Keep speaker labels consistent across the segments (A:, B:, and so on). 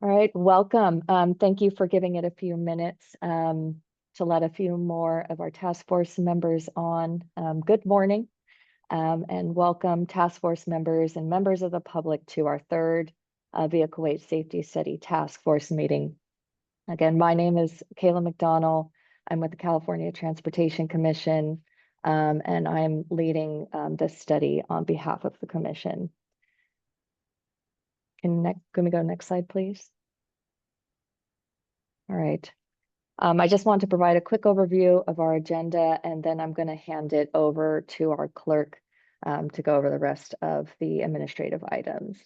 A: All right, welcome. Thank you for giving it a few minutes to let a few more of our task force members on. Good morning, and welcome task force members and members of the public to our third Vehicle Weight Safety Study Task Force meeting. Again, my name is Kayla McDonnell. I'm with the California Transportation Commission, and I'm leading this study on behalf of the commission. Can we go next slide, please? All right. I just want to provide a quick overview of our agenda, and then I'm going to hand it over to our clerk to go over the rest of the administrative items.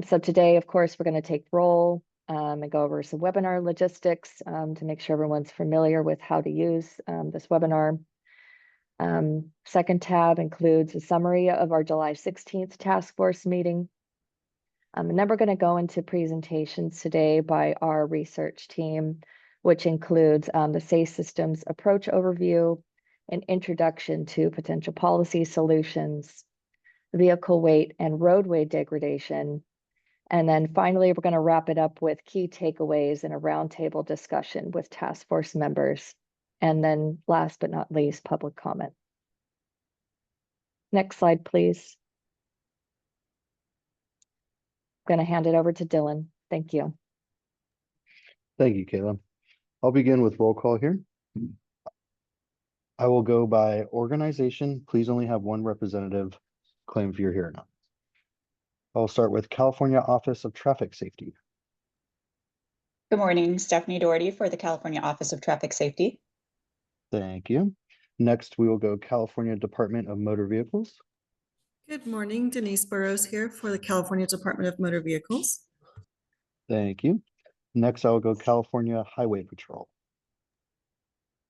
A: So today, of course, we're going to take roll and go over some webinar logistics to make sure everyone's familiar with how to use this webinar. Second tab includes a summary of our July 16th task force meeting. And then we're going to go into presentations today by our research team, which includes the Safe Systems Approach Overview, an introduction to potential policy solutions, vehicle weight and roadway degradation. And then finally, we're going to wrap it up with key takeaways and a roundtable discussion with task force members. And then last but not least, public comment. Next slide, please. I'm going to hand it over to Dylan. Thank you.
B: Thank you, Kayla. I'll begin with roll call here. I will go by organization. Please only have one representative claim if you're here or not. I'll start with California Office of Traffic Safety.
C: Good morning, Stephanie Doherty for the California Office of Traffic Safety.
B: Thank you. Next, we will go California Department of Motor Vehicles.
D: Good morning, Denise Burrows here for the California Department of Motor Vehicles.
B: Thank you. Next, I will go California Highway Patrol.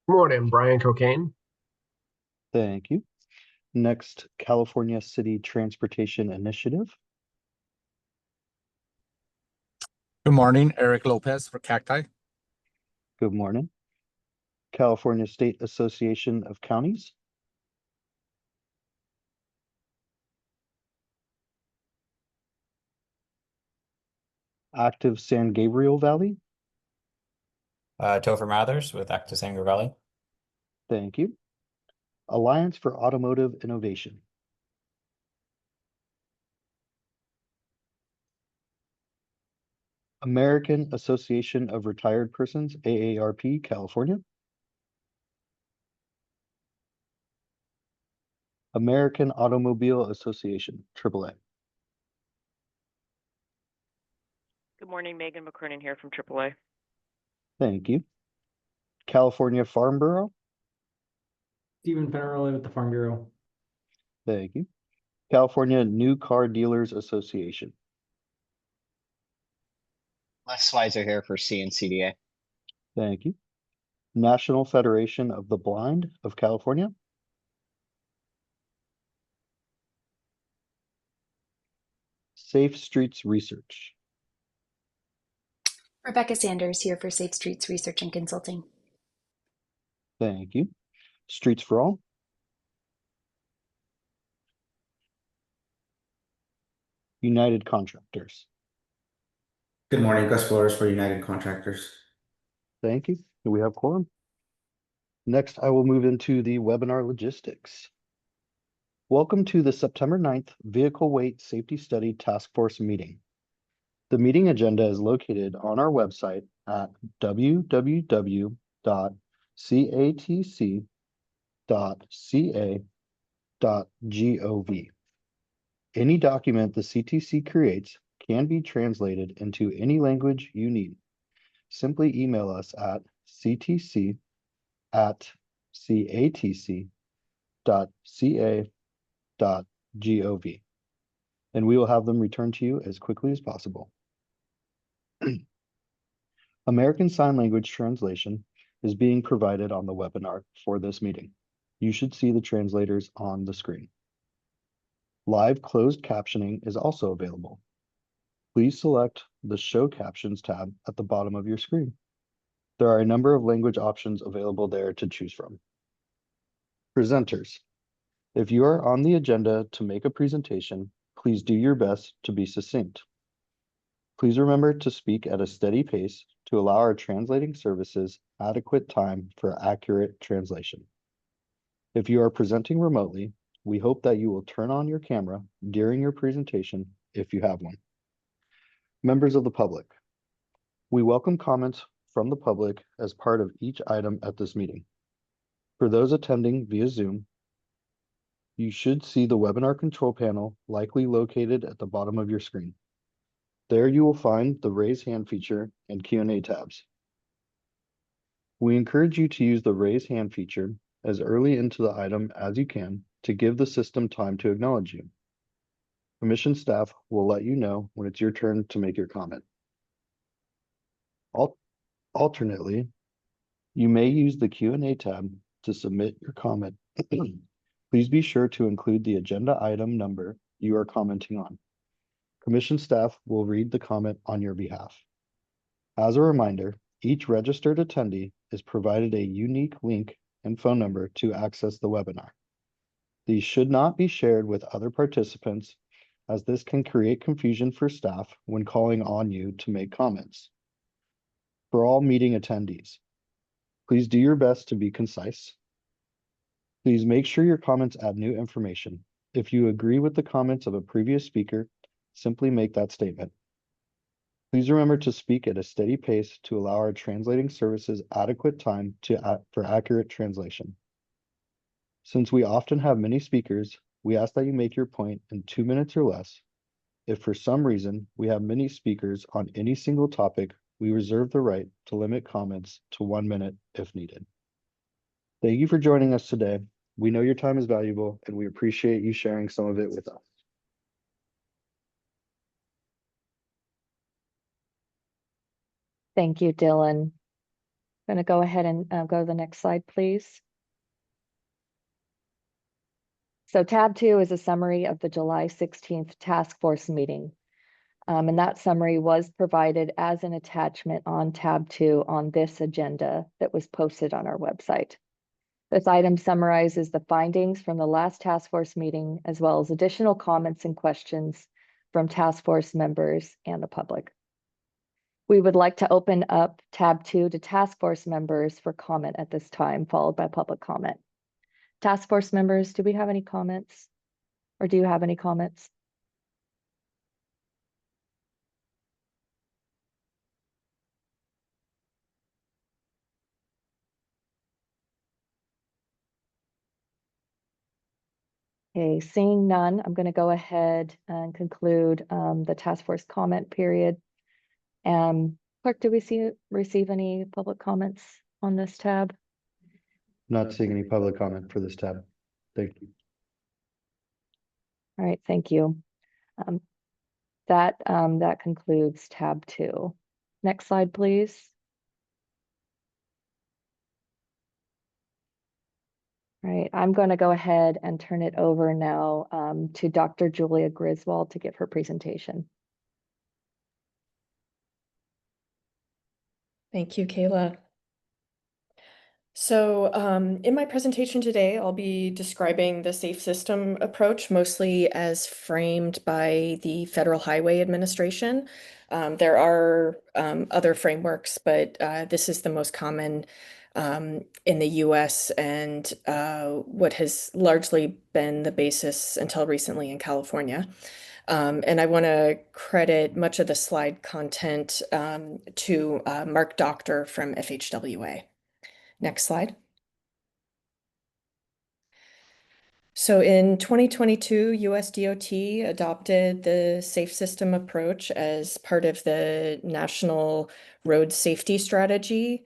E: Good morning, Brian Cocaine.
B: Thank you. Next, California City Transportation Initiative.
F: Good morning, Eric Lopez for Cacti.
B: Good morning. California State Association of Counties. Active San Gabriel Valley.
G: Topher Mathers with Active San Gabriel Valley.
B: Thank you. Alliance for Automotive Innovation. American Association of Retired Persons, AARP, California. American Automobile Association, AAA.
H: Good morning, Megan McKernan here from AAA.
B: Thank you. California Farm Bureau.
I: Stephen Fennerly with the Farm Bureau.
B: Thank you. California New Car Dealers Association.
J: Les Schweitzer here for CNCDA.
B: Thank you. National Federation of the Blind of California. Safe Streets Research.
K: Rebecca Sanders here for Safe Streets Research and Consulting.
B: Thank you. Streets for All. United Contractors.
L: Good morning, Gus Flores for United Contractors.
B: Thank you. Do we have quorum? Next, I will move into the webinar logistics. Welcome to the September 9th Vehicle Weight Safety Study Task Force meeting. The meeting agenda is located on our website at www.catc.ca.gov. Any document the CTC creates can be translated into any language you need. Simply email us at ctc@catc.ca.gov, and we will have them returned to you as quickly as possible. American Sign Language translation is being provided on the webinar for this meeting. You should see the translators on the screen. Live closed captioning is also available. Please select the Show Captions tab at the bottom of your screen. There are a number of language options available there to choose from. Presenters. If you are on the agenda to make a presentation, please do your best to be succinct. Please remember to speak at a steady pace to allow our translating services adequate time for accurate translation. If you are presenting remotely, we hope that you will turn on your camera during your presentation if you have one. Members of the public, we welcome comments from the public as part of each item at this meeting. For those attending via Zoom, you should see the webinar control panel likely located at the bottom of your screen. There you will find the raise hand feature and Q&A tabs. We encourage you to use the raise hand feature as early into the item as you can to give the system time to acknowledge you. Commission staff will let you know when it's your turn to make your comment. Alternately, you may use the Q&A tab to submit your comment. Please be sure to include the agenda item number you are commenting on. Commission staff will read the comment on your behalf. As a reminder, each registered attendee is provided a unique link and phone number to access the webinar. These should not be shared with other participants, as this can create confusion for staff when calling on you to make comments. For all meeting attendees, please do your best to be concise. Please make sure your comments add new information. If you agree with the comments of a previous speaker, simply make that statement. Please remember to speak at a steady pace to allow our translating services adequate time for accurate translation. Since we often have many speakers, we ask that you make your point in 2 minutes or less. If for some reason we have many speakers on any single topic, we reserve the right to limit comments to 1 minute if needed. Thank you for joining us today. We know your time is valuable and we appreciate you sharing some of it with us.
A: Thank you, Dylan. I'm going to go ahead and go to the next slide, please. So tab 2 is a summary of the July 16th task force meeting. And that summary was provided as an attachment on tab 2 on this agenda that was posted on our website. This item summarizes the findings from the last task force meeting, as well as additional comments and questions from task force members and the public. We would like to open up tab 2 to task force members for comment at this time, followed by public comment. Task force members, do we have any comments? Or do you have any comments? Okay, seeing none, I'm going to go ahead and conclude the task force comment period. Clerk, did we receive any public comments on this tab?
B: Not seeing any public comment for this tab. Thank you.
A: All right, thank you. That concludes tab 2. Next slide, please. All right, I'm going to go ahead and turn it over now to Dr. Julia Griswold to give her presentation.
M: Thank you, Kayla. So in my presentation today, I'll be describing the safe system approach, mostly as framed by the Federal Highway Administration. There are other frameworks, but this is the most common in the US and what has largely been the basis until recently in California. And I want to credit much of the slide content to Mark Doctor from FHWA. Next slide. So in 2022, US DOT adopted the safe system approach as part of the National Road Safety Strategy,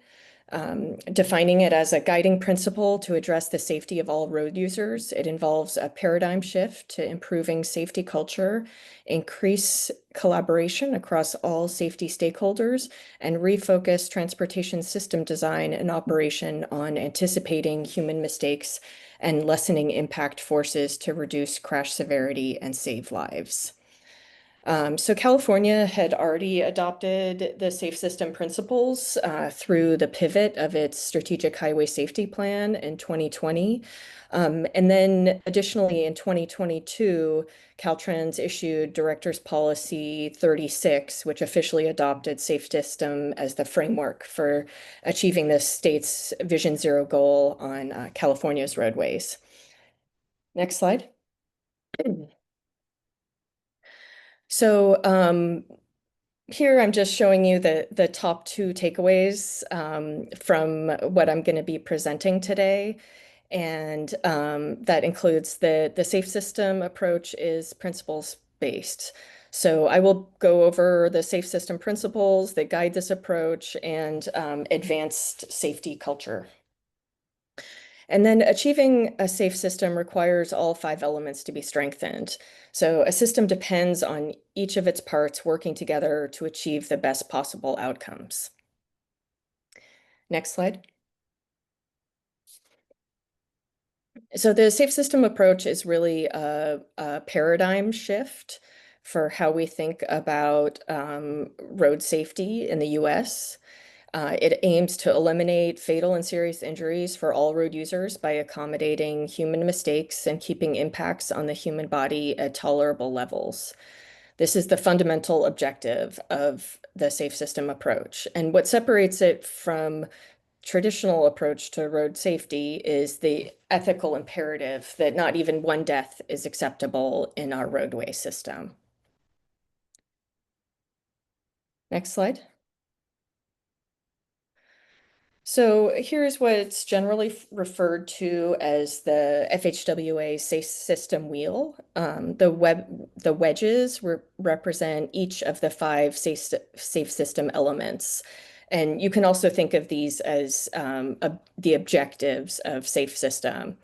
M: defining it as a guiding principle to address the safety of all road users. It involves a paradigm shift to improving safety culture, increase collaboration across all safety stakeholders, and refocus transportation system design and operation on anticipating human mistakes and lessening impact forces to reduce crash severity and save lives. So California had already adopted the safe system principles through the pivot of its strategic highway safety plan in 2020. And then additionally in 2022, Caltrans issued Director's Policy 36, which officially adopted safe system as the framework for achieving the state's Vision Zero goal on California's roadways. Next slide. So here I'm just showing you the top two takeaways from what I'm going to be presenting today. And that includes the safe system approach is principles based. So I will go over the safe system principles that guide this approach and advanced safety culture. And then achieving a safe system requires all 5 elements to be strengthened. So a system depends on each of its parts working together to achieve the best possible outcomes. Next slide. So the safe system approach is really a paradigm shift for how we think about road safety in the US. It aims to eliminate fatal and serious injuries for all road users by accommodating human mistakes and keeping impacts on the human body at tolerable levels. This is the fundamental objective of the safe system approach. And what separates it from traditional approach to road safety is the ethical imperative that not even one death is acceptable in our roadway system. Next slide. So here's what's generally referred to as the FHWA safe system wheel. The wedges represent each of the 5 safe system elements. And you can also think of these as the objectives of safe system.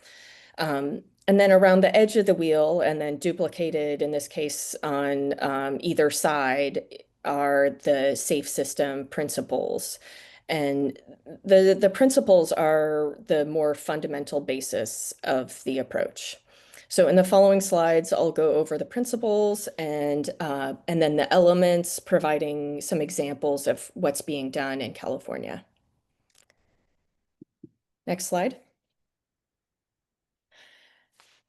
M: And then around the edge of the wheel, and then duplicated in this case on either side, are the safe system principles. And the principles are the more fundamental basis of the approach. So in the following slides, I'll go over the principles and then the elements, providing some examples of what's being done in California. Next slide.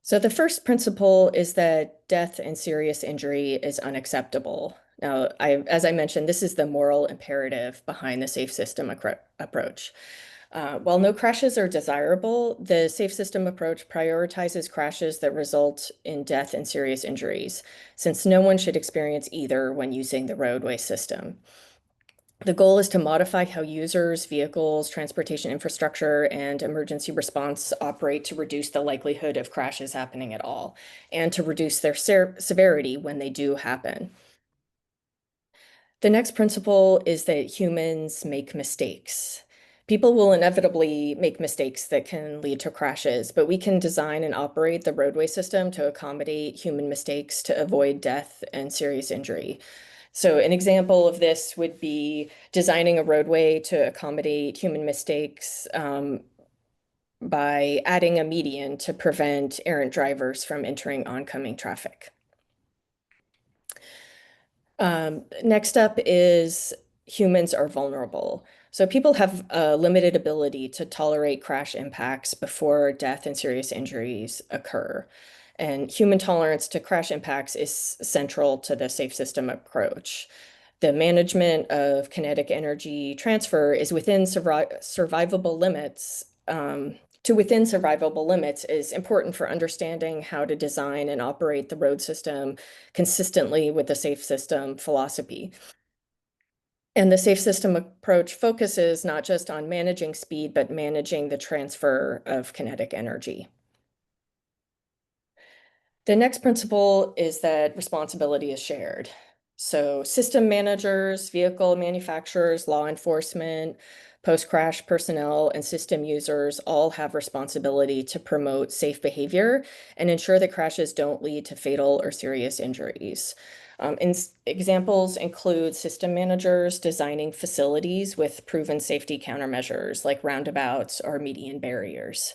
M: So the first principle is that death and serious injury is unacceptable. Now, as I mentioned, this is the moral imperative behind the safe system approach. While no crashes are desirable, the safe system approach prioritizes crashes that result in death and serious injuries, since no one should experience either when using the roadway system. The goal is to modify how users, vehicles, transportation infrastructure, and emergency response operate to reduce the likelihood of crashes happening at all, and to reduce their severity when they do happen. The next principle is that humans make mistakes. People will inevitably make mistakes that can lead to crashes, but we can design and operate the roadway system to accommodate human mistakes to avoid death and serious injury. So an example of this would be designing a roadway to accommodate human mistakes by adding a median to prevent errant drivers from entering oncoming traffic. Next up is humans are vulnerable. So people have a limited ability to tolerate crash impacts before death and serious injuries occur. And human tolerance to crash impacts is central to the safe system approach. The management of kinetic energy transfer is within survivable limits. Within survivable limits is important for understanding how to design and operate the road system consistently with the safe system philosophy. And the safe system approach focuses not just on managing speed, but managing the transfer of kinetic energy. The next principle is that responsibility is shared. So system managers, vehicle manufacturers, law enforcement, post-crash personnel, and system users all have responsibility to promote safe behavior and ensure that crashes don't lead to fatal or serious injuries. Examples include system managers designing facilities with proven safety countermeasures like roundabouts or median barriers.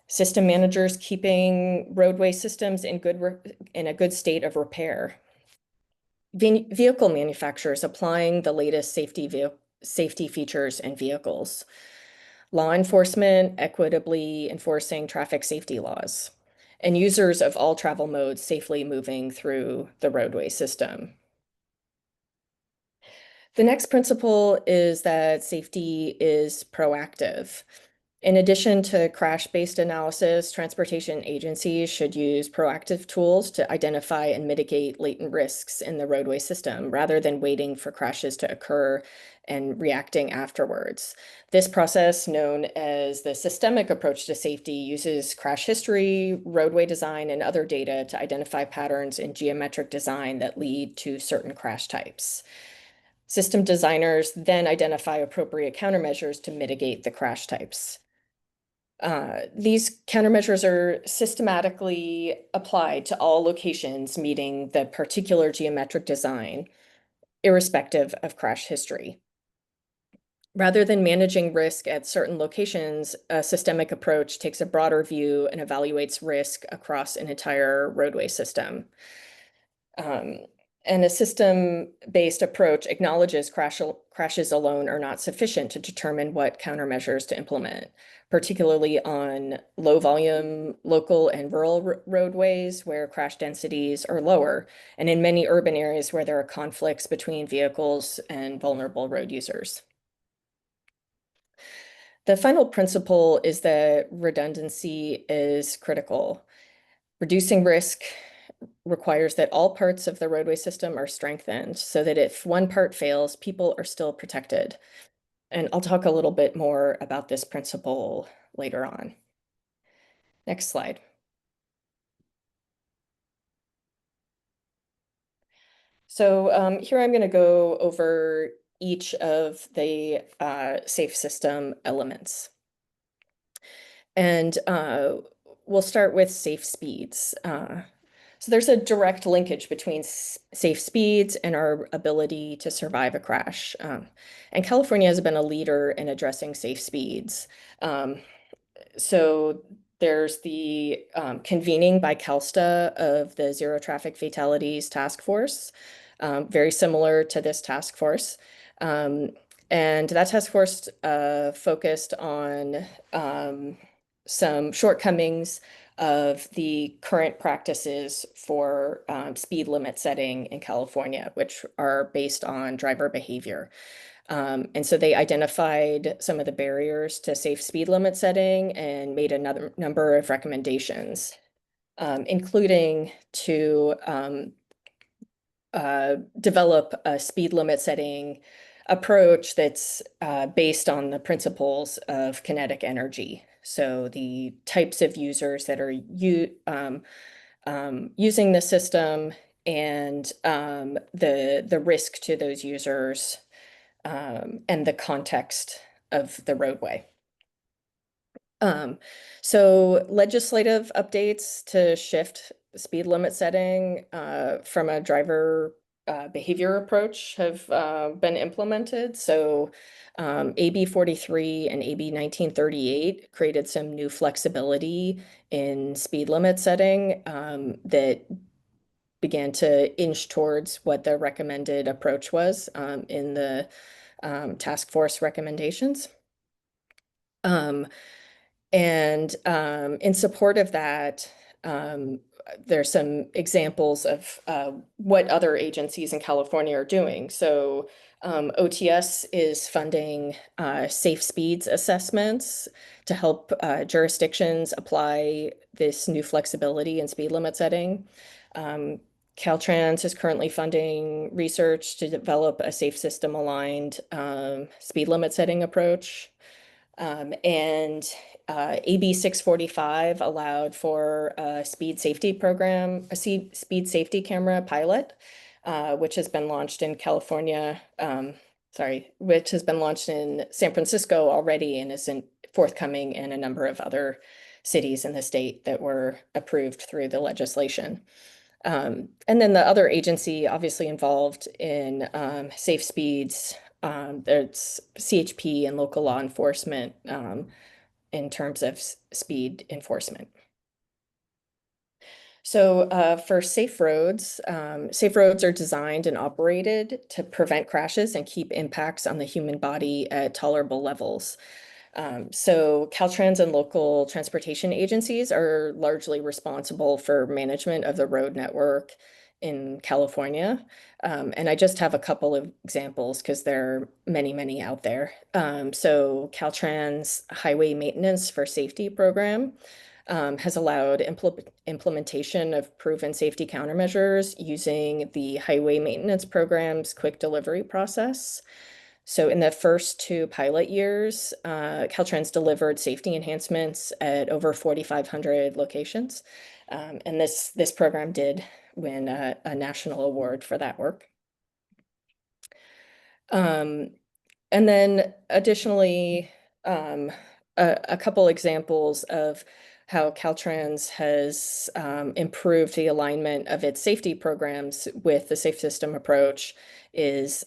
M: System managers keeping roadway systems in a good state of repair. vehicle manufacturers applying the latest safety features in vehicles, law enforcement equitably enforcing traffic safety laws, and users of all travel modes safely moving through the roadway system. The next principle is that safety is proactive. In addition to crash-based analysis, transportation agencies should use proactive tools to identify and mitigate latent risks in the roadway system rather than waiting for crashes to occur and reacting afterwards. This process, known as the systemic approach to safety, uses crash history, roadway design, and other data to identify patterns in geometric design that lead to certain crash types. System designers then identify appropriate countermeasures to mitigate the crash types. These countermeasures are systematically applied to all locations meeting the particular geometric design, irrespective of crash history. Rather than managing risk at certain locations, a systemic approach takes a broader view and evaluates risk across an entire roadway system. And a system-based approach acknowledges crashes alone are not sufficient to determine what countermeasures to implement, particularly on low volume local and rural roadways where crash densities are lower, and in many urban areas where there are conflicts between vehicles and vulnerable road users. The final principle is that redundancy is critical. Reducing risk requires that all parts of the roadway system are strengthened so that if one part fails, people are still protected. And I'll talk a little bit more about this principle later on. Next slide. So here I'm going to go over each of the safe system elements. And we'll start with safe speeds. So there's a direct linkage between safe speeds and our ability to survive a crash. And California has been a leader in addressing safe speeds. So there's the convening by CalSTA of the Zero Traffic Fatalities Task Force, very similar to this task force. And that task force focused on some shortcomings of the current practices for speed limit setting in California, which are based on driver behavior. And so they identified some of the barriers to safe speed limit setting and made another number of recommendations, including to develop a speed limit setting approach that's based on the principles of kinetic energy. So the types of users that are using the system and the risk to those users and the context of the roadway. So legislative updates to shift speed limit setting from a driver behavior approach have been implemented. So AB 43 and AB 1938 created some new flexibility in speed limit setting that began to inch towards what the recommended approach was in the task force recommendations. And in support of that, there's some examples of what other agencies in California are doing. So OTS is funding safe speeds assessments to help jurisdictions apply this new flexibility in speed limit setting. Caltrans is currently funding research to develop a safe system aligned speed limit setting approach. And AB 645 allowed for a speed safety program, a speed safety camera pilot, which has been launched in California, which has been launched in San Francisco already and is forthcoming in a number of other cities in the state that were approved through the legislation. And then the other agency obviously involved in safe speeds, there's CHP and local law enforcement in terms of speed enforcement. So for safe roads are designed and operated to prevent crashes and keep impacts on the human body at tolerable levels. So Caltrans and local transportation agencies are largely responsible for management of the road network in California. And I just have a couple of examples because there are many, many out there. So Caltrans Highway Maintenance for Safety program has allowed implementation of proven safety countermeasures using the Highway Maintenance Program's quick delivery process. So in the first 2 pilot years, Caltrans delivered safety enhancements at over 4,500 locations. And this program did win a national award for that work. And then additionally, a couple examples of how Caltrans has improved the alignment of its safety programs with the safe system approach is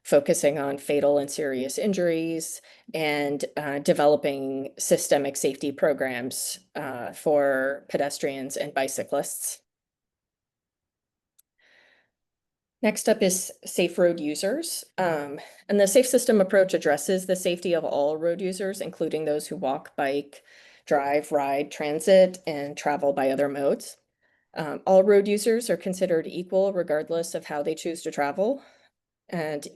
M: focusing on fatal and serious injuries and developing systemic safety programs for pedestrians and bicyclists. Next up is safe road users. And the safe system approach addresses the safety of all road users, including those who walk, bike, drive, ride, transit, and travel by other modes. All road users are considered equal regardless of how they choose to travel. And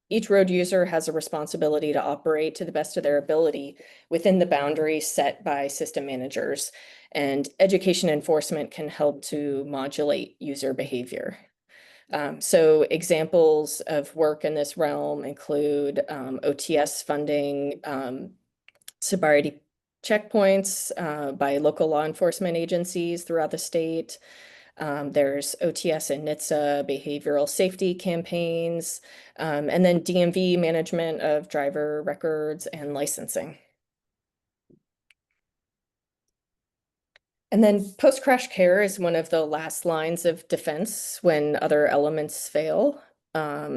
M: each road user has a responsibility to operate to the best of their ability within the boundaries set by system managers. And education enforcement can help to modulate user behavior. So examples of work in this realm include OTS funding, sobriety checkpoints by local law enforcement agencies throughout the state. There's OTS and NHTSA behavioral safety campaigns, and then DMV management of driver records and licensing. And then post-crash care is one of the last lines of defense when other elements fail.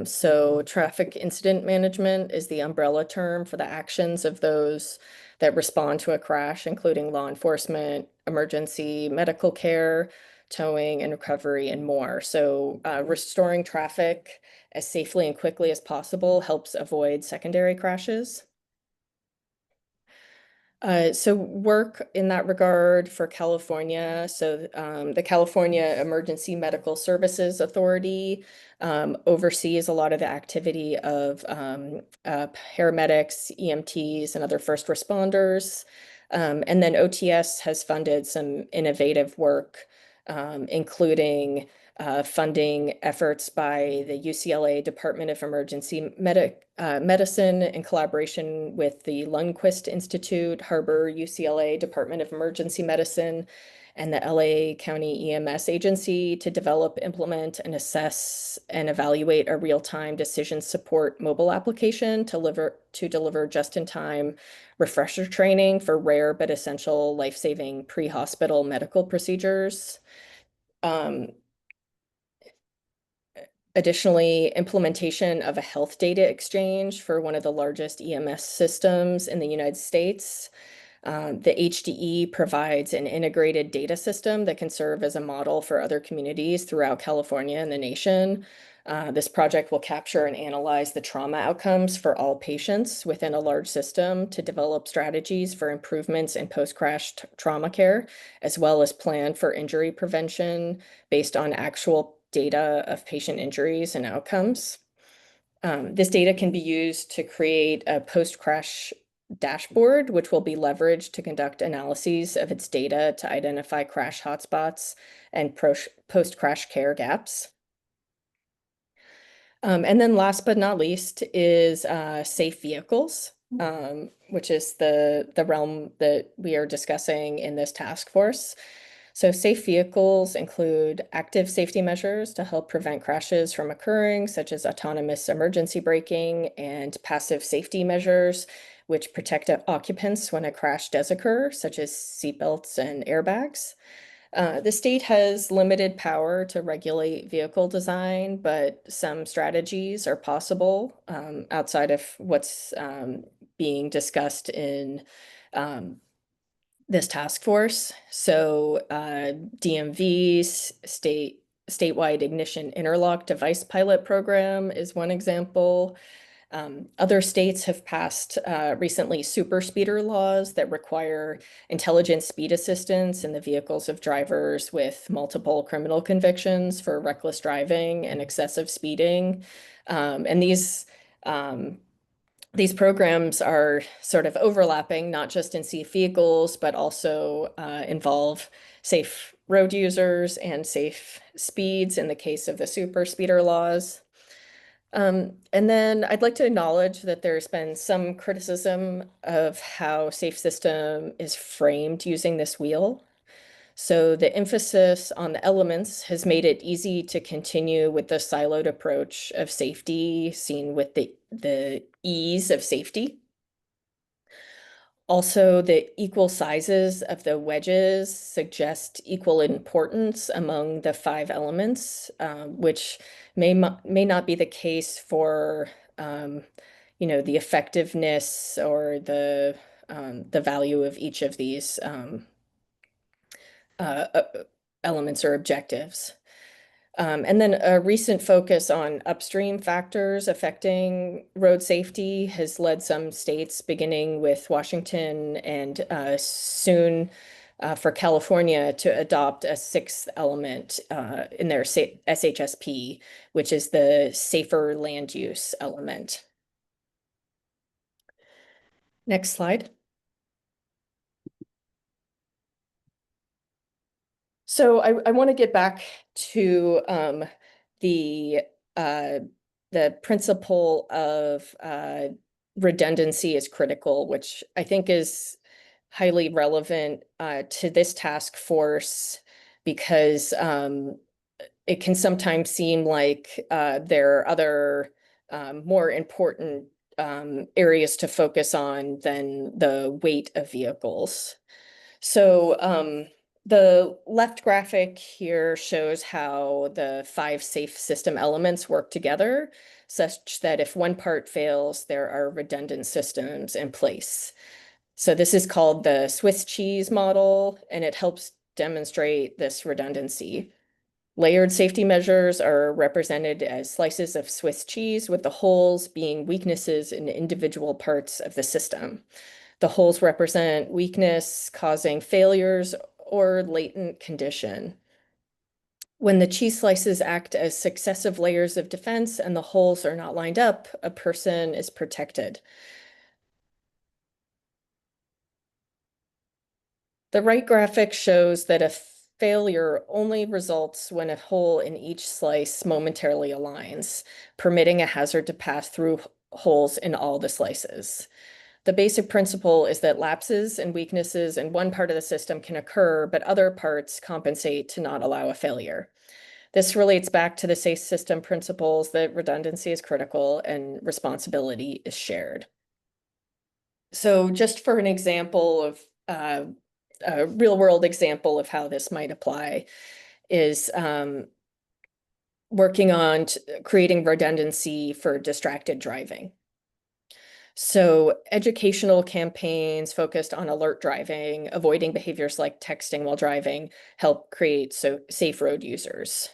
M: So traffic incident management is the umbrella term for the actions of those that respond to a crash, including law enforcement, emergency medical care, towing and recovery, and more. So restoring traffic as safely and quickly as possible helps avoid secondary crashes. So work in that regard for California. So the California Emergency Medical Services Authority oversees a lot of the activity of paramedics, EMTs, and other first responders. And then OTS has funded some innovative work, including funding efforts by the UCLA Department of Emergency Medicine in collaboration with the Lundquist Institute, Harbor UCLA Department of Emergency Medicine, and the LA County EMS Agency to develop, implement, and assess and evaluate a real-time decision support mobile application to deliver just-in-time refresher training for rare but essential life-saving pre-hospital medical procedures. Additionally, implementation of a health data exchange for one of the largest EMS systems in the United States. The HDE provides an integrated data system that can serve as a model for other communities throughout California and the nation. This project will capture and analyze the trauma outcomes for all patients within a large system to develop strategies for improvements in post-crash trauma care, as well as plan for injury prevention based on actual data of patient injuries and outcomes. This data can be used to create a post-crash dashboard, which will be leveraged to conduct analyses of its data to identify crash hotspots and post-crash care gaps. And then last but not least is safe vehicles, which is the realm that we are discussing in this task force. So safe vehicles include active safety measures to help prevent crashes from occurring, such as autonomous emergency braking, and passive safety measures, which protect occupants when a crash does occur, such as seatbelts and airbags. The state has limited power to regulate vehicle design, but some strategies are possible outside of what's being discussed in this task force. So DMV's statewide ignition interlock device pilot program is one example. Other states have passed recently super speeder laws that require intelligent speed assistance in the vehicles of drivers with multiple criminal convictions for reckless driving and excessive speeding. And these programs are sort of overlapping, not just in safe vehicles, but also involve safe road users and safe speeds in the case of the super speeder laws. And then I'd like to acknowledge that there's been some criticism of how Safe System is framed using this wheel. So the emphasis on the elements has made it easy to continue with the siloed approach of safety seen with the ease of safety. Also, the equal sizes of the wedges suggest equal importance among the 5 elements, which may not be the case for the effectiveness or the value of each of these elements or objectives. And then a recent focus on upstream factors affecting road safety has led some states, beginning with Washington and soon for California, to adopt a 6th element in their SHSP, which is the safer land use element. Next slide. So I want to get back to the principle of redundancy is critical, which I think is highly relevant to this task force because it can sometimes seem like there are other more important areas to focus on than the weight of vehicles. So the left graphic here shows how the 5 safe system elements work together, such that if one part fails, there are redundant systems in place. So this is called the Swiss cheese model, and it helps demonstrate this redundancy. Layered safety measures are represented as slices of Swiss cheese, with the holes being weaknesses in individual parts of the system. The holes represent weakness causing failures or latent condition. When the cheese slices act as successive layers of defense and the holes are not lined up, a person is protected. The right graphic shows that a failure only results when a hole in each slice momentarily aligns, permitting a hazard to pass through holes in all the slices. The basic principle is that lapses and weaknesses in one part of the system can occur, but other parts compensate to not allow a failure. This relates back to the safe system principles that redundancy is critical and responsibility is shared. So just for an example of a real world example of how this might apply is working on creating redundancy for distracted driving. So educational campaigns focused on alert driving, avoiding behaviors like texting while driving, help create safe road users.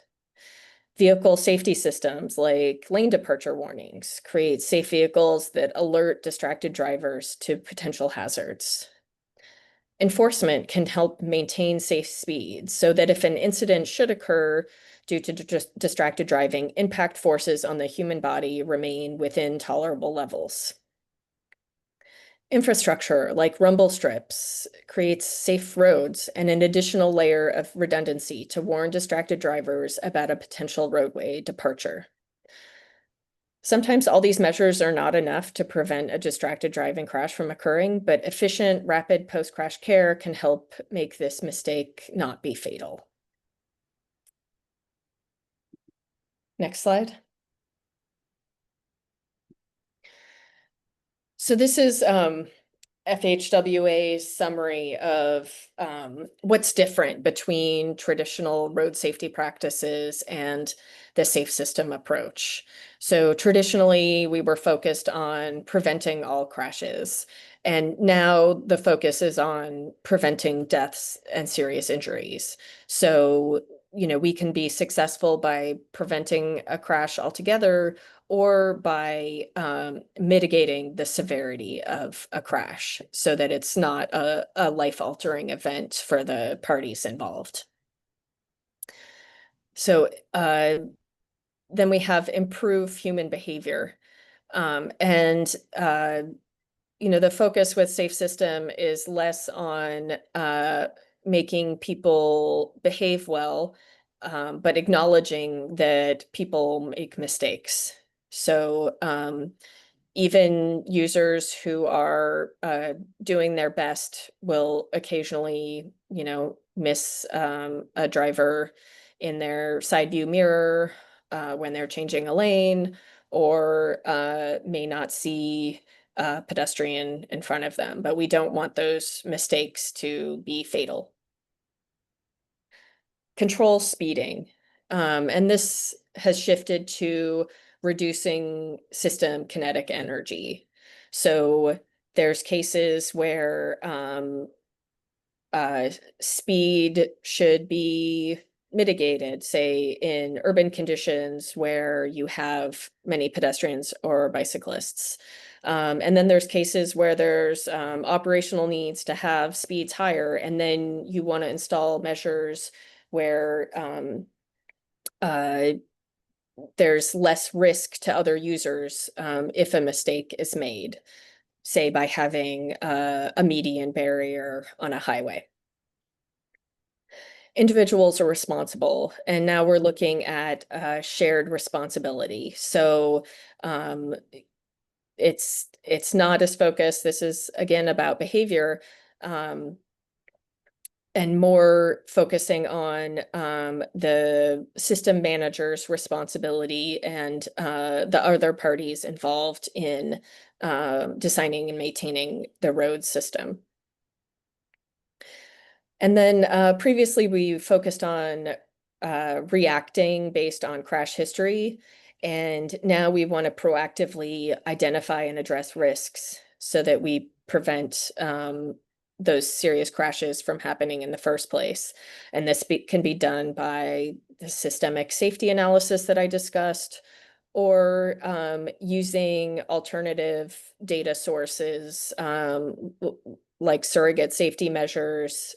M: Vehicle safety systems like lane departure warnings create safe vehicles that alert distracted drivers to potential hazards. Enforcement can help maintain safe speeds so that if an incident should occur due to distracted driving, impact forces on the human body remain within tolerable levels. Infrastructure like rumble strips creates safe roads and an additional layer of redundancy to warn distracted drivers about a potential roadway departure. Sometimes all these measures are not enough to prevent a distracted driving crash from occurring, but efficient, rapid post-crash care can help make this mistake not be fatal. Next slide. So this is FHWA's summary of what's different between traditional road safety practices and the safe system approach. So traditionally, we were focused on preventing all crashes. And now the focus is on preventing deaths and serious injuries. So, we can be successful by preventing a crash altogether or by mitigating the severity of a crash so that it's not a life-altering event for the parties involved. So then we have improve human behavior. And the focus with Safe System is less on making people behave well, but acknowledging that people make mistakes. So even users who are doing their best will occasionally, miss a driver in their side view mirror when they're changing a lane, or may not see a pedestrian in front of them. But we don't want those mistakes to be fatal. Control speeding. And this has shifted to reducing system kinetic energy. So there's cases where speed should be mitigated, say in urban conditions where you have many pedestrians or bicyclists. And then there's cases where there's operational needs to have speeds higher, and then you want to install measures where there's less risk to other users if a mistake is made, say by having a median barrier on a highway. Individuals are responsible, and now we're looking at shared responsibility. So it's not as focused. This is again about behavior, and more focusing on the system manager's responsibility and the other parties involved in designing and maintaining the road system. And then previously we focused on reacting based on crash history. And now we want to proactively identify and address risks so that we prevent those serious crashes from happening in the first place. And this can be done by the systemic safety analysis that I discussed, or using alternative data sources like surrogate safety measures,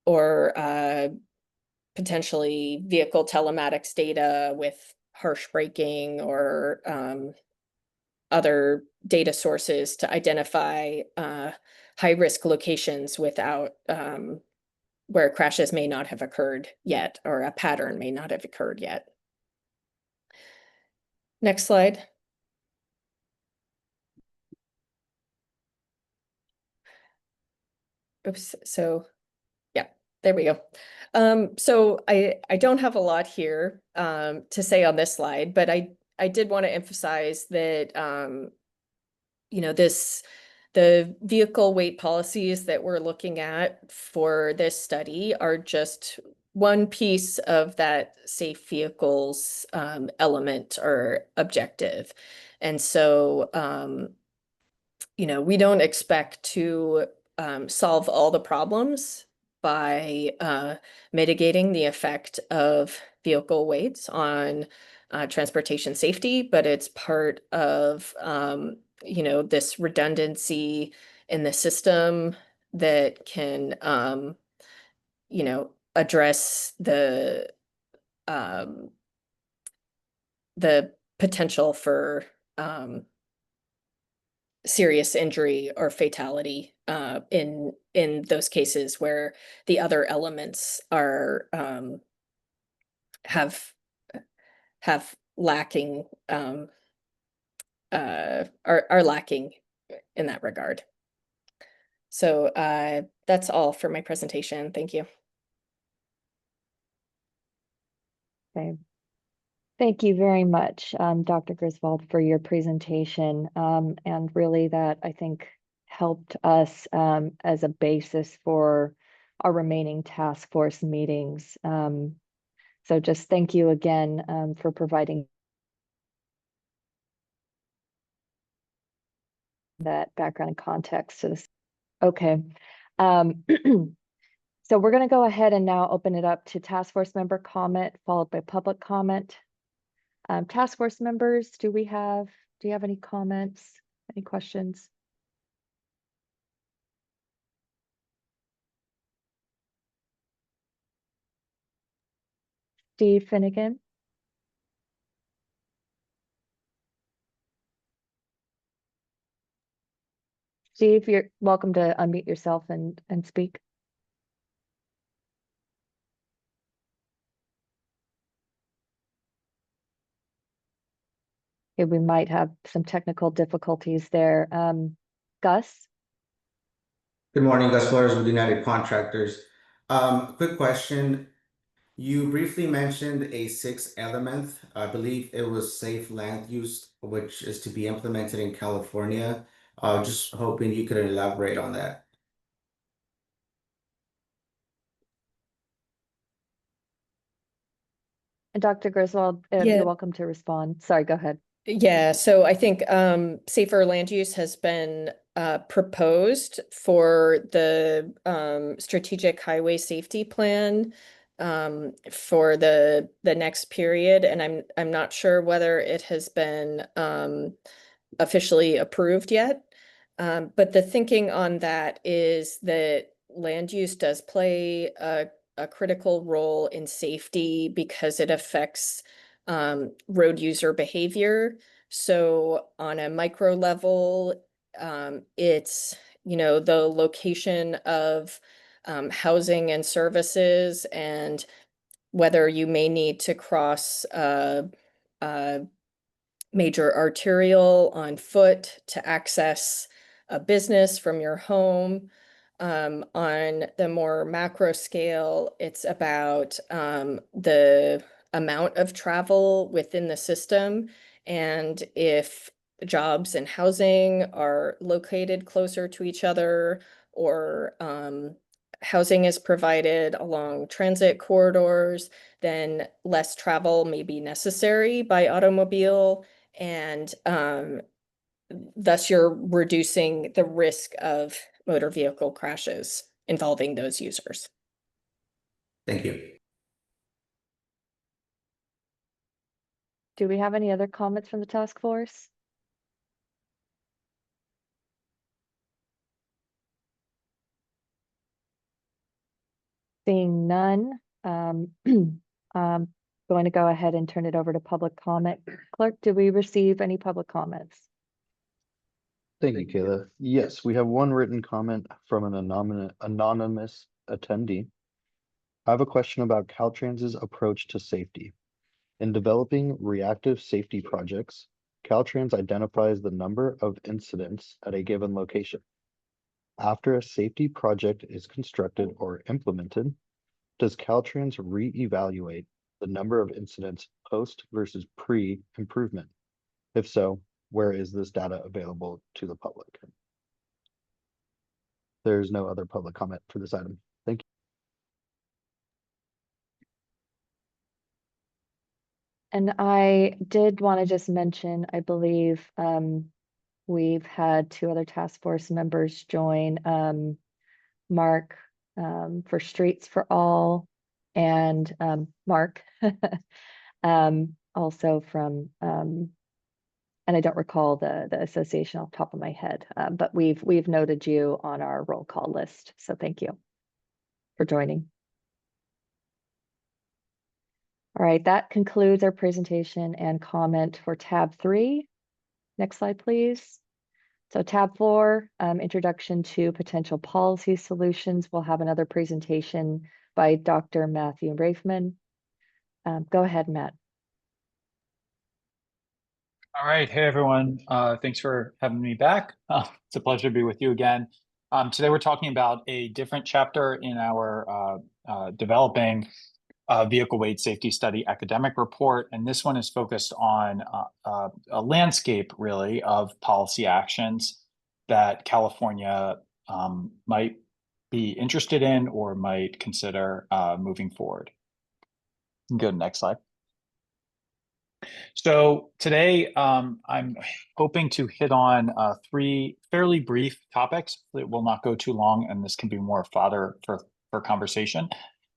M: or potentially vehicle telematics data with harsh braking, or other data sources to identify high-risk locations without where crashes may not have occurred yet, or a pattern may not have occurred yet. Next slide. Oops, so yeah, there we go. So I don't have a lot here to say on this slide, but I did want to emphasize that the vehicle weight policies that we're looking at for this study are just one piece of that safe vehicles element or objective. And so we don't expect to solve all the problems by mitigating the effect of vehicle weights on transportation safety, but it's part of this redundancy in the system that can address the potential for serious injury or fatality in those cases where the other elements are have lacking are lacking in that regard. So that's all for my presentation. Thank you.
A: Okay. Thank you very much, Dr. Griswold, for your presentation. And really that, I think, helped us as a basis for our remaining task force meetings. So just thank you again for providing that background and context to this. Okay. So we're going to go ahead and now open it up to task force member comment, followed by public comment. Task force members, do you have any comments, any questions? Steve Finnegan. Steve, you're welcome to unmute yourself and speak. Okay, we might have some technical difficulties there. Gus?
L: Good morning, Gus Flores with United Contractors. Quick question. You briefly mentioned a sixth element. I believe it was safe land use, which is to be implemented in California. Just hoping you could elaborate on that.
A: And Dr. Griswold,
M: Yeah.
A: you're welcome to respond. Sorry, go ahead.
M: Yeah, so I think safer land use has been proposed for the strategic highway safety plan for the next period, and I'm not sure whether it has been officially approved yet. But the thinking on that is that land use does play a critical role in safety because it affects road user behavior. So on a micro level, it's, the location of housing and services and whether you may need to cross a major arterial on foot to access a business from your home. On the more macro scale, it's about the amount of travel within the system. And if jobs and housing are located closer to each other, or housing is provided along transit corridors, then less travel may be necessary by automobile, and thus you're reducing the risk of motor vehicle crashes involving those users.
L: Thank you.
A: Do we have any other comments from the task force? Seeing none, going to go ahead and turn it over to public comment. Clerk, did we receive any public comments?
B: Thank you, Kayla. Yes, we have one written comment from an anonymous attendee. I have a question about Caltrans's approach to safety. In developing reactive safety projects, Caltrans identifies the number of incidents at a given location. After a safety project is constructed or implemented, does Caltrans re-evaluate the number of incidents post versus pre-improvement? If so, where is this data available to the public? There's no other public comment for this item. Thank you.
A: And I did want to just mention, I believe we've had two other task force members join, Mark for Streets for All, and Mark also from and I don't recall the association off the top of my head, but we've noted you on our roll call list, so thank you for joining. All right, that concludes our presentation and comment for tab 3. Next slide, please. So tab 4, introduction to potential policy solutions. We'll have another presentation by Dr. Matthew Rafman. Go ahead, Matt.
G: All right. Hey, everyone. Thanks for having me back. It's a pleasure to be with you again. Today, we're talking about a different chapter in our developing vehicle weight safety study academic report. And this one is focused on a landscape, really, of policy actions that California might be interested in or might consider moving forward. Good. Next slide. So today, I'm hoping to hit on three fairly brief topics that will not go too long, and this can be more fodder for conversation.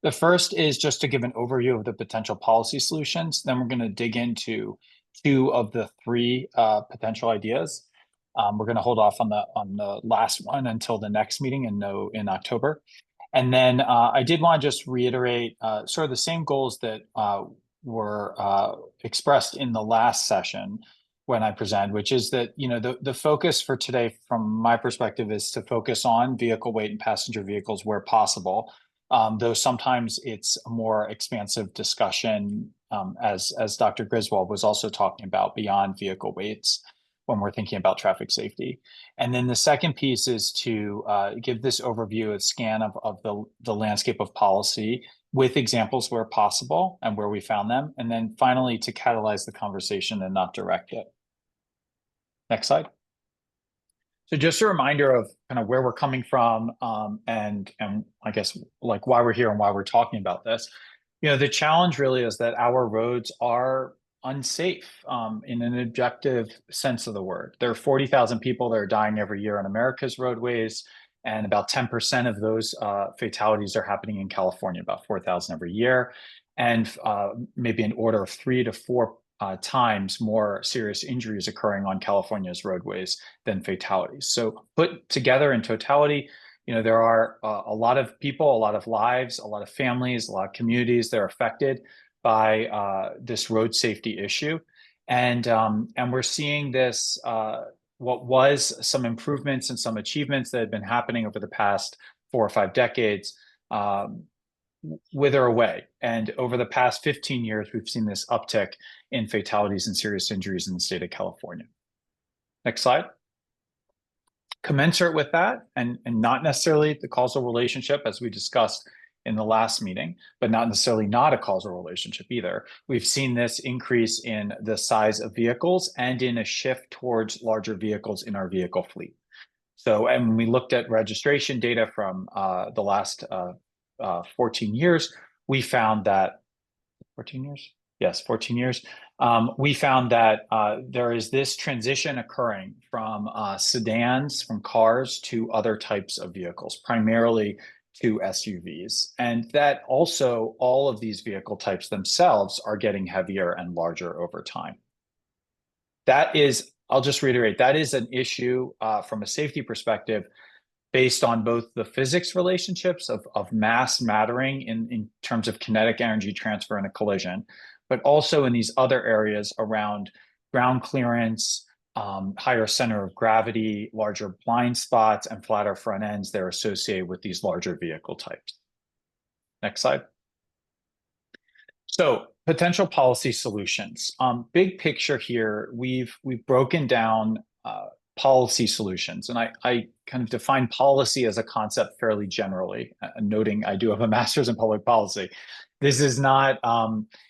G: The first is just to give an overview of the potential policy solutions. Then we're going to dig into two of the three potential ideas. We're going to hold off on the last one until the next meeting in October. And then I did want to just reiterate sort of the same goals that were expressed in the last session when I presented, which is that, you know, the focus for today, from my perspective, is to focus on vehicle weight and passenger vehicles where possible. Though sometimes it's a more expansive discussion, as Dr. Griswold was also talking about, beyond vehicle weights when we're thinking about traffic safety. And then the second piece is to give this overview, a scan of the landscape of policy with examples where possible and where we found them. And then finally, to catalyze the conversation and not direct it. Next slide. So just a reminder of kind of where we're coming from, and I guess like why we're here and why we're talking about this. You know, the challenge really is that our roads are unsafe in an objective sense of the word. There are 40,000 people that are dying every year on America's roadways, and about 10% of those fatalities are happening in California, about 4,000 every year, and maybe an order of 3 to 4 times more serious injuries occurring on California's roadways than fatalities. So put together in totality, you know, there are a lot of people, a lot of lives, a lot of families, a lot of communities that are affected by this road safety issue. And we're seeing this, what was some improvements and some achievements that have been happening over the past 4 or 5 decades, wither away. And over the past 15 years, we've seen this uptick in fatalities and serious injuries in the state of California. Next slide. Commensurate with that, and not necessarily the causal relationship as we discussed in the last meeting, but not necessarily not a causal relationship either. We've seen this increase in the size of vehicles and in a shift towards larger vehicles in our vehicle fleet. So, and when we looked at registration data from the last 14 years, we found that 14 years? Yes, 14 years. We found that there is this transition occurring from sedans, from cars, to other types of vehicles, primarily to SUVs. And that also all of these vehicle types themselves are getting heavier and larger over time. That is, I'll just reiterate, that is an issue from a safety perspective based on both the physics relationships of mass mattering in terms of kinetic energy transfer in a collision, but also in these other areas around ground clearance, higher center of gravity, larger blind spots, and flatter front ends that are associated with these larger vehicle types. Next slide. So potential policy solutions. Big picture here, we've broken down policy solutions. And I kind of define policy as a concept fairly generally, noting I do have a master's in public policy. This is not,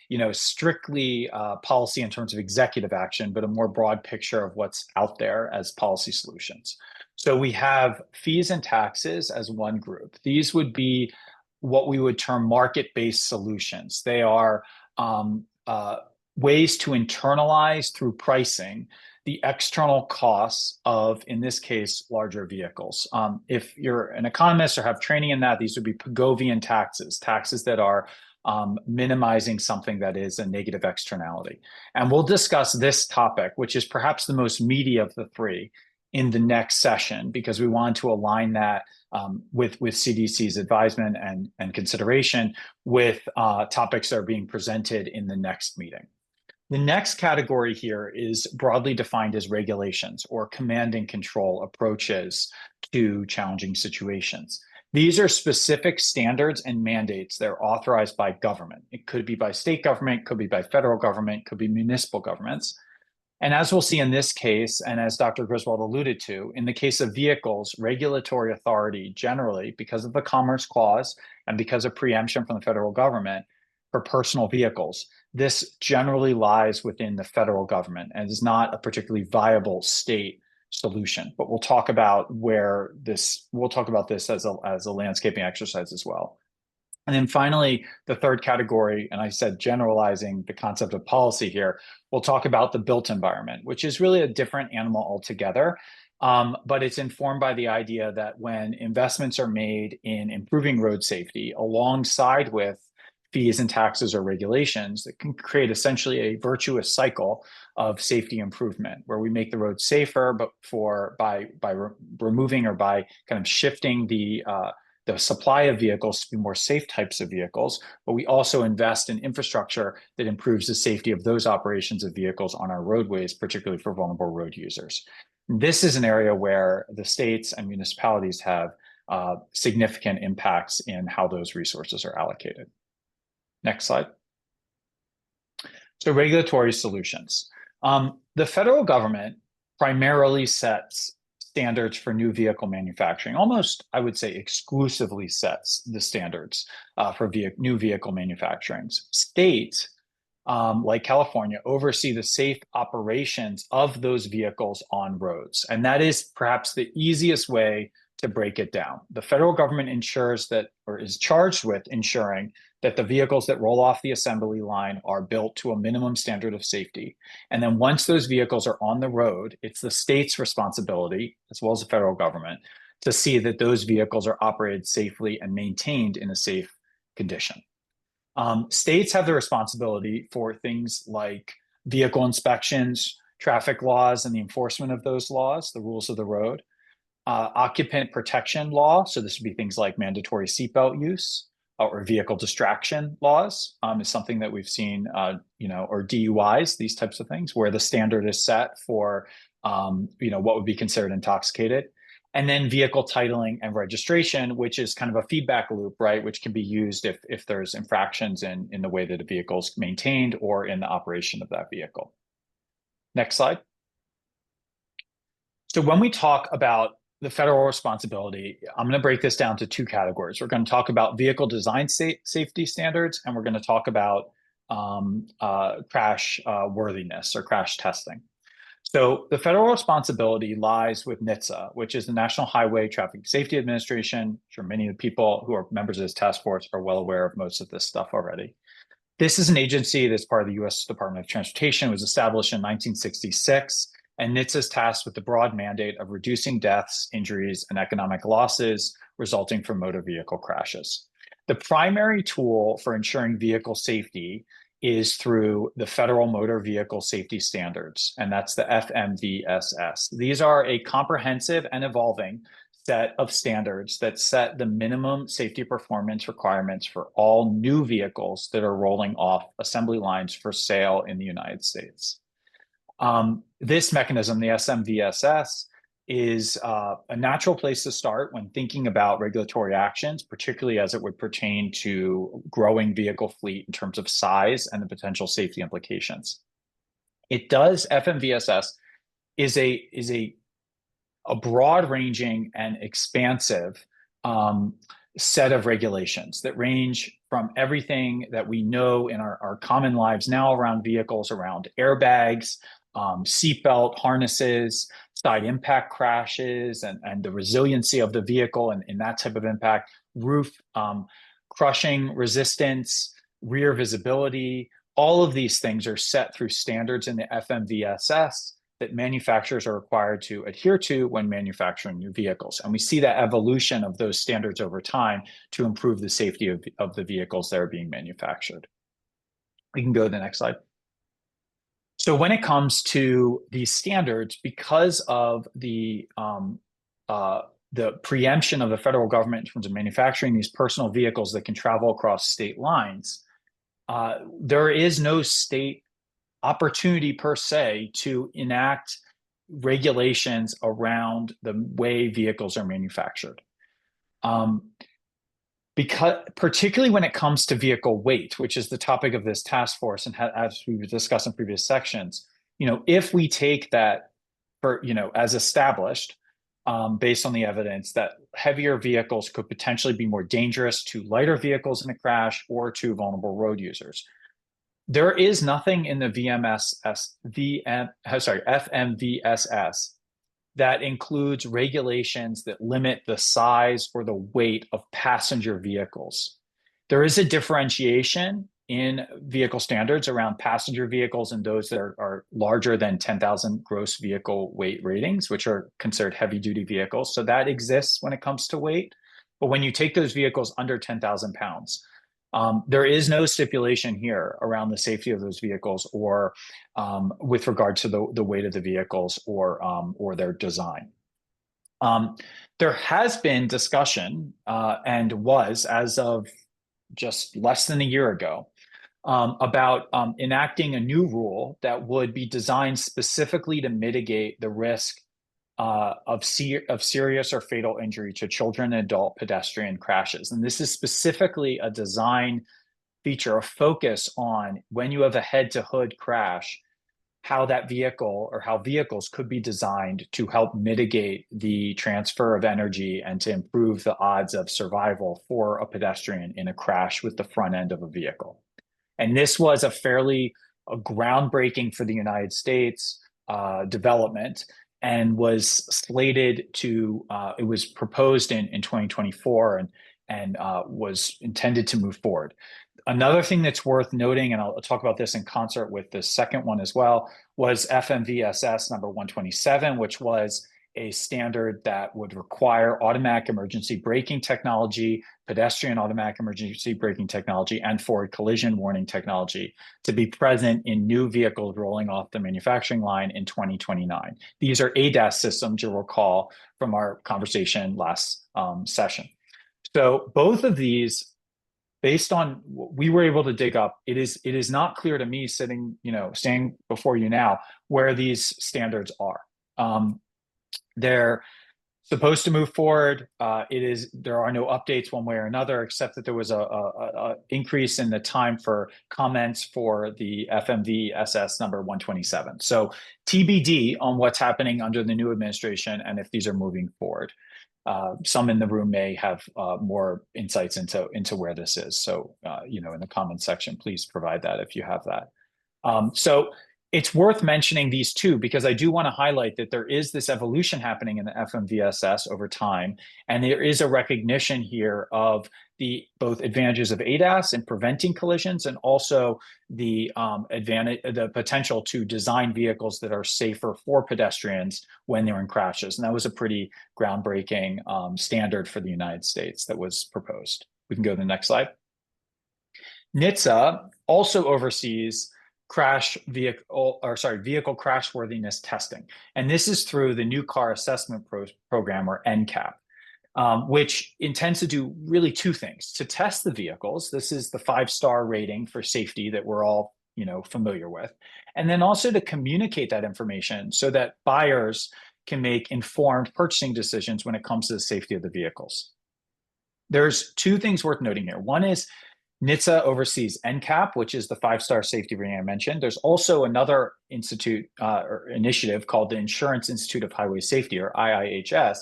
G: you know, strictly policy in terms of executive action, but a more broad picture of what's out there as policy solutions. So we have fees and taxes as one group. These would be what we would term market-based solutions. They are ways to internalize through pricing the external costs of, in this case, larger vehicles. If you're an economist or have training in that, these would be Pigovian taxes, taxes that are minimizing something that is a negative externality. And we'll discuss this topic, which is perhaps the most meaty of the three, in the next session, because we want to align that with CDC's advisement and consideration with topics that are being presented in the next meeting. The next category here is broadly defined as regulations or command and control approaches to challenging situations. These are specific standards and mandates that are authorized by government. It could be by state government, could be by federal government, could be municipal governments. And as we'll see in this case, and as Dr. Griswold alluded to, in the case of vehicles, regulatory authority generally, because of the Commerce Clause and because of preemption from the federal government for personal vehicles, this generally lies within the federal government and is not a particularly viable state solution. But we'll talk about this as a landscaping exercise as well. And then finally, the third category, and I said generalizing the concept of policy here, we'll talk about the built environment, which is really a different animal altogether. But it's informed by the idea that when investments are made in improving road safety alongside with fees and taxes or regulations, that can create essentially a virtuous cycle of safety improvement, where we make the road safer, but by removing or by kind of shifting the supply of vehicles to be more safe types of vehicles, but we also invest in infrastructure that improves the safety of those operations of vehicles on our roadways, particularly for vulnerable road users. This is an area where the states and municipalities have significant impacts in how those resources are allocated. Next slide. So regulatory solutions. The federal government primarily sets standards for new vehicle manufacturing, almost, I would say, exclusively sets the standards for new vehicle manufacturing. States, like California, oversee the safe operations of those vehicles on roads. And that is perhaps the easiest way to break it down. The federal government ensures that, or is charged with ensuring that the vehicles that roll off the assembly line are built to a minimum standard of safety. And then once those vehicles are on the road, it's the state's responsibility, as well as the federal government, to see that those vehicles are operated safely and maintained in a safe condition. States have the responsibility for things like vehicle inspections, traffic laws, and the enforcement of those laws, the rules of the road, occupant protection law. So this would be things like mandatory seatbelt use or vehicle distraction laws is something that we've seen, or DUIs, these types of things, where the standard is set for, what would be considered intoxicated. And then vehicle titling and registration, which is kind of a feedback loop, right? Which can be used if there's infractions in the way that a vehicle is maintained or in the operation of that vehicle. Next slide. So when we talk about the federal responsibility, I'm going to break this down to two categories. We're going to talk about vehicle design safety standards, and we're going to talk about crash worthiness or crash testing. So the federal responsibility lies with NHTSA, which is the National Highway Traffic Safety Administration. I'm sure many of the people who are members of this task force are well aware of most of this stuff already. This is an agency that's part of the U.S. Department of Transportation. It was established in 1966, and NHTSA is tasked with the broad mandate of reducing deaths, injuries, and economic losses resulting from motor vehicle crashes. The primary tool for ensuring vehicle safety is through the Federal Motor Vehicle Safety Standards, and that's the FMVSS. These are a comprehensive and evolving set of standards that set the minimum safety performance requirements for all new vehicles that are rolling off assembly lines for sale in the United States. This mechanism, the SMVSS, is a natural place to start when thinking about regulatory actions, particularly as it would pertain to growing vehicle fleet in terms of size and the potential safety implications. FMVSS is a broad-ranging and expansive set of regulations that range from everything that we know in our common lives now around vehicles, around airbags, seatbelt harnesses, side impact crashes, and the resiliency of the vehicle and that type of impact, roof crushing resistance, rear visibility. All of these things are set through standards in the FMVSS that manufacturers are required to adhere to when manufacturing new vehicles. And we see that evolution of those standards over time to improve the safety of the vehicles that are being manufactured. We can go to the next slide. So when it comes to these standards, because of the preemption of the federal government in terms of manufacturing these personal vehicles that can travel across state lines, there is no state opportunity per se to enact regulations around the way vehicles are manufactured. Because particularly when it comes to vehicle weight, which is the topic of this task force, and as we discussed in previous sections, if we take that as established, based on the evidence that heavier vehicles could potentially be more dangerous to lighter vehicles in a crash or to vulnerable road users. There is nothing in the FMVSS that includes regulations that limit the size or the weight of passenger vehicles. There is a differentiation in vehicle standards around passenger vehicles and those that are larger than 10,000 gross vehicle weight ratings, which are considered heavy duty vehicles. So that exists when it comes to weight. But when you take those vehicles under 10,000 pounds, there is no stipulation here around the safety of those vehicles or with regard to the weight of the vehicles or their design. There has been discussion and was as of just less than a year ago about enacting a new rule that would be designed specifically to mitigate the risk of serious or fatal injury to children and adult pedestrian crashes. And this is specifically a design feature, a focus on when you have a head-to-hood crash, how that vehicle or how vehicles could be designed to help mitigate the transfer of energy and to improve the odds of survival for a pedestrian in a crash with the front end of a vehicle. And this was a fairly groundbreaking for the United States development and was slated to, it was proposed in 2024 and was intended to move forward. Another thing that's worth noting, and I'll talk about this in concert with the second one as well, was FMVSS number 127, which was a standard that would require automatic emergency braking technology, pedestrian automatic emergency braking technology, and forward collision warning technology to be present in new vehicles rolling off the manufacturing line in 2029. These are ADAS systems, you'll recall from our conversation last session. So both of these, based on what we were able to dig up, it is not clear to me standing before you now where these standards are. They're supposed to move forward. There are no updates one way or another, except that there was a increase in the time for comments for the FMVSS number 127. So TBD on what's happening under the new administration and if these are moving forward. Some in the room may have more insights into where this is. So, in the comments section, please provide that if you have that. So it's worth mentioning these two because I do want to highlight that there is this evolution happening in the FMVSS over time, and there is a recognition here of the both advantages of ADAS in preventing collisions and also the potential to design vehicles that are safer for pedestrians when they're in crashes. And that was a pretty groundbreaking standard for the United States that was proposed. We can go to the next slide. NHTSA also oversees vehicle crashworthiness testing. And this is through the New Car Assessment Program, or NCAP, which intends to do really two things. To test the vehicles, this is the 5-star rating for safety that we're all familiar with, and then also to communicate that information so that buyers can make informed purchasing decisions when it comes to the safety of the vehicles. There's two things worth noting here. One is NHTSA oversees NCAP, which is the 5-star safety rating I mentioned. There's also another institute or initiative called the Insurance Institute of Highway Safety, or IIHS,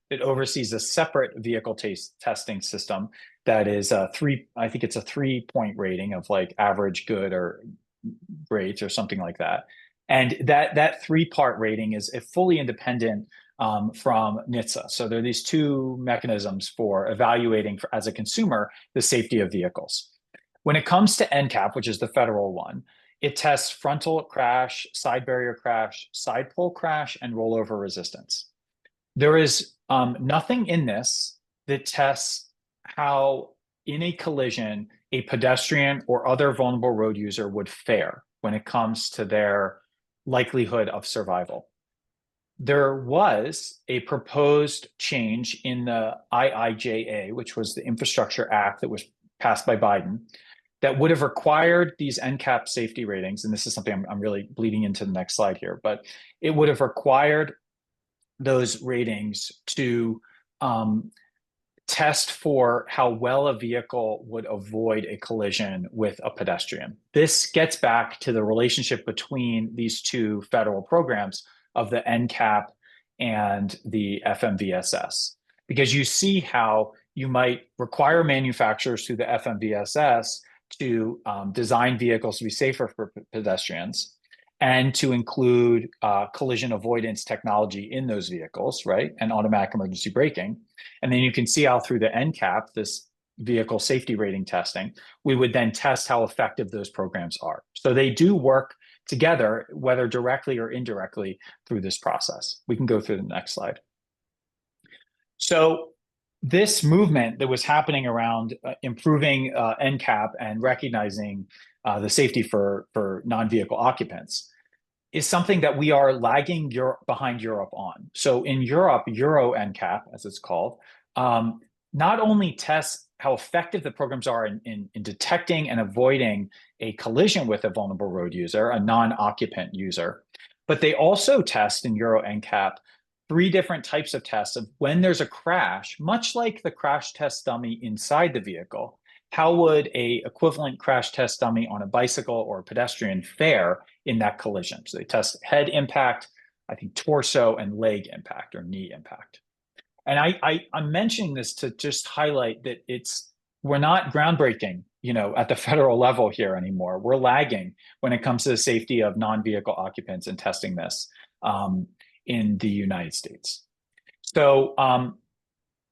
G: that oversees a separate vehicle testing system that is I think it's a 3-point rating of like average, good, or great, or something like that. And that 3-part rating is fully independent from NHTSA. So there are these two mechanisms for evaluating as a consumer the safety of vehicles. When it comes to NCAP, which is the federal one, it tests frontal crash, side barrier crash, side pole crash, and rollover resistance. There is nothing in this that tests how, in a collision, a pedestrian or other vulnerable road user would fare when it comes to their likelihood of survival. There was a proposed change in the IIJA, which was the Infrastructure Act that was passed by Biden, that would have required these NCAP safety ratings, and this is something I'm really bleeding into the next slide here, but it would have required those ratings to test for how well a vehicle would avoid a collision with a pedestrian. This gets back to the relationship between these two federal programs of the NCAP and the FMVSS, because you see how you might require manufacturers through the FMVSS to design vehicles to be safer for pedestrians and to include collision avoidance technology in those vehicles, right? And automatic emergency braking. And then you can see how through the NCAP, this vehicle safety rating testing, we would then test how effective those programs are. So they do work together, whether directly or indirectly, through this process. We can go through the next slide. So this movement that was happening around improving NCAP and recognizing the safety for non-vehicle occupants is something that we are lagging behind Europe on. So in Europe, Euro NCAP, as it's called, not only tests how effective the programs are in detecting and avoiding a collision with a vulnerable road user, a non-occupant user, but they also test in Euro NCAP 3 different types of tests of when there's a crash, much like the crash test dummy inside the vehicle. How would a equivalent crash test dummy on a bicycle or a pedestrian fare in that collision? So they test head impact, I think torso and leg impact or knee impact. And I'm mentioning this to just highlight that we're not groundbreaking, at the federal level here anymore. We're lagging when it comes to the safety of non-vehicle occupants and testing this in the United States. So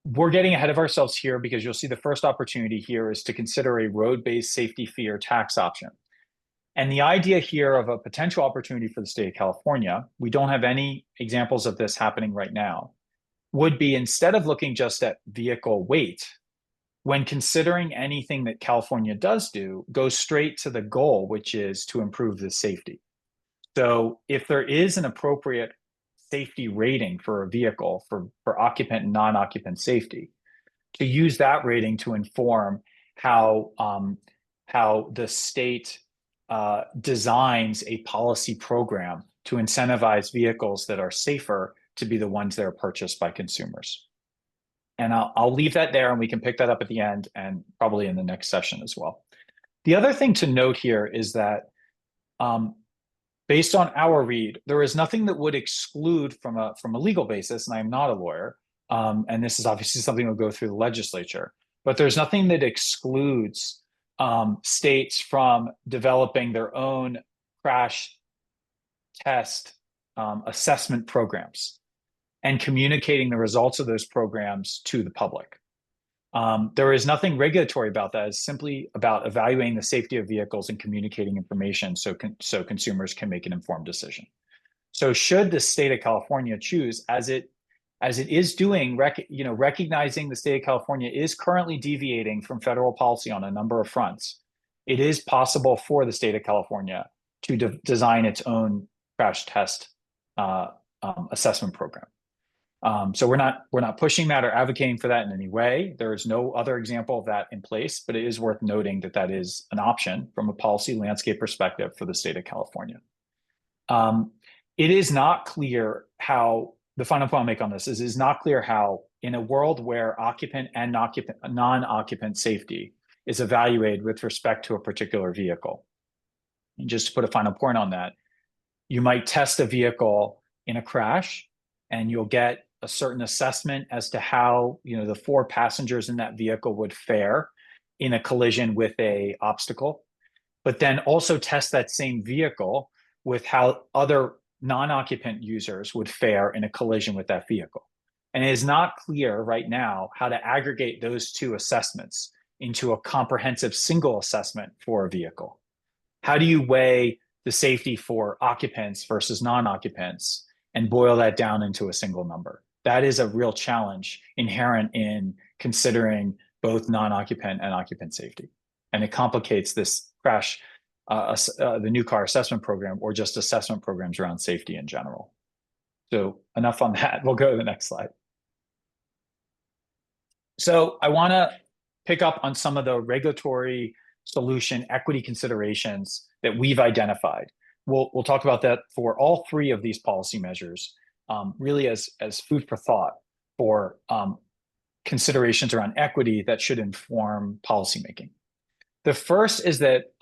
G: we're getting ahead of ourselves here because you'll see the first opportunity here is to consider a road-based safety fee or tax option. And the idea here of a potential opportunity for the state of California, we don't have any examples of this happening right now, would be instead of looking just at vehicle weight, when considering anything that California does do, go straight to the goal, which is to improve the safety. So if there is an appropriate safety rating for a vehicle for occupant and non-occupant safety, to use that rating to inform how the state designs a policy program to incentivize vehicles that are safer to be the ones that are purchased by consumers. And I'll leave that there and we can pick that up at the end and probably in the next session as well. The other thing to note here is that based on our read, there is nothing that would exclude from a legal basis, and I'm not a lawyer, and this is obviously something that will go through the legislature, but there's nothing that excludes states from developing their own crash test assessment programs and communicating the results of those programs to the public. There is nothing regulatory about that. It's simply about evaluating the safety of vehicles and communicating information so consumers can make an informed decision. So should the state of California choose, as it is doing, recognizing the state of California is currently deviating from federal policy on a number of fronts, it is possible for the state of California to design its own crash test assessment program. So we're not pushing that or advocating for that in any way. There is no other example of that in place, but it is worth noting that that is an option from a policy landscape perspective for the state of California. It is not clear how, the final point I'll make on this is, it is not clear how in a world where occupant and non-occupant safety is evaluated with respect to a particular vehicle. And just to put a final point on that, you might test a vehicle in a crash and you'll get a certain assessment as to how the 4 passengers in that vehicle would fare in a collision with a obstacle, but then also test that same vehicle with how other non-occupant users would fare in a collision with that vehicle. And it is not clear right now how to aggregate those 2 assessments into a comprehensive single assessment for a vehicle. How do you weigh the safety for occupants versus non-occupants and boil that down into a single number? That is a real challenge inherent in considering both non-occupant and occupant safety. And it complicates this crash, the new car assessment program, or just assessment programs around safety in general. So enough on that. We'll go to the next slide. So I want to pick up on some of the regulatory solution equity considerations that we've identified. We'll talk about that for all 3 of these policy measures, really as food for thought for considerations around equity that should inform policymaking. The first is that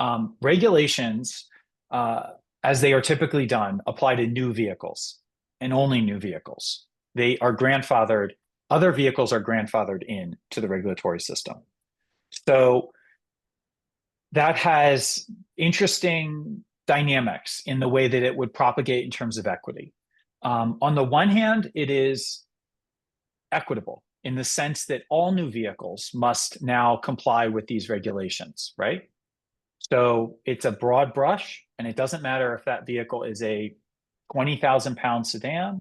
G: regulations, as they are typically done, apply to new vehicles and only new vehicles. They are grandfathered, other vehicles are grandfathered in to the regulatory system. So that has interesting dynamics in the way that it would propagate in terms of equity. On the one hand, it is equitable in the sense that all new vehicles must now comply with these regulations, right? So it's a broad brush, and it doesn't matter if that vehicle is a 20,000 pound sedan,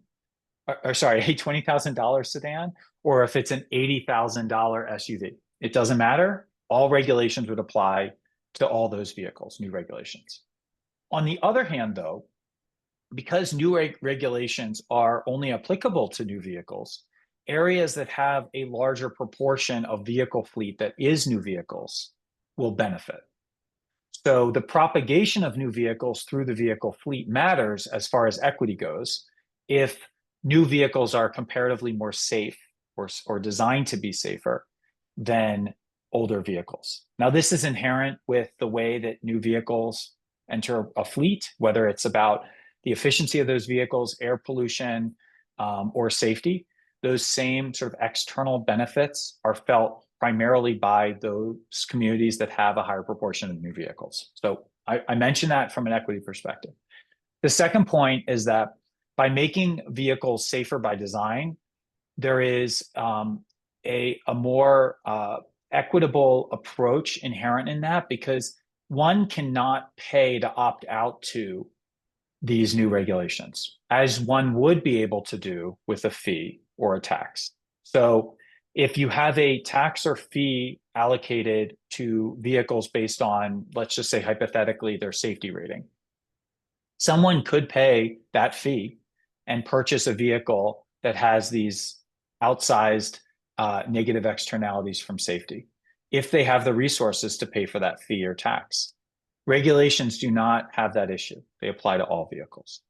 G: or sorry, a $20,000 sedan, or if it's an $80,000 SUV. It doesn't matter. All regulations would apply to all those vehicles, new regulations. On the other hand, though, because new regulations are only applicable to new vehicles, areas that have a larger proportion of vehicle fleet that is new vehicles will benefit. So the propagation of new vehicles through the vehicle fleet matters as far as equity goes if new vehicles are comparatively more safe or designed to be safer than older vehicles. Now, this is inherent with the way that new vehicles enter a fleet, whether it's about the efficiency of those vehicles, air pollution, or safety. Those same sort of external benefits are felt primarily by those communities that have a higher proportion of new vehicles. So I mentioned that from an equity perspective. The second point is that by making vehicles safer by design, there is a more equitable approach inherent in that, because one cannot pay to opt out to these new regulations, as one would be able to do with a fee or a tax. So if you have a tax or fee allocated to vehicles based on, let's just say hypothetically, their safety rating, someone could pay that fee and purchase a vehicle that has these outsized negative externalities from safety, if they have the resources to pay for that fee or tax. Regulations do not have that issue. They apply to all vehicles.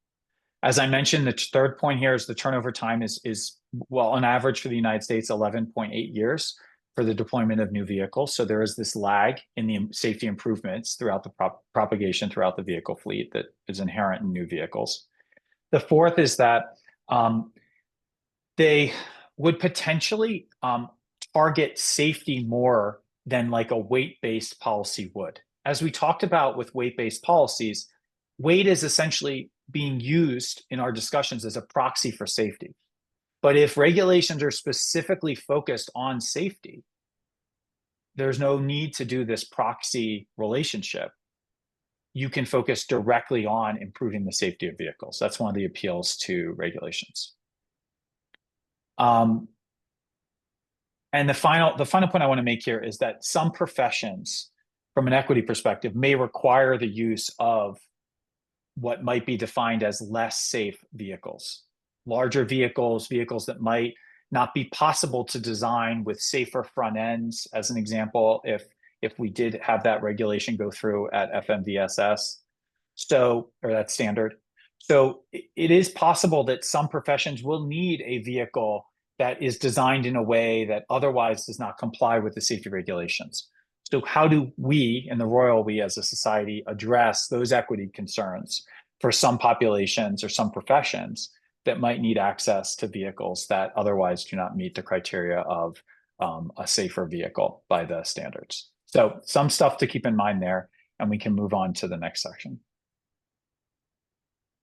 G: As I mentioned, the third point here is the turnover time is well, on average for the United States, 11.8 years for the deployment of new vehicles. So there is this lag in the safety improvements throughout the propagation throughout the vehicle fleet that is inherent in new vehicles. The fourth is that they would potentially target safety more than like a weight-based policy would. As we talked about with weight-based policies, weight is essentially being used in our discussions as a proxy for safety. But if regulations are specifically focused on safety, there's no need to do this proxy relationship. You can focus directly on improving the safety of vehicles. That's one of the appeals to regulations. And the final point I want to make here is that some professions, from an equity perspective, may require the use of what might be defined as less safe vehicles. Larger vehicles, vehicles that might not be possible to design with safer front ends, as an example, if we did have that regulation go through at FMVSS, or that standard. So it is possible that some professions will need a vehicle that is designed in a way that otherwise does not comply with the safety regulations. So how do we, in the royal we as a society, address those equity concerns for some populations or some professions that might need access to vehicles that otherwise do not meet the criteria of a safer vehicle by the standards? So some stuff to keep in mind there, and we can move on to the next section.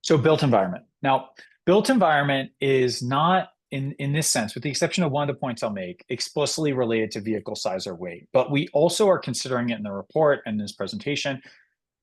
G: So built environment. Now, built environment is not, in this sense, with the exception of one of the points I'll make, explicitly related to vehicle size or weight. But we also are considering it in the report and this presentation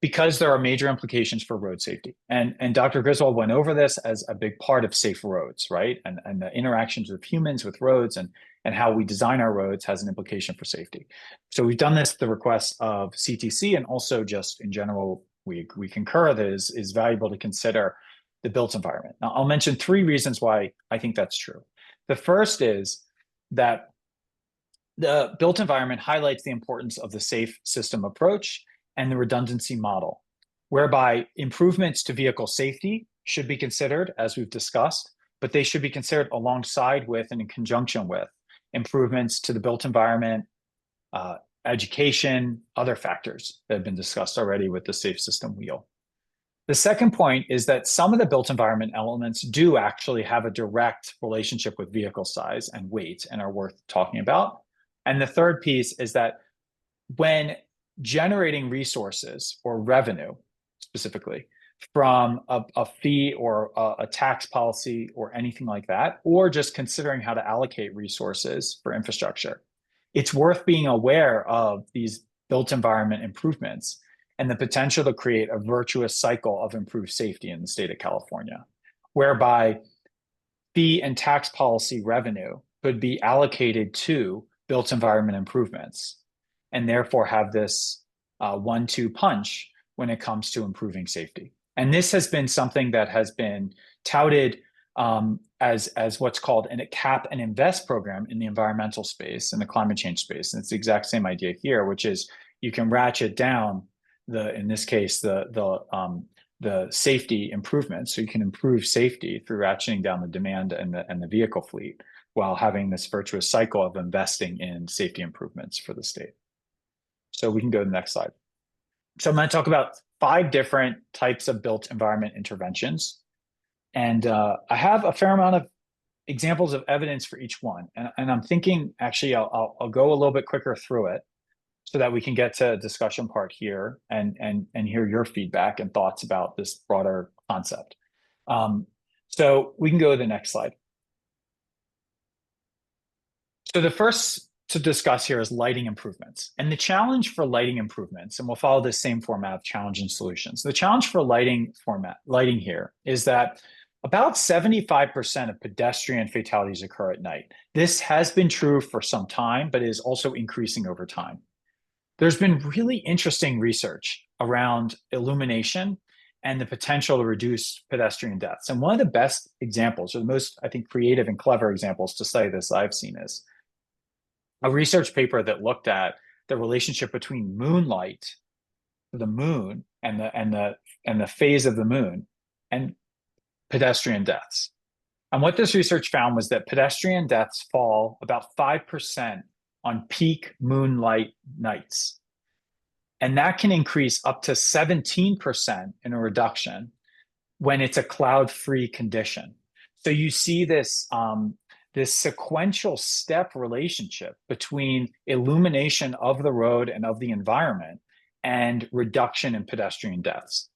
G: because there are major implications for road safety. And Dr. Griswold went over this as a big part of safe roads, right? And the interactions of humans with roads and how we design our roads has an implication for safety. So we've done this at the request of CTC, and also just in general, we concur that it is valuable to consider the built environment. Now, I'll mention 3 reasons why I think that's true. The first is that the built environment highlights the importance of the safe system approach and the redundancy model, whereby improvements to vehicle safety should be considered, as we've discussed, but they should be considered alongside with and in conjunction with improvements to the built environment, education, other factors that have been discussed already with the safe system wheel. The second point is that some of the built environment elements do actually have a direct relationship with vehicle size and weight and are worth talking about. And the third piece is that when generating resources or revenue, specifically, from a fee or a tax policy or anything like that, or just considering how to allocate resources for infrastructure. It's worth being aware of these built environment improvements and the potential to create a virtuous cycle of improved safety in the state of California, whereby fee and tax policy revenue could be allocated to built environment improvements and therefore have this 1-2 punch when it comes to improving safety. And this has been something that has been touted as what's called a cap and invest program in the environmental space and the climate change space. And it's the exact same idea here, which is you can ratchet down in this case, the safety improvements. So you can improve safety through ratcheting down the demand and the vehicle fleet while having this virtuous cycle of investing in safety improvements for the state. So we can go to the next slide. So I'm going to talk about 5 different types of built environment interventions. And I have a fair amount of examples of evidence for each one. And I'm thinking, actually, I'll go a little bit quicker through it so that we can get to a discussion part here and hear your feedback and thoughts about this broader concept. So we can go to the next slide. So the first to discuss here is lighting improvements. And the challenge for lighting improvements, and we'll follow this same format of challenge and solutions. The challenge for lighting here is that about 75% of pedestrian fatalities occur at night. This has been true for some time, but is also increasing over time. There's been really interesting research around illumination and the potential to reduce pedestrian deaths. And one of the best examples, or the most, I think, creative and clever examples to study this I've seen is a research paper that looked at the relationship between moonlight, the moon, and the phase of the moon, and pedestrian deaths. And what this research found was that pedestrian deaths fall about 5% on peak moonlight nights. And that can increase up to 17% in a reduction when it's a cloud-free condition. So you see this sequential step relationship between illumination of the road and of the environment and reduction in pedestrian deaths.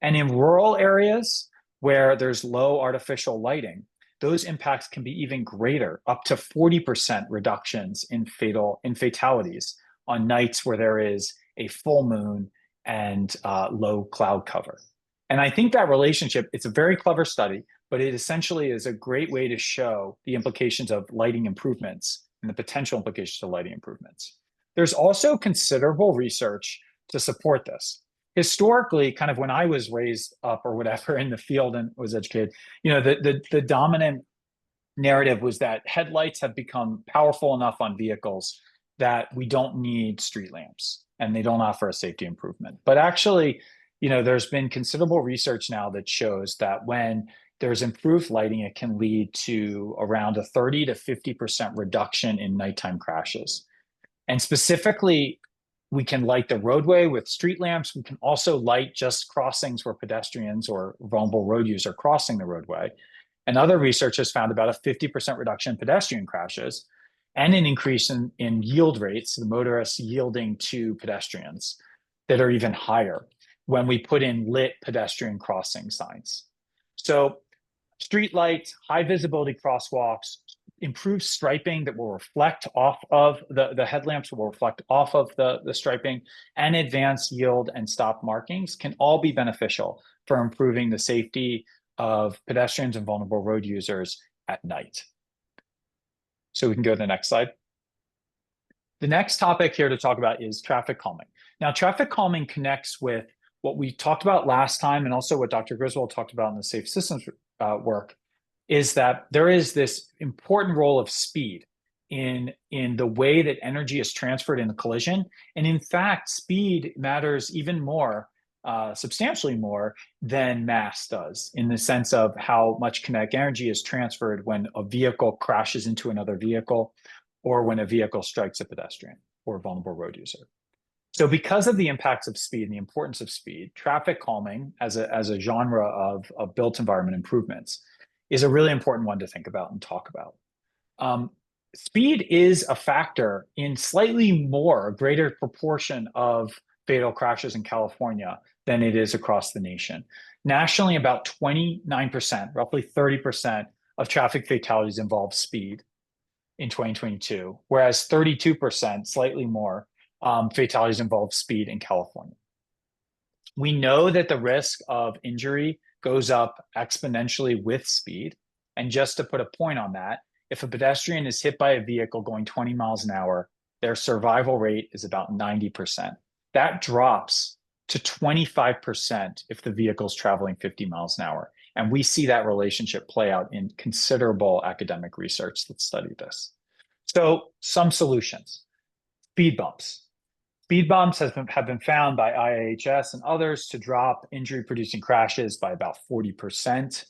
G: And in rural areas where there's low artificial lighting, those impacts can be even greater, up to 40% reductions in fatalities on nights where there is a full moon and low cloud cover. And I think that relationship, it's a very clever study, but it essentially is a great way to show the implications of lighting improvements and the potential implications of lighting improvements. There's also considerable research to support this. Historically, kind of when I was raised up or whatever in the field and was educated, the dominant narrative was that headlights have become powerful enough on vehicles that we don't need street lamps and they don't offer a safety improvement. But actually, there's been considerable research now that shows that when there's improved lighting, it can lead to around a 30 to 50% reduction in nighttime crashes. And specifically, we can light the roadway with street lamps. We can also light just crossings where pedestrians or vulnerable road users are crossing the roadway. And other research has found about a 50% reduction in pedestrian crashes and an increase in yield rates, the motorists yielding to pedestrians, that are even higher when we put in lit pedestrian crossing signs. So street lights, high visibility crosswalks, improved striping that will reflect off of the headlamps, will reflect off of the striping, and advanced yield and stop markings can all be beneficial for improving the safety of pedestrians and vulnerable road users at night. So we can go to the next slide. The next topic here to talk about is traffic calming. Now, traffic calming connects with what we talked about last time and also what Dr. Griswold talked about in the Safe Systems work, is that there is this important role of speed in the way that energy is transferred in a collision. And in fact, speed matters even more, substantially more than mass does, in the sense of how much kinetic energy is transferred when a vehicle crashes into another vehicle or when a vehicle strikes a pedestrian or a vulnerable road user. So because of the impacts of speed and the importance of speed, traffic calming as a genre of built environment improvements is a really important one to think about and talk about. Speed is a factor in slightly more, a greater proportion of fatal crashes in California than it is across the nation. Nationally, about 29%, roughly 30% of traffic fatalities involve speed in 2022, whereas 32%, slightly more, fatalities involve speed in California. We know that the risk of injury goes up exponentially with speed. And just to put a point on that, if a pedestrian is hit by a vehicle going 20 miles an hour, their survival rate is about 90%. That drops to 25% if the vehicle is traveling 50 miles an hour. And we see that relationship play out in considerable academic research that study this. So some solutions. Speed bumps. Speed bumps have been found by IIHS and others to drop injury-producing crashes by about 40%.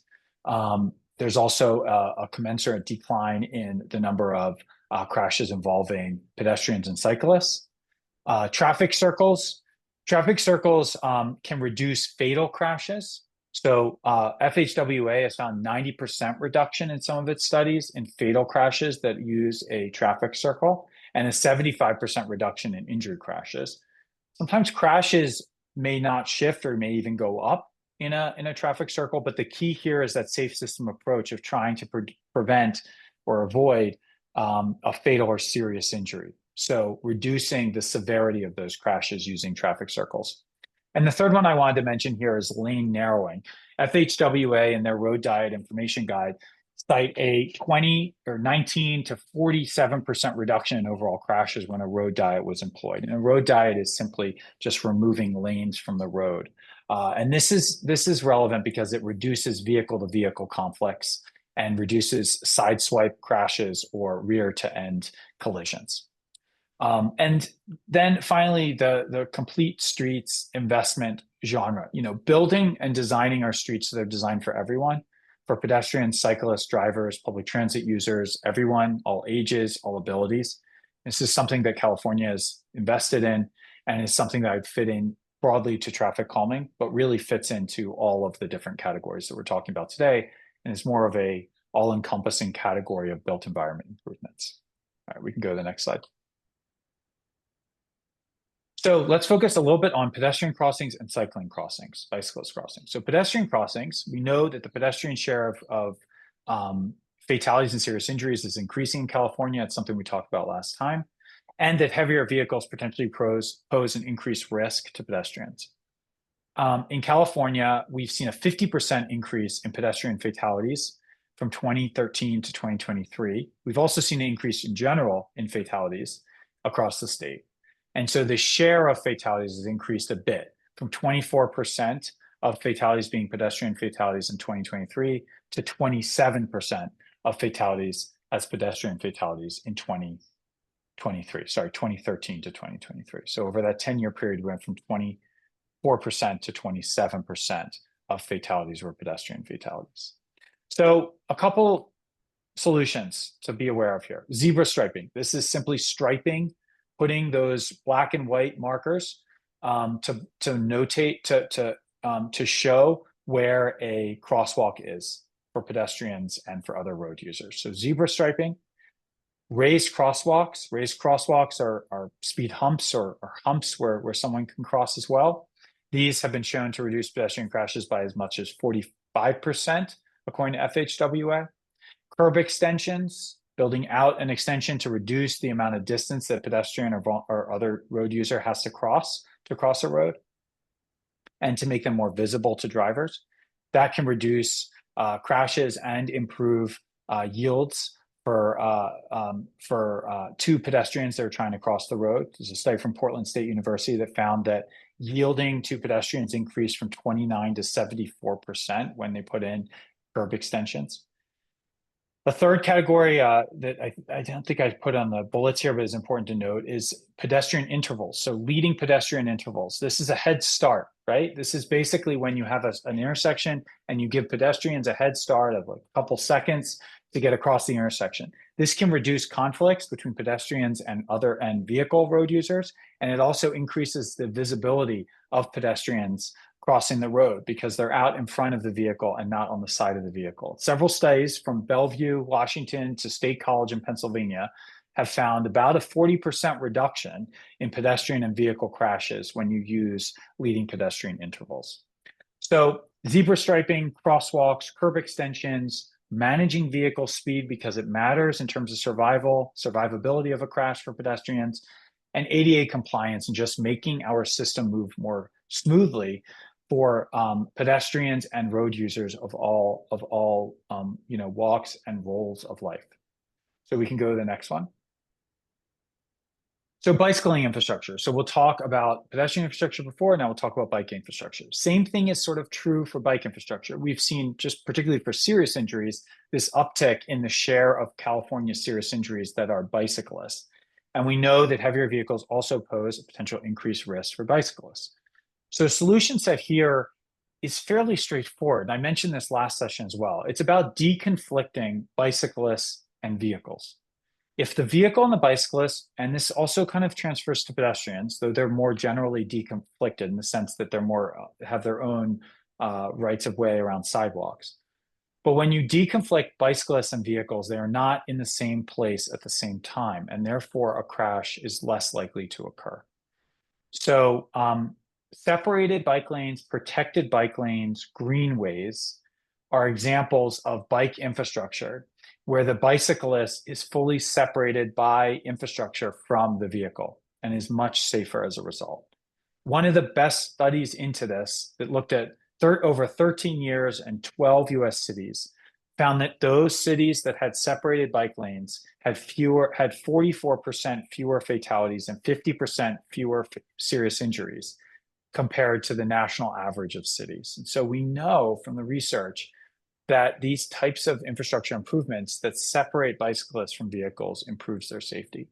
G: There's also a commensurate decline in the number of crashes involving pedestrians and cyclists. Traffic circles. Traffic circles can reduce fatal crashes. So FHWA has found 90% reduction in some of its studies in fatal crashes that use a traffic circle, and a 75% reduction in injury crashes. Sometimes crashes may not shift or may even go up in a traffic circle, but the key here is that safe system approach of trying to prevent or avoid a fatal or serious injury. So reducing the severity of those crashes using traffic circles. And the third one I wanted to mention here is lane narrowing. FHWA in their road diet information guide cite a 19 to 47% reduction in overall crashes when a road diet was employed. And a road diet is simply just removing lanes from the road. And this is relevant because it reduces vehicle-to-vehicle conflicts and reduces sideswipe crashes or rear-to-end collisions. And then finally, the complete streets investment genre, building and designing our streets so they're designed for everyone, for pedestrians, cyclists, drivers, public transit users, everyone, all ages, all abilities. This is something that California has invested in and is something that I'd fit in broadly to traffic calming, but really fits into all of the different categories that we're talking about today, and is more of a all-encompassing category of built environment improvements. All right, we can go to the next slide. So let's focus a little bit on pedestrian crossings and cycling crossings, bicyclist crossings. So pedestrian crossings, we know that the pedestrian share of fatalities and serious injuries is increasing in California. It's something we talked about last time. And that heavier vehicles potentially pose an increased risk to pedestrians. In California, we've seen a 50% increase in pedestrian fatalities from 2013 to 2023. We've also seen an increase in general in fatalities across the state. And so the share of fatalities has increased a bit from 24% of fatalities being pedestrian fatalities in 2023 to 27% of fatalities as pedestrian fatalities in 2013 to 2023. So over that 10-year period, we went from 24% to 27% of fatalities were pedestrian fatalities. So a couple solutions to be aware of here. Zebra striping. This is simply striping, putting those black and white markers to notate, to show where a crosswalk is for pedestrians and for other road users. So zebra striping. Raised crosswalks. Raised crosswalks are speed humps or humps where someone can cross as well. These have been shown to reduce pedestrian crashes by as much as 45%, according to FHWA. Curb extensions, building out an extension to reduce the amount of distance that pedestrian or other road user has to cross a road, and to make them more visible to drivers. That can reduce crashes and improve yields for two pedestrians that are trying to cross the road. There's a study from Portland State University that found that yielding to pedestrians increased from 29 to 74% when they put in curb extensions. The third category that I don't think I put on the bullets here, but is important to note, is pedestrian intervals. So leading pedestrian intervals. This is a head start, right? This is basically when you have an intersection and you give pedestrians a head start of a couple seconds to get across the intersection. This can reduce conflicts between pedestrians and vehicle road users, and it also increases the visibility of pedestrians crossing the road because they're out in front of the vehicle and not on the side of the vehicle. Several studies from Bellevue, Washington to State College in Pennsylvania have found about a 40% reduction in pedestrian and vehicle crashes when you use leading pedestrian intervals. So Zebra striping, crosswalks, curb extensions, managing vehicle speed because it matters in terms of survivability of a crash for pedestrians, and ADA compliance and just making our system move more smoothly for pedestrians and road users of all walks and roles of life. So we can go to the next one. So bicycling infrastructure. So we'll talk about pedestrian infrastructure before, now we'll talk about bike infrastructure. Same thing is sort of true for bike infrastructure. We've seen, just particularly for serious injuries, this uptick in the share of California serious injuries that are bicyclists. And we know that heavier vehicles also pose a potential increased risk for bicyclists. So the solution set here is fairly straightforward. And I mentioned this last session as well. It's about deconflicting bicyclists and vehicles. If the vehicle and the bicyclist, and this also kind of transfers to pedestrians, though they're more generally deconflicted in the sense that they're more have their own rights of way around sidewalks. But when you deconflict bicyclists and vehicles, they are not in the same place at the same time, and therefore a crash is less likely to occur. So separated bike lanes, protected bike lanes, greenways are examples of bike infrastructure where the bicyclist is fully separated by infrastructure from the vehicle and is much safer as a result. One of the best studies into this that looked at over 13 years and 12 US cities found that those cities that had separated bike lanes had 44% fewer fatalities and 50% fewer serious injuries compared to the national average of cities. And so we know from the research that these types of infrastructure improvements that separate bicyclists from vehicles improves their safety.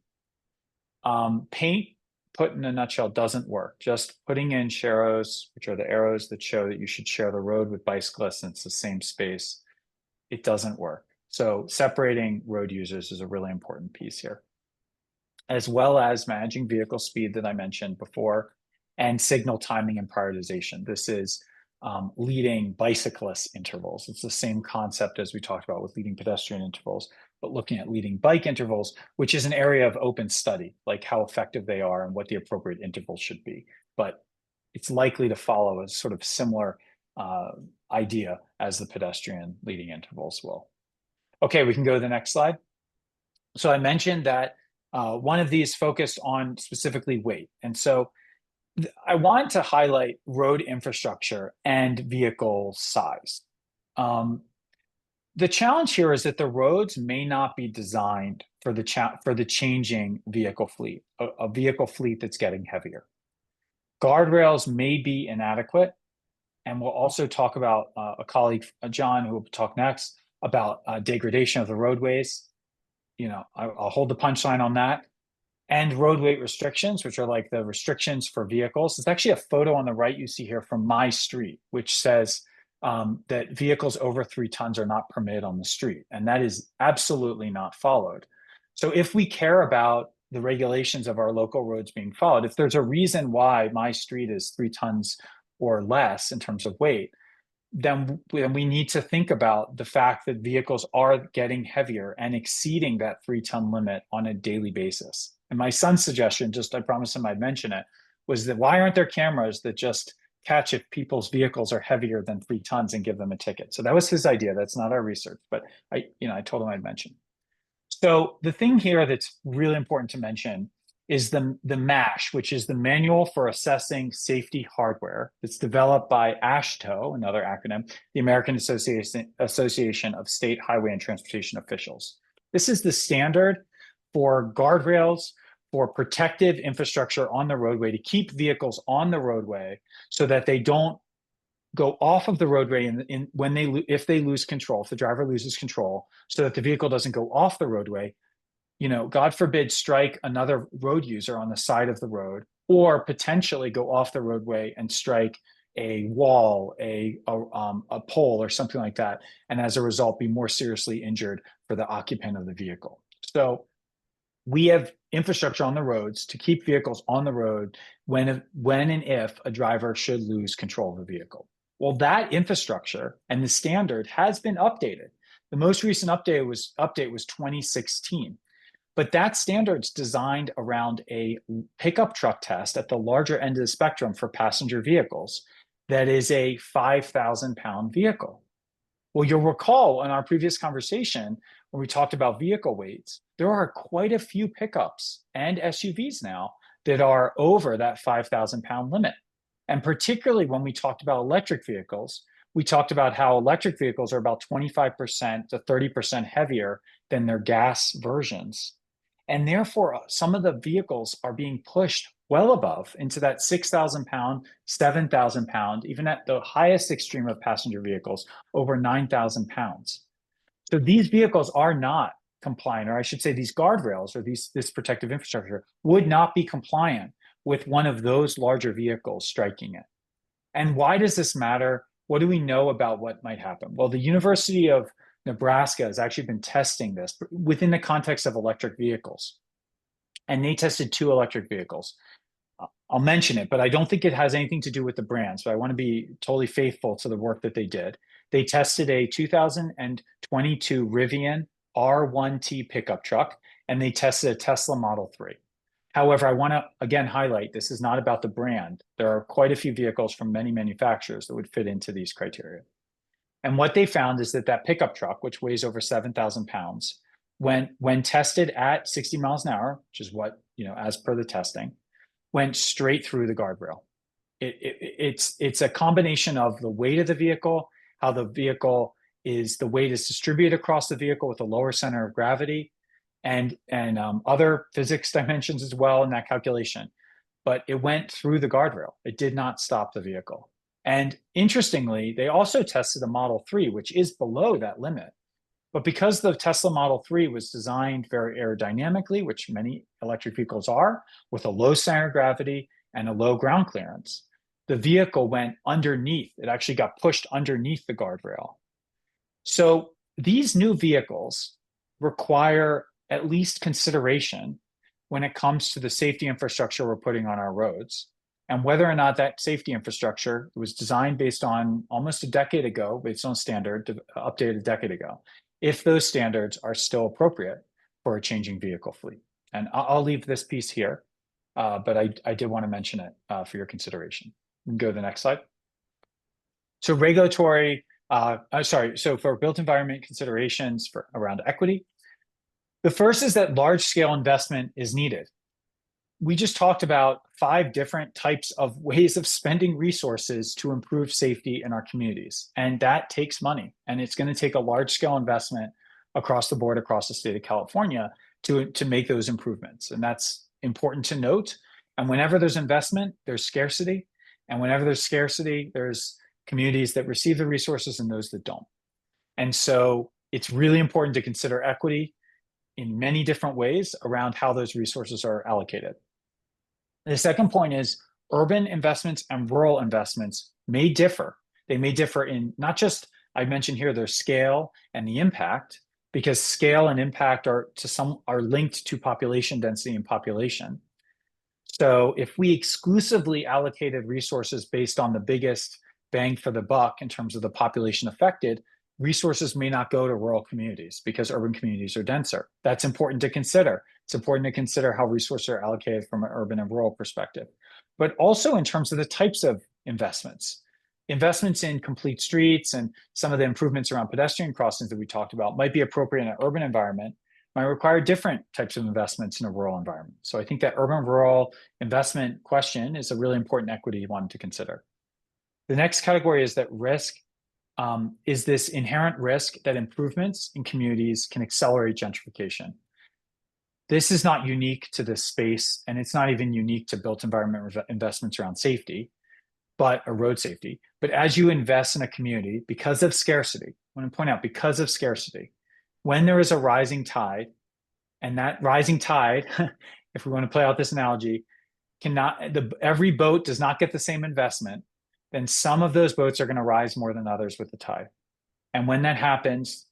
G: Paint, put in a nutshell, doesn't work. Just putting in sharrows, which are the arrows that show that you should share the road with bicyclists and it's the same space, it doesn't work. So separating road users is a really important piece here, as well as managing vehicle speed that I mentioned before, and signal timing and prioritization. This is leading bicyclist intervals. It's the same concept as we talked about with leading pedestrian intervals, but looking at leading bike intervals, which is an area of open study, like how effective they are and what the appropriate intervals should be. But it's likely to follow a sort of similar idea as the pedestrian leading intervals will. Okay, we can go to the next slide. So I mentioned that one of these focused on specifically weight. And so I want to highlight road infrastructure and vehicle size. The challenge here is that the roads may not be designed for the changing vehicle fleet, a vehicle fleet that's getting heavier. Guardrails may be inadequate, and we'll also talk about a colleague, John, who will talk next about degradation of the roadways. I'll hold the punchline on that. And road weight restrictions, which are like the restrictions for vehicles. It's actually a photo on the right you see here from my street, which says that vehicles over 3 tons are not permitted on the street. And that is absolutely not followed. So if we care about the regulations of our local roads being followed, if there's a reason why my street is 3 tons or less in terms of weight, then we need to think about the fact that vehicles are getting heavier and exceeding that 3-ton limit on a daily basis. And my son's suggestion, I promised him I'd mention it, was that why aren't there cameras that just catch if people's vehicles are heavier than 3 tons and give them a ticket? So that was his idea. That's not our research, but I told him I'd mention. So the thing here that's really important to mention is the MASH, which is the Manual for Assessing Safety Hardware. It's developed by AASHTO, another acronym, the American Association of State Highway and Transportation Officials. This is the standard for guardrails, for protective infrastructure on the roadway to keep vehicles on the roadway so that they don't go off of the roadway if they lose control, if the driver loses control, so that the vehicle doesn't go off the roadway, God forbid, strike another road user on the side of the road, or potentially go off the roadway and strike a wall, a pole or something like that, and as a result be more seriously injured for the occupant of the vehicle. So we have infrastructure on the roads to keep vehicles on the road when and if a driver should lose control of the vehicle. Well, that infrastructure and the standard has been updated. The most recent update was 2016. But that standard's designed around a pickup truck test at the larger end of the spectrum for passenger vehicles that is a 5,000-pound vehicle. Well, you'll recall in our previous conversation when we talked about vehicle weights, there are quite a few pickups and SUVs now that are over that 5,000-pound limit. And particularly when we talked about electric vehicles, we talked about how electric vehicles are about 25% to 30% heavier than their gas versions. And therefore, some of the vehicles are being pushed well above into that 6,000 pound, 7,000 pound, even at the highest extreme of passenger vehicles, over 9,000 pounds. So these vehicles are not compliant, or I should say these guardrails or this protective infrastructure would not be compliant with one of those larger vehicles striking it. And why does this matter? What do we know about what might happen? Well, the University of Nebraska has actually been testing this within the context of electric vehicles. And they tested 2 electric vehicles. I'll mention it, but I don't think it has anything to do with the brand. So I want to be totally faithful to the work that they did. They tested a 2022 Rivian R1T pickup truck, and they tested a Tesla Model 3. However, I want to again highlight this is not about the brand. There are quite a few vehicles from many manufacturers that would fit into these criteria. And what they found is that that pickup truck, which weighs over 7,000 pounds, when tested at 60 miles an hour, which is what, as per the testing, went straight through the guardrail. It's a combination of the weight of the vehicle, how the weight is distributed across the vehicle with a lower center of gravity, and other physics dimensions as well in that calculation. But it went through the guardrail. It did not stop the vehicle. And interestingly, they also tested a Model 3, which is below that limit. But because the Tesla Model 3 was designed very aerodynamically, which many electric vehicles are, with a low center of gravity and a low ground clearance, the vehicle went underneath. It actually got pushed underneath the guardrail. So these new vehicles require at least consideration when it comes to the safety infrastructure we're putting on our roads, and whether or not that safety infrastructure was designed based on almost a decade ago, based on standard, updated a decade ago, if those standards are still appropriate for a changing vehicle fleet. And I'll leave this piece here, but I did want to mention it for your consideration. We can go to the next slide. So regulatory, so for built environment considerations around equity, the first is that large scale investment is needed. We just talked about 5 different types of ways of spending resources to improve safety in our communities. And that takes money. And it's going to take a large scale investment across the board, across the state of California to make those improvements. And that's important to note. And whenever there's investment, there's scarcity. And whenever there's scarcity, there's communities that receive the resources and those that don't. And so it's really important to consider equity in many different ways around how those resources are allocated. The second point is urban investments and rural investments may differ. They may differ in not just, I mentioned here, their scale and the impact, because scale and impact are linked to population density and population. So if we exclusively allocated resources based on the biggest bang for the buck in terms of the population affected, resources may not go to rural communities because urban communities are denser. That's important to consider. It's important to consider how resources are allocated from an urban and rural perspective, but also in terms of the types of investments. Investments in complete streets and some of the improvements around pedestrian crossings that we talked about might be appropriate in an urban environment, might require different types of investments in a rural environment. So I think that urban-rural investment question is a really important equity one to consider. The next category is that risk. Is this inherent risk that improvements in communities can accelerate gentrification? This is not unique to this space, and it's not even unique to built environment investments around safety, but road safety. But as you invest in a community, because of scarcity, I want to point out, because of scarcity, when there is a rising tide, and that rising tide, if we want to play out this analogy, every boat does not get the same investment, then some of those boats are going to rise more than others with the tide. And when that happens,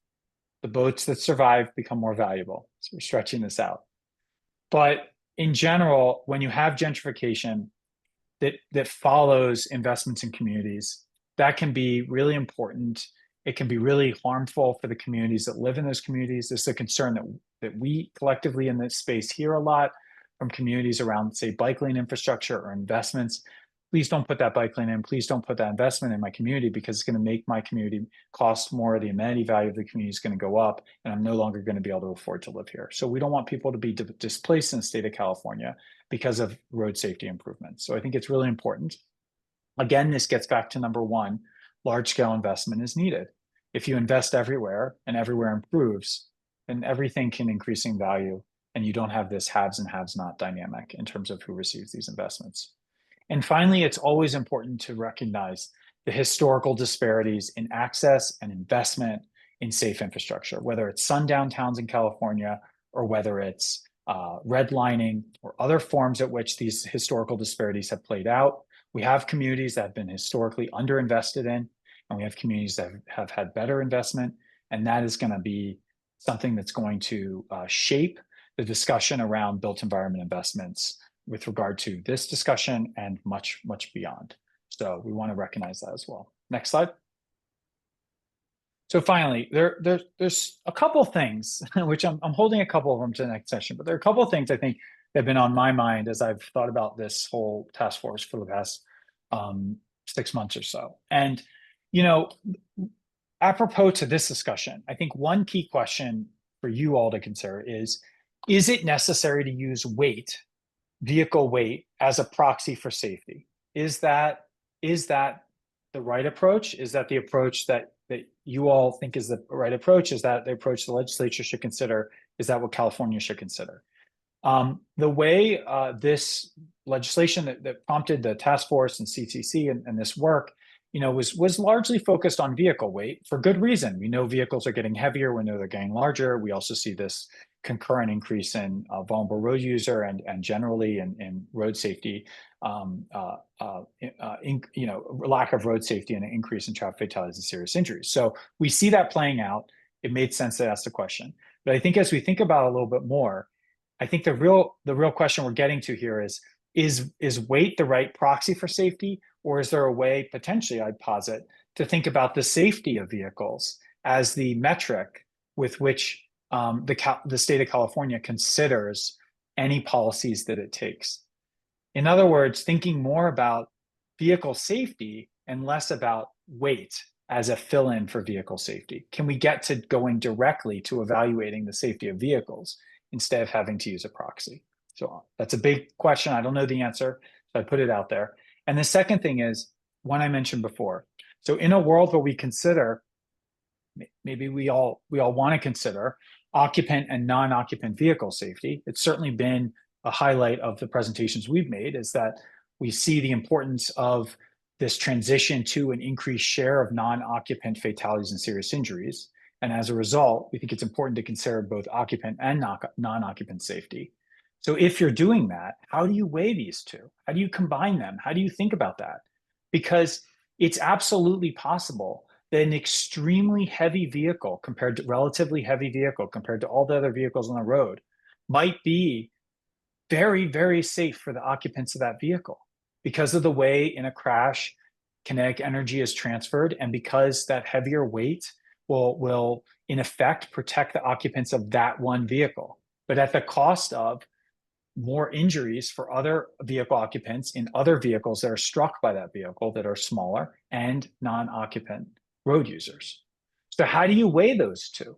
G: the boats that survive become more valuable. So we're stretching this out. But in general, when you have gentrification that follows investments in communities, that can be really important. It can be really harmful for the communities that live in those communities. This is a concern that we collectively in this space hear a lot from communities around, say, bike lane infrastructure or investments. please don't put that bike lane in. Please don't put that investment in my community because it's going to make my community cost more. The amenity value of the community is going to go up, and I'm no longer going to be able to afford to live here. So we don't want people to be displaced in the state of California because of road safety improvements. So I think it's really important. Again, this gets back to number one, large-scale investment is needed. If you invest everywhere and everywhere improves, then everything can increase in value, and you don't have this haves and haves not dynamic in terms of who receives these investments. And finally, it's always important to recognize the historical disparities in access and investment in safe infrastructure, whether it's sundown towns in California or whether it's redlining or other forms at which these historical disparities have played out. We have communities that have been historically underinvested in, and we have communities that have had better investment, and that is going to be something that's going to shape the discussion around built environment investments with regard to this discussion and much, much beyond. So we want to recognize that as well. Next slide. So finally, there's a couple things, which I'm holding a couple of them to the next session, but there are a couple of things I think that have been on my mind as I've thought about this whole task force for the past 6 months or so. And, you know, apropos to this discussion, I think one key question for you all to consider is it necessary to use weight, vehicle weight, as a proxy for safety? Is that the right approach? Is that the approach that you all think is the right approach? Is that the approach the legislature should consider? Is that what California should consider? The way this legislation that prompted the task force and CCC and this work, you know, was largely focused on vehicle weight for good reason. We know vehicles are getting heavier. We know they're getting larger. We also see this concurrent increase in vulnerable road user and generally in road safety, you know, lack of road safety and an increase in traffic fatalities and serious injuries. So we see that playing out. It made sense to ask the question. But I think as we think about it a little bit more, I think the real question we're getting to here is weight the right proxy for safety, or is there a way, potentially, I'd posit, to think about the safety of vehicles as the metric with which the state of California considers any policies that it takes? In other words, thinking more about vehicle safety and less about weight as a fill-in for vehicle safety. Can we get to going directly to evaluating the safety of vehicles instead of having to use a proxy? So that's a big question. I don't know the answer, so I put it out there. And the second thing is one I mentioned before. So in a world where we consider, maybe we all want to consider occupant and non-occupant vehicle safety. It's certainly been a highlight of the presentations we've made, is that we see the importance of this transition to an increased share of non-occupant fatalities and serious injuries. And as a result, we think it's important to consider both occupant and non-occupant safety. So if you're doing that, how do you weigh these two? How do you combine them? How do you think about that? Because it's absolutely possible that an extremely heavy vehicle relatively heavy vehicle compared to all the other vehicles on the road might be very, very safe for the occupants of that vehicle because of the way in a crash kinetic energy is transferred, and because that heavier weight will in effect protect the occupants of that one vehicle, but at the cost of more injuries for other vehicle occupants in other vehicles that are struck by that vehicle that are smaller and non-occupant road users. So how do you weigh those two?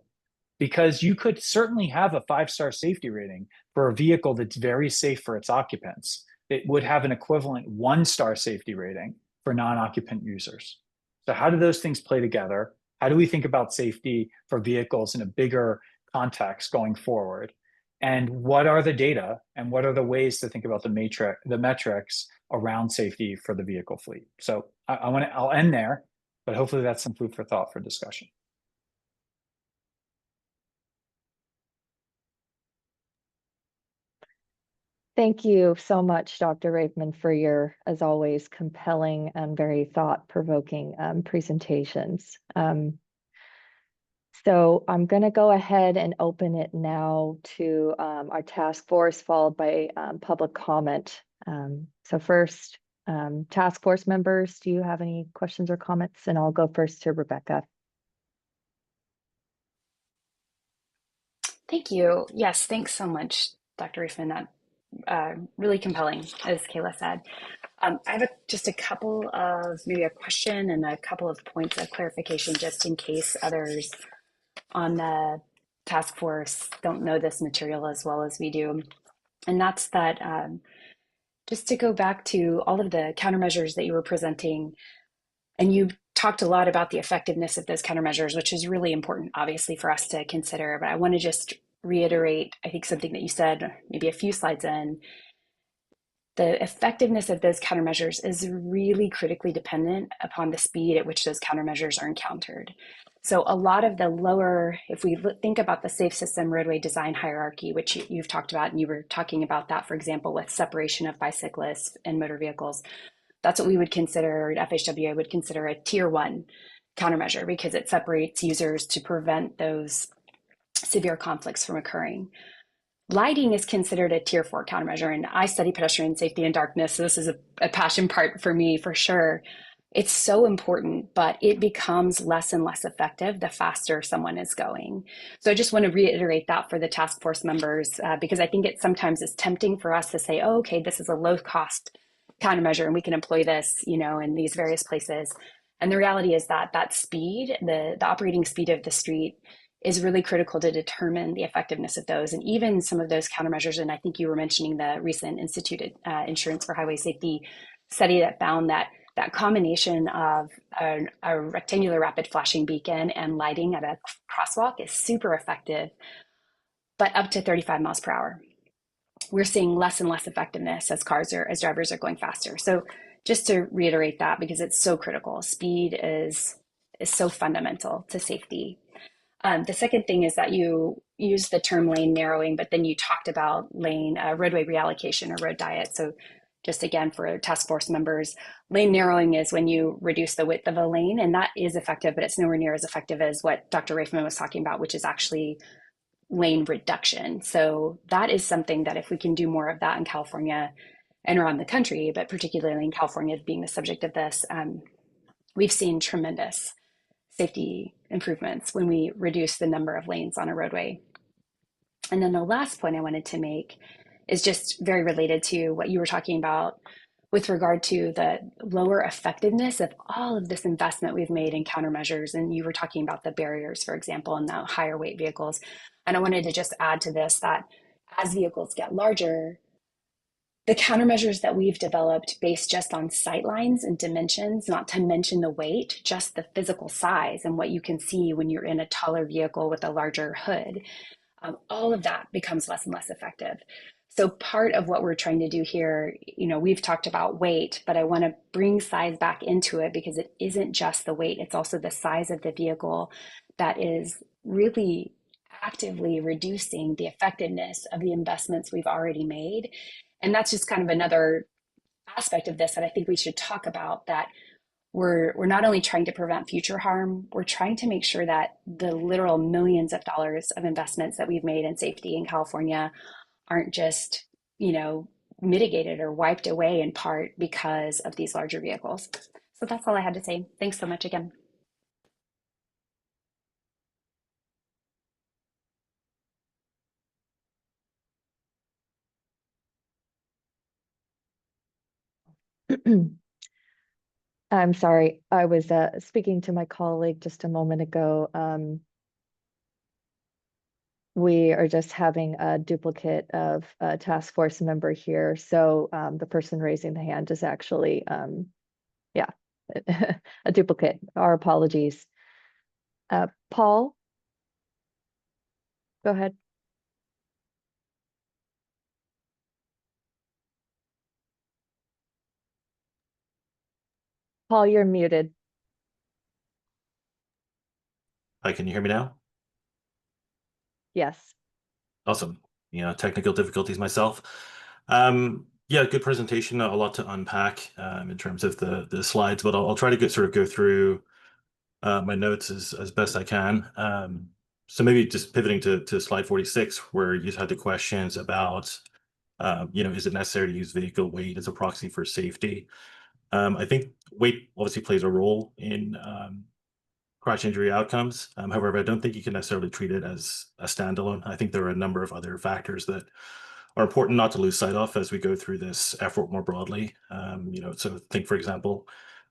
G: Because you could certainly have a 5-star safety rating for a vehicle that's very safe for its occupants. It would have an equivalent 1-star safety rating for non-occupant users. So how do those things play together? How do we think about safety for vehicles in a bigger context going forward? And what are the data and what are the ways to think about the metrics around safety for the vehicle fleet? So I'll end there, but hopefully that's some food for thought for discussion.
A: Thank you so much, Dr. Raifman, for your, as always, compelling and very thought-provoking presentations. So I'm going to go ahead and open it now to our task force, followed by public comment. So first, task force members, do you have any questions or comments? And I'll go first to Rebecca.
K: Thank you. Yes, thanks so much, Dr. Raifman. really compelling, as Kayla said. I have just a couple of, maybe a question and a couple of points of clarification, just in case others on the task force don't know this material as well as we do. And that's that, just to go back to all of the countermeasures that you were presenting, and you talked a lot about the effectiveness of those countermeasures, which is really important, obviously, for us to consider. But I want to just reiterate, I think, something that you said maybe a few slides in. The effectiveness of those countermeasures is really critically dependent upon the speed at which those countermeasures are encountered. So a lot of the lower, if we think about the safe system roadway design hierarchy, which you've talked about, and you were talking about that, for example, with separation of bicyclists and motor vehicles, that's what we would consider, FHWA would consider a tier 1 countermeasure, because it separates users to prevent those severe conflicts from occurring. Lighting is considered a tier 4 countermeasure, and I study pedestrian safety in darkness, so this is a passion part for me, for sure. It's so important, but it becomes less and less effective the faster someone is going. So I just want to reiterate that for the task force members, because I think it sometimes is tempting for us to say, oh, okay, this is a low cost countermeasure and we can employ this, in these various places. And the reality is that that speed, the operating speed of the street, is really critical to determine the effectiveness of those. And even some of those countermeasures, and I think you were mentioning the recent Institute Insurance for Highway Safety study that found that combination of a rectangular rapid flashing beacon and lighting at a crosswalk is super effective, but up to 35 miles per hour. We're seeing less and less effectiveness as drivers are going faster. So just to reiterate that, because it's so critical, speed is so fundamental to safety. The second thing is that you use the term lane narrowing, but then you talked about roadway reallocation or road diet. So just again, for task force members, lane narrowing is when you reduce the width of a lane, and that is effective, but it's nowhere near as effective as what Dr. Raifman was talking about, which is actually lane reduction. So that is something that if we can do more of that in California and around the country, but particularly in California being the subject of this, we've seen tremendous safety improvements when we reduce the number of lanes on a roadway. And then the last point I wanted to make is just very related to what you were talking about with regard to the lower effectiveness of all of this investment we've made in countermeasures. And you were talking about the barriers, for example, and the higher weight vehicles. And I wanted to just add to this that as vehicles get larger, the countermeasures that we've developed based just on sight lines and dimensions, not to mention the weight, just the physical size and what you can see when you're in a taller vehicle with a larger hood, all of that becomes less and less effective. So part of what we're trying to do here, we've talked about weight, but I want to bring size back into it, because it isn't just the weight, it's also the size of the vehicle that is really actively reducing the effectiveness of the investments we've already made. And that's just kind of another aspect of this that I think we should talk about, that we're not only trying to prevent future harm, we're trying to make sure that the literal millions of dollars of investments that we've made in safety in California aren't just, mitigated or wiped away in part because of these larger vehicles. So that's all I had to say. Thanks so much again.
A: I'm sorry, I was speaking to my colleague just a moment ago. We are just having a duplicate of a task force member here. So the person raising the hand is actually, yeah, a duplicate. Our apologies. Paul, go ahead. Paul, you're muted.
N: Hi, can you hear me now?
A: Yes.
N: Awesome. Technical difficulties myself. Yeah, good presentation. A lot to unpack in terms of the slides, but I'll try to go through my notes as best I can. So maybe just pivoting to slide 46, where you had the questions about, is it necessary to use vehicle weight as a proxy for safety? I think weight obviously plays a role in crash injury outcomes. However, I don't think you can necessarily treat it as a standalone. I think there are a number of other factors that are important not to lose sight of as we go through this effort more broadly. So think, for example,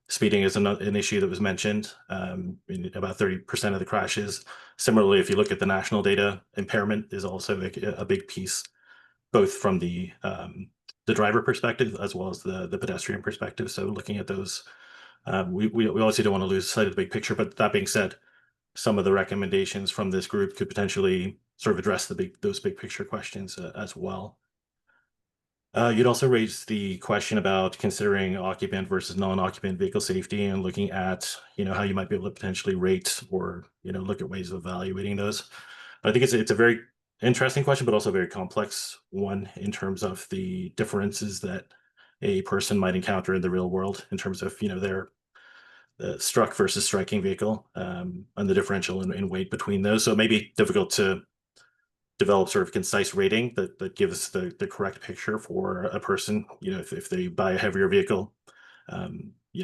N: speeding is an issue that was mentioned in about 30% of the crashes. Similarly, if you look at the national data, impairment is also a big piece, both from the driver perspective as well as the pedestrian perspective. So looking at those, we obviously don't want to lose sight of the big picture. But that being said, some of the recommendations from this group could potentially sort of address those big picture questions as well. You'd also raised the question about considering occupant versus non-occupant vehicle safety and looking at, how you might be able to potentially rate or, look at ways of evaluating those. I think it's a very interesting question, but also a very complex one in terms of the differences that a person might encounter in the real world in terms of, their struck versus striking vehicle and the differential in weight between those. So it may be difficult to develop sort of concise rating that gives the correct picture for a person. If they buy a heavier vehicle,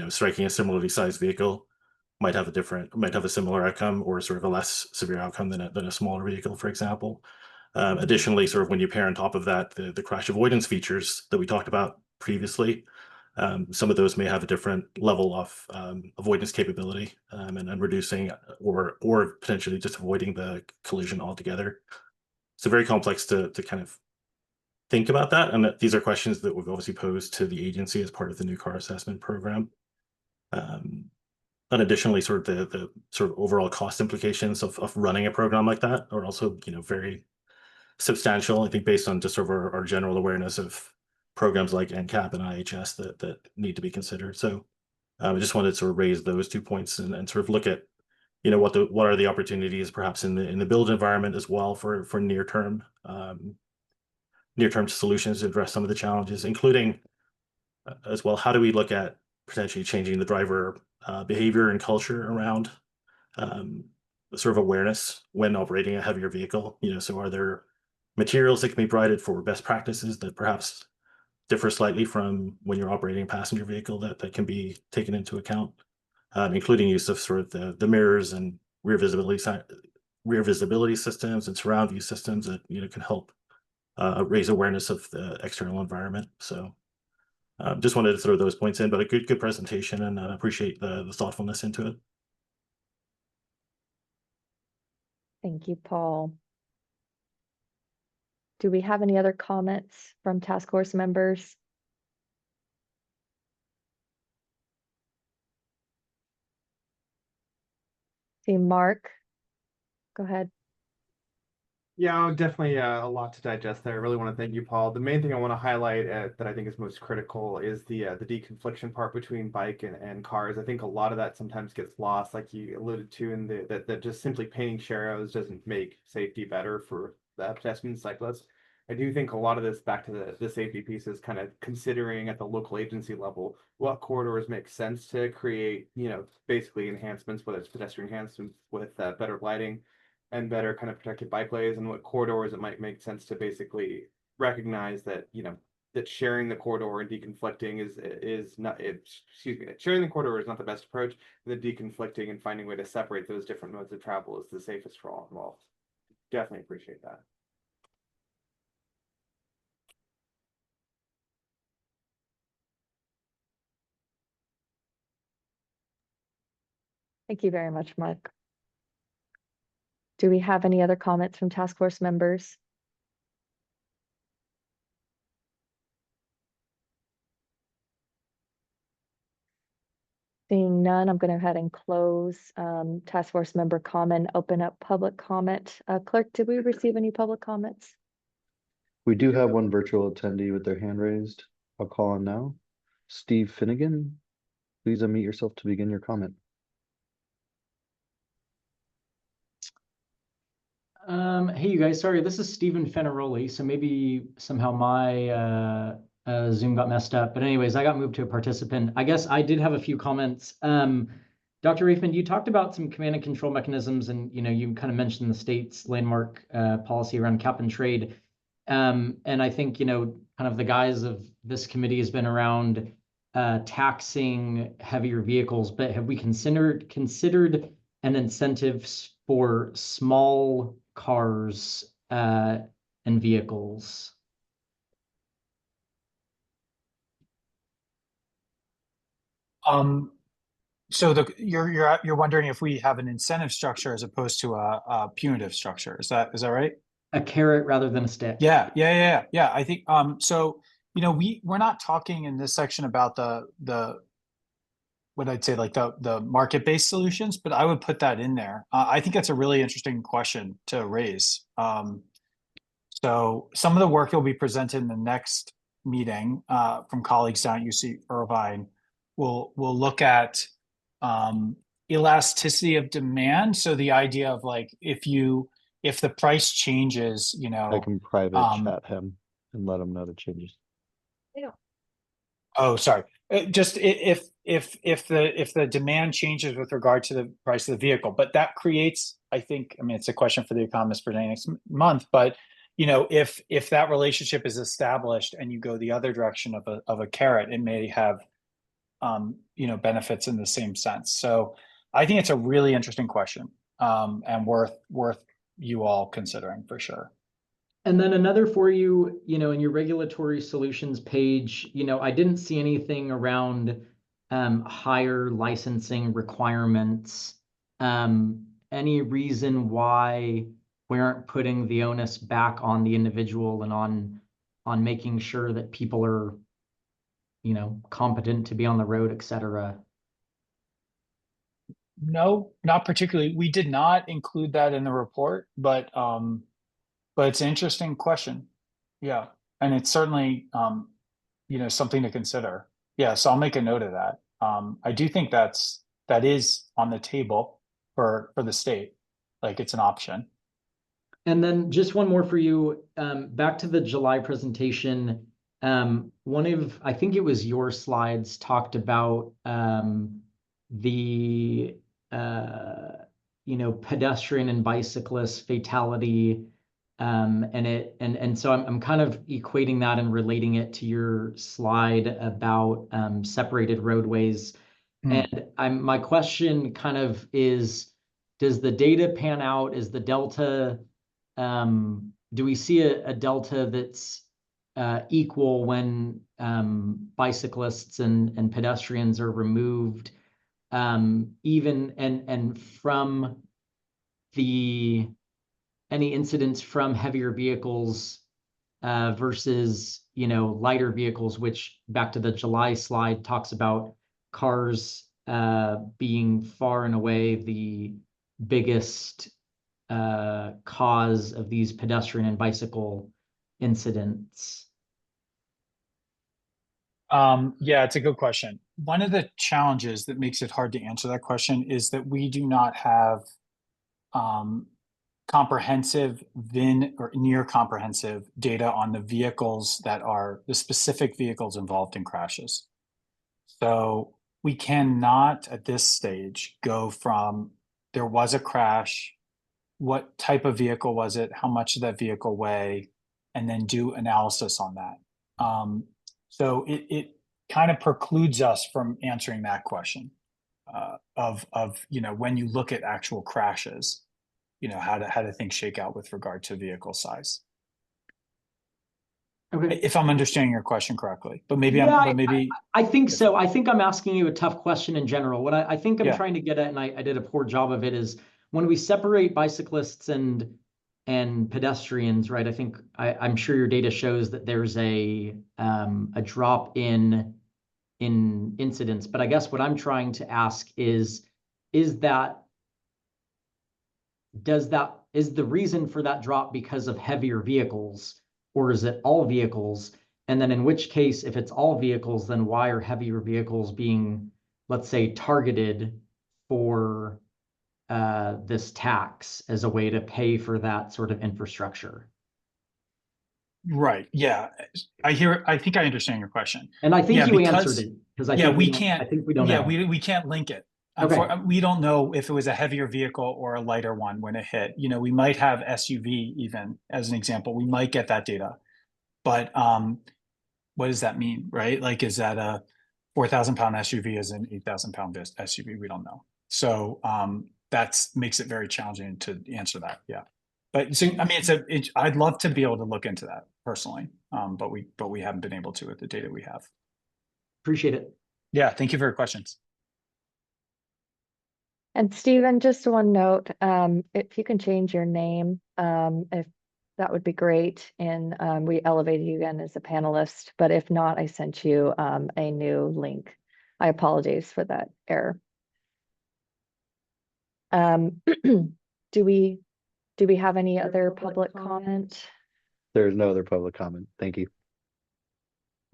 N: striking a similarly sized vehicle might have a similar outcome or sort of a less severe outcome than a smaller vehicle, for example. Additionally, sort of when you pair on top of that the crash avoidance features that we talked about previously, some of those may have a different level of avoidance capability and reducing or potentially just avoiding the collision altogether. So very complex to kind of think about that. And these are questions that we've obviously posed to the agency as part of the new car assessment program. And additionally, sort of the sort of overall cost implications of running a program like that are also, very substantial, I think, based on just sort of our general awareness of programs like NCAP and IHS that need to be considered. So I just wanted to sort of raise those 2 points and sort of look at, what are the opportunities perhaps in the build environment as well for near term solutions to address some of the challenges, including as well, how do we look at potentially changing the driver behavior and culture around sort of awareness when operating a heavier vehicle? So are there materials that can be provided for best practices that perhaps differ slightly from when you're operating a passenger vehicle that can be taken into account, including use of sort of the mirrors and rear visibility systems and surround view systems that can help raise awareness of the external environment. So just wanted to throw those points in, but a good presentation, and appreciate the thoughtfulness into it.
A: Thank you, Paul. Do we have any other comments from task force members? See, Mark, go ahead.
O: Yeah, definitely a lot to digest there. I really want to thank you, Paul. The main thing I want to highlight that I think is most critical is the deconfliction part between bike and cars. I think a lot of that sometimes gets lost, like you alluded to, in that just simply painting arrows doesn't make safety better for the pedestrians, cyclists. I do think a lot of this, back to the safety piece, is kind of considering at the local agency level what corridors make sense to create, basically enhancements, whether it's pedestrian enhancements with better lighting and better kind of protected bike lanes, and what corridors it might make sense to basically recognize that, that sharing the corridor and deconflicting is not, sharing the corridor is not the best approach. The deconflicting and finding a way to separate those different modes of travel is the safest for all involved. Definitely appreciate that.
A: Thank you very much, Mark. Do we have any other comments from task force members? Seeing none, I'm going to go ahead and close task force member comment, open up public comment. Clerk, did we receive any public comments?
B: We do have one virtual attendee with their hand raised. I'll call on now. Steve Finnegan, please unmute yourself to begin your comment.
I: Hey, you guys, sorry, this is Stephen Fenaroli. So maybe somehow my Zoom got messed up. But anyways, I got moved to a participant. I guess I did have a few comments. Dr. Reifman, you talked about some command and control mechanisms, and you kind of mentioned the state's landmark policy around cap and trade. And I think, kind of the guise of this committee has been around taxing heavier vehicles, but have we considered an incentives for small cars and vehicles?
G: So you're wondering if we have an incentive structure as opposed to a punitive structure. Is that right?
I: A carrot rather than a stick.
G: Yeah. I think so. We're not talking in this section about the what I'd say like the market-based solutions, but I would put that in there. I think that's a really interesting question to raise. So some of the work that will be presented in the next meeting from colleagues down at UC Irvine will look at elasticity of demand. So the idea of like if the price changes,
B: I can private chat him and let him know the changes.
G: Oh, sorry. Just if the demand changes with regard to the price of the vehicle, but that creates, I mean, it's a question for the economist for next month, but if that relationship is established and you go the other direction of a carrot, it may have benefits in the same sense. So I think it's a really interesting question and worth you all considering for sure.
I: And then another for you, in your regulatory solutions page, I didn't see anything around higher licensing requirements. Any reason why we aren't putting the onus back on the individual and on making sure that people are, competent to be on the road, et cetera?
G: No, not particularly. We did not include that in the report, but it's an interesting question. Yeah. And it's certainly, something to consider. Yeah. So I'll make a note of that. I do think that is on the table for the state. Like it's an option.
I: And then just one more for you, back to the July presentation. I think it was your slides talked about the pedestrian and bicyclist fatality. And so I'm kind of equating that and relating it to your slide about separated roadways. And my question kind of is, does the data pan out? Is the delta, do we see a delta that's equal when bicyclists and pedestrians are removed, even and from any incidents from heavier vehicles versus lighter vehicles, which back to the July slide talks about cars being far and away the biggest cause of these pedestrian and bicycle incidents?
G: Yeah, it's a good question. One of the challenges that makes it hard to answer that question is that we do not have comprehensive VIN or near comprehensive data on the vehicles that are the specific vehicles involved in crashes. So we cannot at this stage go from there was a crash, what type of vehicle was it, how much did that vehicle weigh, and then do analysis on that. So it kind of precludes us from answering that question of when you look at actual crashes, how do things shake out with regard to vehicle size.
I: Okay.
G: If I'm understanding your question correctly, but maybe
I: I think so. I think I'm asking you a tough question in general. What I think I'm trying to get at, and I did a poor job of it, is when we separate bicyclists and pedestrians, right? I think I'm sure your data shows that there's a drop in incidents. But I guess what I'm trying to ask is the reason for that drop because of heavier vehicles, or is it all vehicles? And then in which case, if it's all vehicles, then why are heavier vehicles being, let's say, targeted for this tax as a way to pay for that sort of infrastructure?
G: Right. Yeah. I think I understand your question.
I: And I think you answered it, because I think we don't know.
G: We can't link it.
I: Okay.
G: We don't know if it was a heavier vehicle or a lighter one when it hit. We might have SUV even as an example. We might get that data, but what does that mean, right? Like, is that a 4,000-pound SUV as an 8,000-pound SUV? We don't know. So that makes it very challenging to answer that. Yeah. But so, I mean, I'd love to be able to look into that personally, but we haven't been able to with the data we have.
I: Appreciate it.
G: Yeah, thank you for your questions.
A: And Stephen, just one note, if you can change your name, if that would be great. And we elevated you again as a panelist, but if not, I sent you a new link. I apologize for that error. Do we have any other public comment?
B: There's no other public comment. Thank you.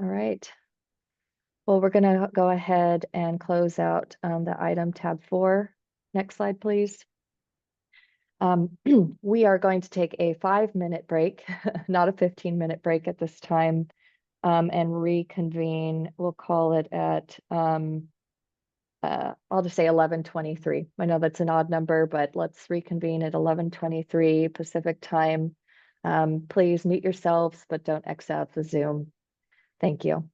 A: All right. Well, we're going to go ahead and close out the item tab 4. Next slide, please. We are going to take a 5-minute break, not a 15-minute break at this time, and reconvene. We'll call it at, I'll just say 11:23. I know that's an odd number, but let's reconvene at 11:23 Pacific time. Please mute yourselves, but don't X out the Zoom. Thank you.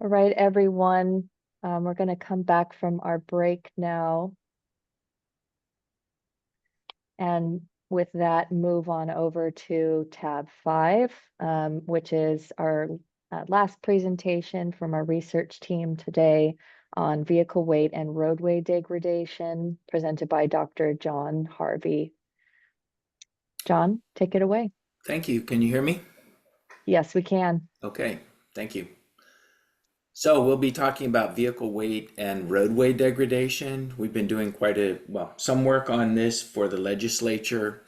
A: All right, everyone, we're going to come back from our break now. And with that, move on over to tab 5, which is our last presentation from our research team today on vehicle weight and roadway degradation, presented by Dr. John Harvey. John, take it away.
P: Thank you. Can you hear me?
A: Yes, we can.
P: Okay, thank you. So we'll be talking about vehicle weight and roadway degradation. We've been doing some work on this for the legislature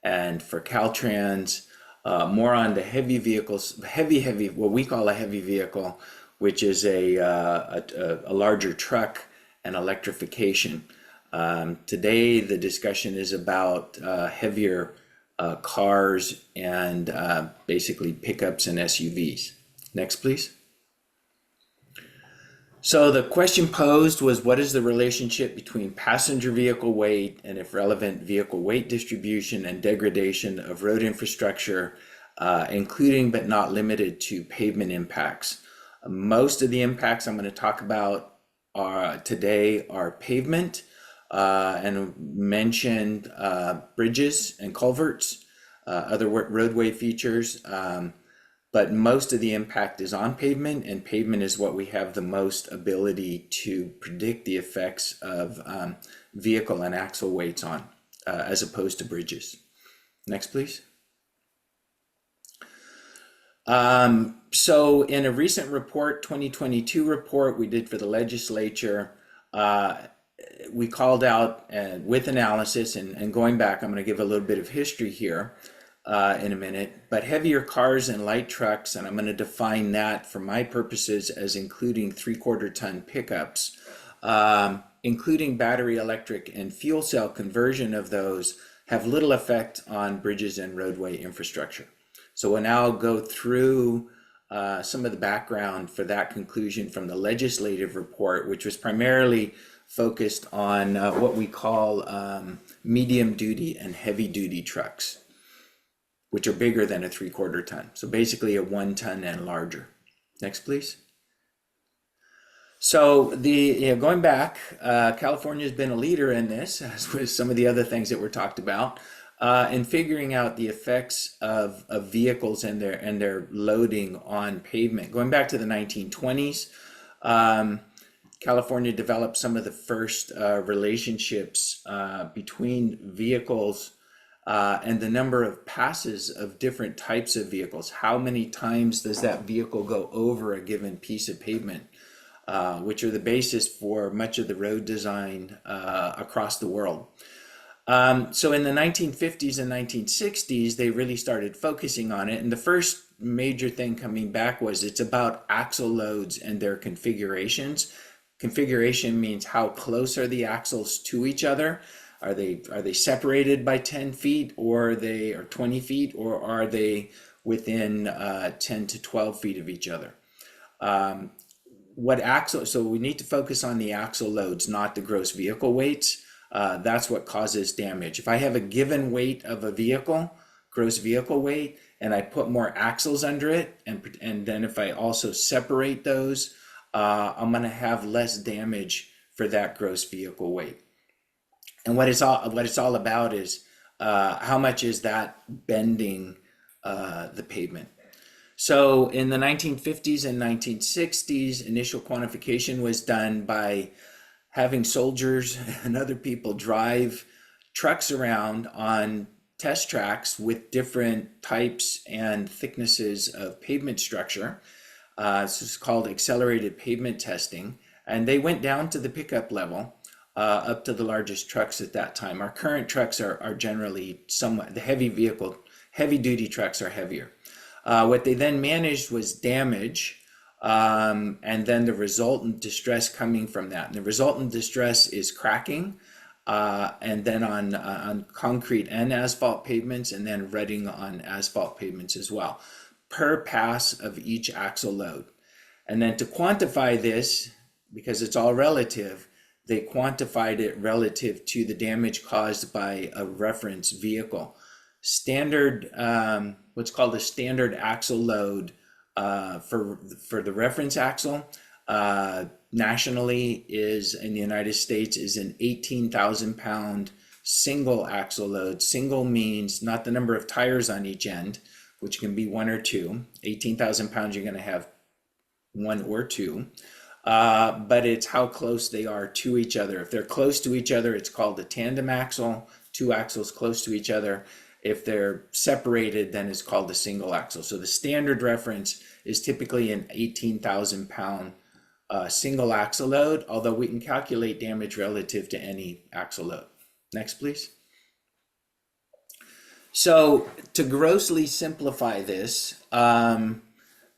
P: and for Caltrans, more on the heavy vehicles, what we call a heavy vehicle, which is a larger truck and electrification. Today, the discussion is about heavier cars and basically pickups and SUVs. Next, please. So the question posed was, what is the relationship between passenger vehicle weight and, if relevant, vehicle weight distribution and degradation of road infrastructure, including but not limited to pavement impacts? Most of the impacts I'm going to talk about today are pavement and mentioned bridges and culverts, other roadway features. But most of the impact is on pavement, and pavement is what we have the most ability to predict the effects of vehicle and axle weights on, as opposed to bridges. Next, please. So in a recent report, 2022 report we did for the legislature, we called out with analysis, and going back, I'm going to give a little bit of history here. In a minute, but heavier cars and light trucks, and I'm going to define that for my purposes as including 3/4 ton pickups, including battery electric and fuel cell conversion of those, have little effect on bridges and roadway infrastructure. So we'll now go through some of the background for that conclusion from the legislative report, which was primarily focused on what we call medium duty and heavy duty trucks, which are bigger than a 3/4 ton. So basically a 1 ton and larger. Next, please. So going back, California has been a leader in this, as with some of the other things that were talked about, in figuring out the effects of vehicles and their loading on pavement. Going back to the 1920s, California developed some of the first relationships between vehicles and the number of passes of different types of vehicles. How many times does that vehicle go over a given piece of pavement, which are the basis for much of the road design across the world. So in the 1950s and 1960s, they really started focusing on it. And the first major thing coming back was it's about axle loads and their configurations. Configuration means how close are the axles to each other. Are they separated by 10 feet or 20 feet, or are they within 10 to 12 feet of each other? So we need to focus on the axle loads, not the gross vehicle weights. That's what causes damage. If I have a given weight of a vehicle, gross vehicle weight, and I put more axles under it, and then if I also separate those, I'm going to have less damage for that gross vehicle weight. And what it's all about is how much is that bending the pavement. So in the 1950s and 1960s, initial quantification was done by having soldiers and other people drive trucks around on test tracks with different types and thicknesses of pavement structure. This is called accelerated pavement testing. And they went down to the pickup level. Up to the largest trucks at that time. Our current trucks are generally somewhat, the heavy duty trucks are heavier. What they then managed was damage, and then the resultant distress coming from that. And the resultant distress is cracking, and then on concrete and asphalt pavements, and then rutting on asphalt pavements as well, per pass of each axle load. And then to quantify this, because it's all relative, they quantified it relative to the damage caused by a reference vehicle. Standard, what's called a standard axle load For the reference axle, nationally is in the United States is an 18,000 pound single axle load. Single means not the number of tires on each end, which can be one or two. 18,000 pounds, you're going to have one or two, but it's how close they are to each other. If they're close to each other, it's called a tandem axle, two axles close to each other. If they're separated, then it's called a single axle. So the standard reference is typically an 18,000 pound single axle load, although we can calculate damage relative to any axle load. Next, please. So to grossly simplify this,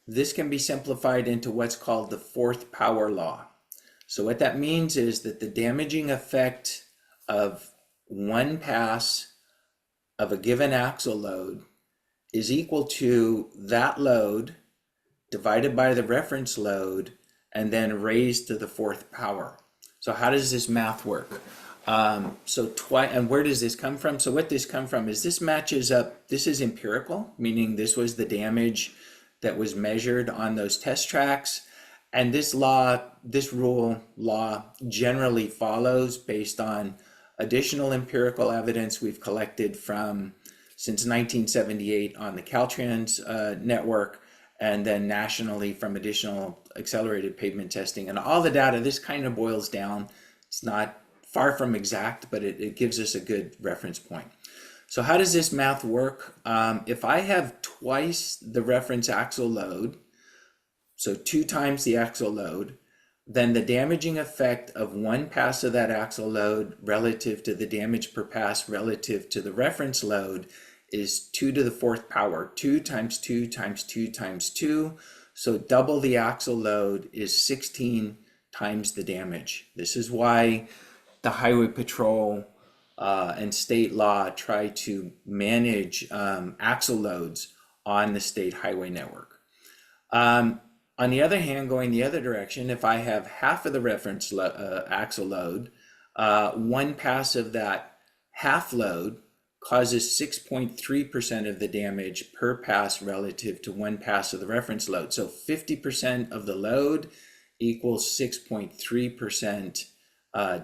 P: this can be simplified into what's called the fourth power law. So what that means is that the damaging effect of one pass of a given axle load is equal to that load divided by the reference load and then raised to the fourth power. So how does this math work? And where does this come from? So what this come from is this matches up, this is empirical, meaning this was the damage that was measured on those test tracks. And this rule generally follows based on additional empirical evidence we've collected since 1978 on the Caltrans network, and then nationally from additional accelerated pavement testing. And all the data, this kind of boils down. It's not far from exact, but it gives us a good reference point. So how does this math work? If I have twice the reference axle load, so 2 times the axle load, then the damaging effect of one pass of that axle load relative to the damage per pass relative to the reference load is 2 to the fourth power. 2 times 2 times 2 times 2. So double the axle load is 16 times the damage. This is why the Highway Patrol and state law try to manage axle loads on the state highway network. On the other hand, going the other direction, if I have half of the reference axle load, one pass of that half load causes 6.3% of the damage per pass relative to one pass of the reference load. So 50% of the load equals 6.3%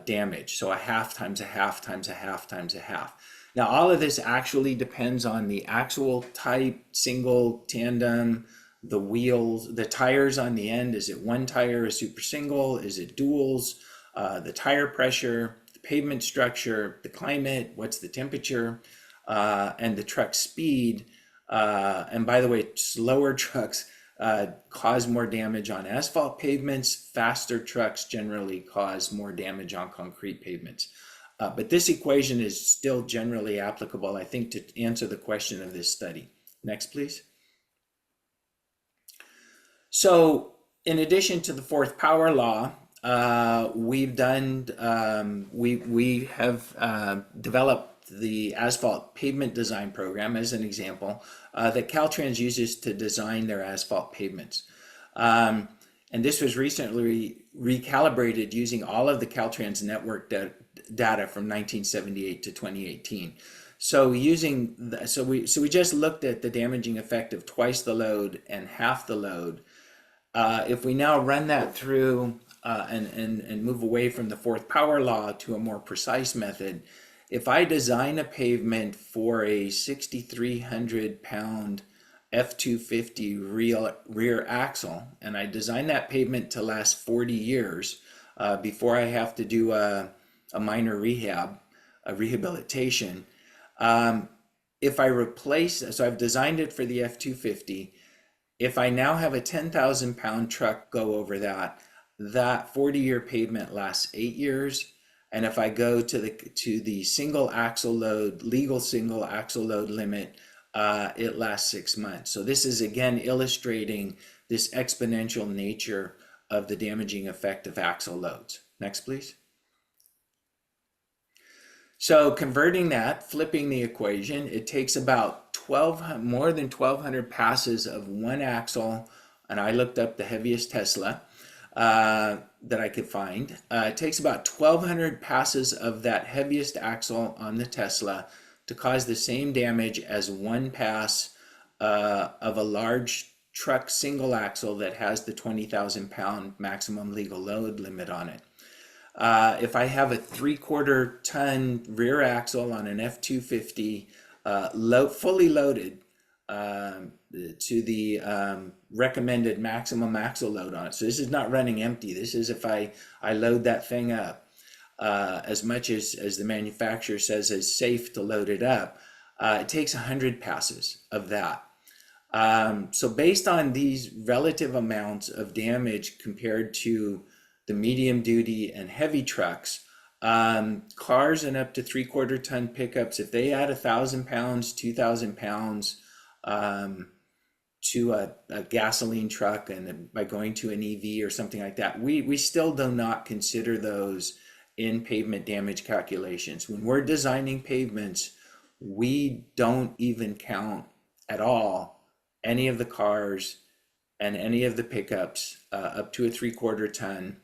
P: damage. So a half times a half times a half times a half. Now, all of this actually depends on the actual type, single, tandem, the wheels, the tires on the end. Is it one tire, a super single? Is it duals? The tire pressure, the pavement structure, the climate, what's the temperature, and the truck speed. And by the way, slower trucks cause more damage on asphalt pavements. Faster trucks generally cause more damage on concrete pavements. But this equation is still generally applicable, I think, to answer the question of this study. Next, please. So in addition to the fourth power law, we have developed the asphalt pavement design program as an example that Caltrans uses to design their asphalt pavements. And this was recently recalibrated using all of the Caltrans network data from 1978 to 2018. So we just looked at the damaging effect of twice the load and half the load. If we now run that through and move away from the fourth power law to a more precise method, if I design a pavement for a 6,300 pound F-250 rear axle, and I design that pavement to last 40 years before I have to do a minor rehabilitation, if I replace, so I've designed it for the F-250, if I now have a 10,000 pound truck go over that 40-year pavement lasts 8 years. And if I go to the single axle load, legal single axle load limit, it lasts 6 months. So this is again illustrating this exponential nature of the damaging effect of axle loads. Next, please. So converting that, flipping the equation, it takes about more than 1,200 passes of one axle, and I looked up the heaviest Tesla that I could find. It takes about 1,200 passes of that heaviest axle on the Tesla to cause the same damage as one pass of a large truck single axle that has the 20,000 pound maximum legal load limit on it. If I have a 3/4 ton rear axle on an F-250, fully loaded to the recommended maximum axle load on it. So this is not running empty. This is if I load that thing up as much as the manufacturer says is safe to load it up. It takes 100 passes of that. So based on these relative amounts of damage compared to the medium duty and heavy trucks, cars and up to 3/4 ton pickups, if they add 1,000 pounds, 2,000 pounds to a gasoline truck, and by going to an EV or something like that, we still do not consider those in pavement damage calculations. When we're designing pavements, we don't even count at all any of the cars and any of the pickups up to a 3/4 ton.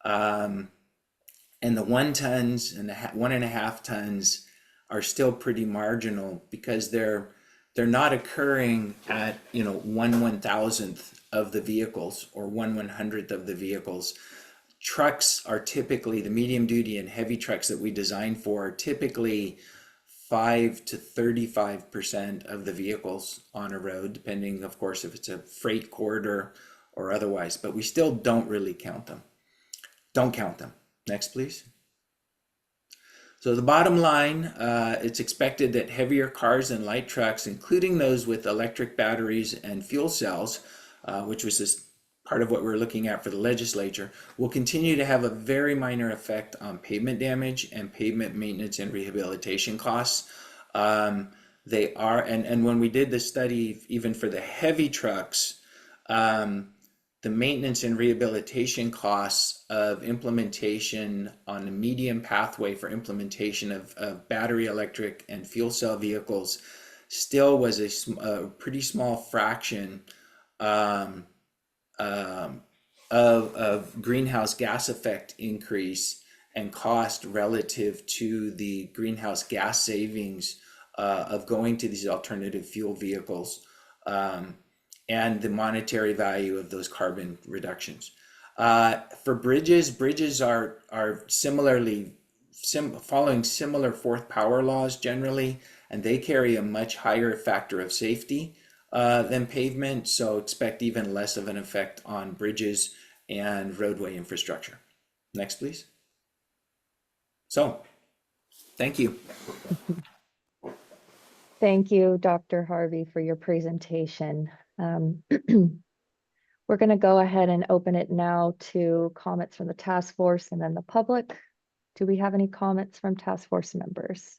P: And the 1 tons and the 1.5 tons are still pretty marginal because they're not occurring at 1/1000th of the vehicles or 1/100th of the vehicles. Trucks are typically, the medium duty and heavy trucks that we design for are typically 5 to 35% of the vehicles on a road, depending, of course, if it's a freight corridor or otherwise, but we still don't really count them. Don't count them. Next, please. So the bottom line, it's expected that heavier cars and light trucks, including those with electric batteries and fuel cells, which was this part of what we're looking at for the legislature, will continue to have a very minor effect on pavement damage and pavement maintenance and rehabilitation costs. They are, and when we did the study, even for the heavy trucks, the maintenance and rehabilitation costs of implementation on a medium pathway for implementation of battery, electric, and fuel cell vehicles still was a pretty small fraction of greenhouse gas effect increase and cost relative to the greenhouse gas savings of going to these alternative fuel vehicles. And the monetary value of those carbon reductions. For bridges are similarly following similar fourth power laws generally, and they carry a much higher factor of safety than pavement, so expect even less of an effect on bridges and roadway infrastructure. Next, please. So, thank you.
A: Thank you, Dr. Harvey, for your presentation. We're going to go ahead and open it now to comments from the task force and then the public. Do we have any comments from task force members?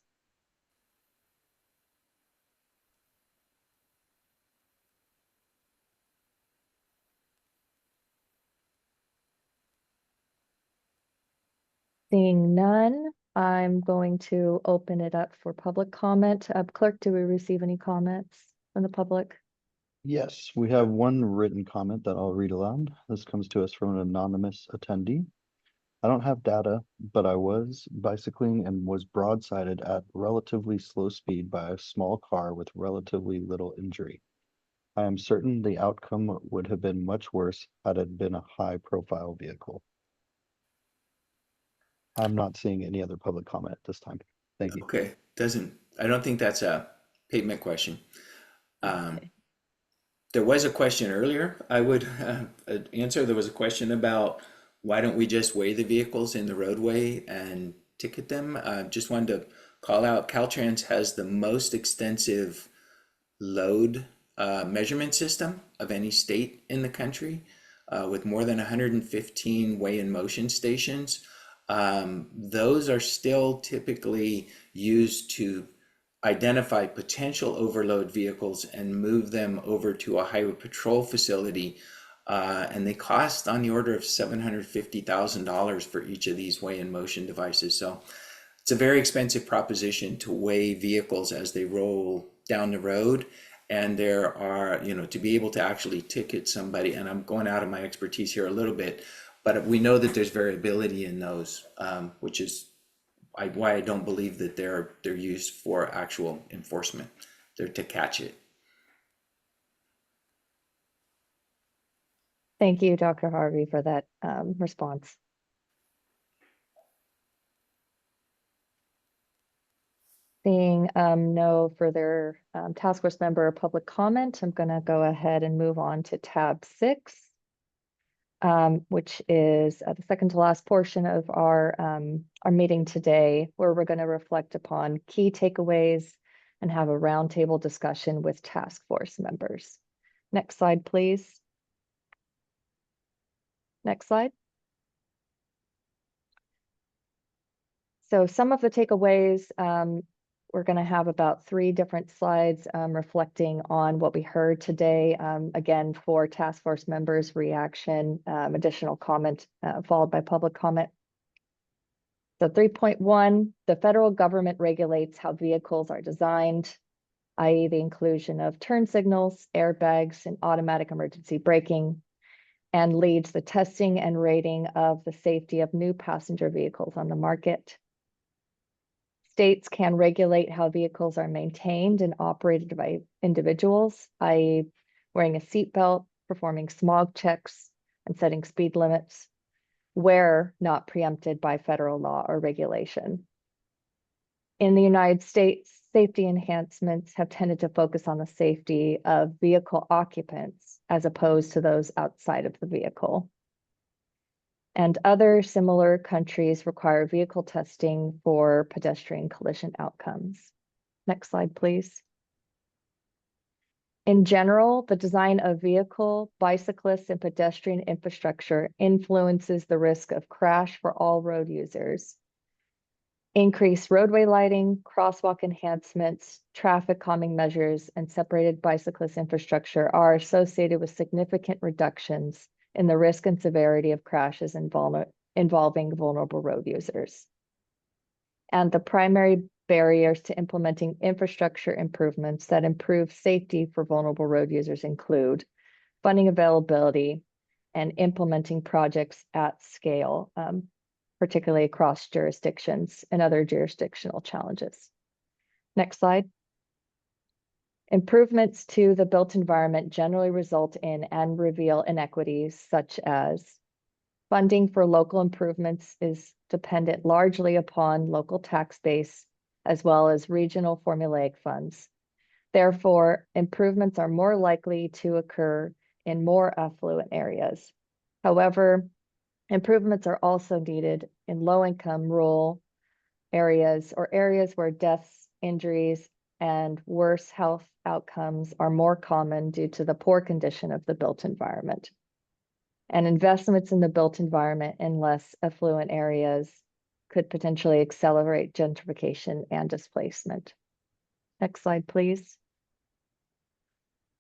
A: Seeing none, I'm going to open it up for public comment. Clerk, do we receive any comments from the public?
B: Yes, we have one written comment that I'll read aloud. This comes to us from an anonymous attendee. I don't have data, but I was bicycling and was broadsided at relatively slow speed by a small car with relatively little injury. I am certain the outcome would have been much worse had it been a high-profile vehicle. I'm not seeing any other public comment at this time. Thank you.
P: Okay, I don't think that's a pavement question. There was a question earlier I would answer. There was a question about why don't we just weigh the vehicles in the roadway and ticket them? Just wanted to call out Caltrans has the most extensive load measurement system of any state in the country with more than 115 weigh in motion stations. Those are still typically used to identify potential overload vehicles and move them over to a highway patrol facility. And they cost on the order of $750,000 for each of these weigh in motion devices. So it's a very expensive proposition to weigh vehicles as they roll down the road. And there are, to be able to actually ticket somebody, and I'm going out of my expertise here a little bit, but we know that there's variability in those, which is why I don't believe that they're used for actual enforcement. They're to catch it.
A: Thank you, Dr. Harvey, for that response. Seeing no further task force member or public comment, I'm going to go ahead and move on to tab 6, which is the second to last portion of our meeting today, where we're going to reflect upon key takeaways and have a roundtable discussion with task force members. Next slide, please. Next slide. So some of the takeaways, we're going to have about 3 different slides reflecting on what we heard today. Again, for task force members' reaction, additional comment followed by public comment. So 3.1, the federal government regulates how vehicles are designed, i.e. the inclusion of turn signals, airbags, and automatic emergency braking, and leads the testing and rating of the safety of new passenger vehicles on the market. States can regulate how vehicles are maintained and operated by individuals, i.e. wearing a seatbelt, performing smog checks, and setting speed limits, where not preempted by federal law or regulation. In the United States, safety enhancements have tended to focus on the safety of vehicle occupants as opposed to those outside of the vehicle. And other similar countries require vehicle testing for pedestrian collision outcomes. Next slide, please. In general, the design of vehicle, bicyclist, and pedestrian infrastructure influences the risk of crash for all road users. Increased roadway lighting, crosswalk enhancements, traffic calming measures, and separated bicyclist infrastructure are associated with significant reductions in the risk and severity of crashes involving vulnerable road users. And the primary barriers to implementing infrastructure improvements that improve safety for vulnerable road users include funding availability and implementing projects at scale, particularly across jurisdictions and other jurisdictional challenges. Next slide. Improvements to the built environment generally result in and reveal inequities such as funding for local improvements is dependent largely upon local tax base as well as regional formulaic funds. Therefore, improvements are more likely to occur in more affluent areas. However, improvements are also needed in low-income rural areas or areas where deaths, injuries, and worse health outcomes are more common due to the poor condition of the built environment. And investments in the built environment in less affluent areas could potentially accelerate gentrification and displacement. Next slide, please.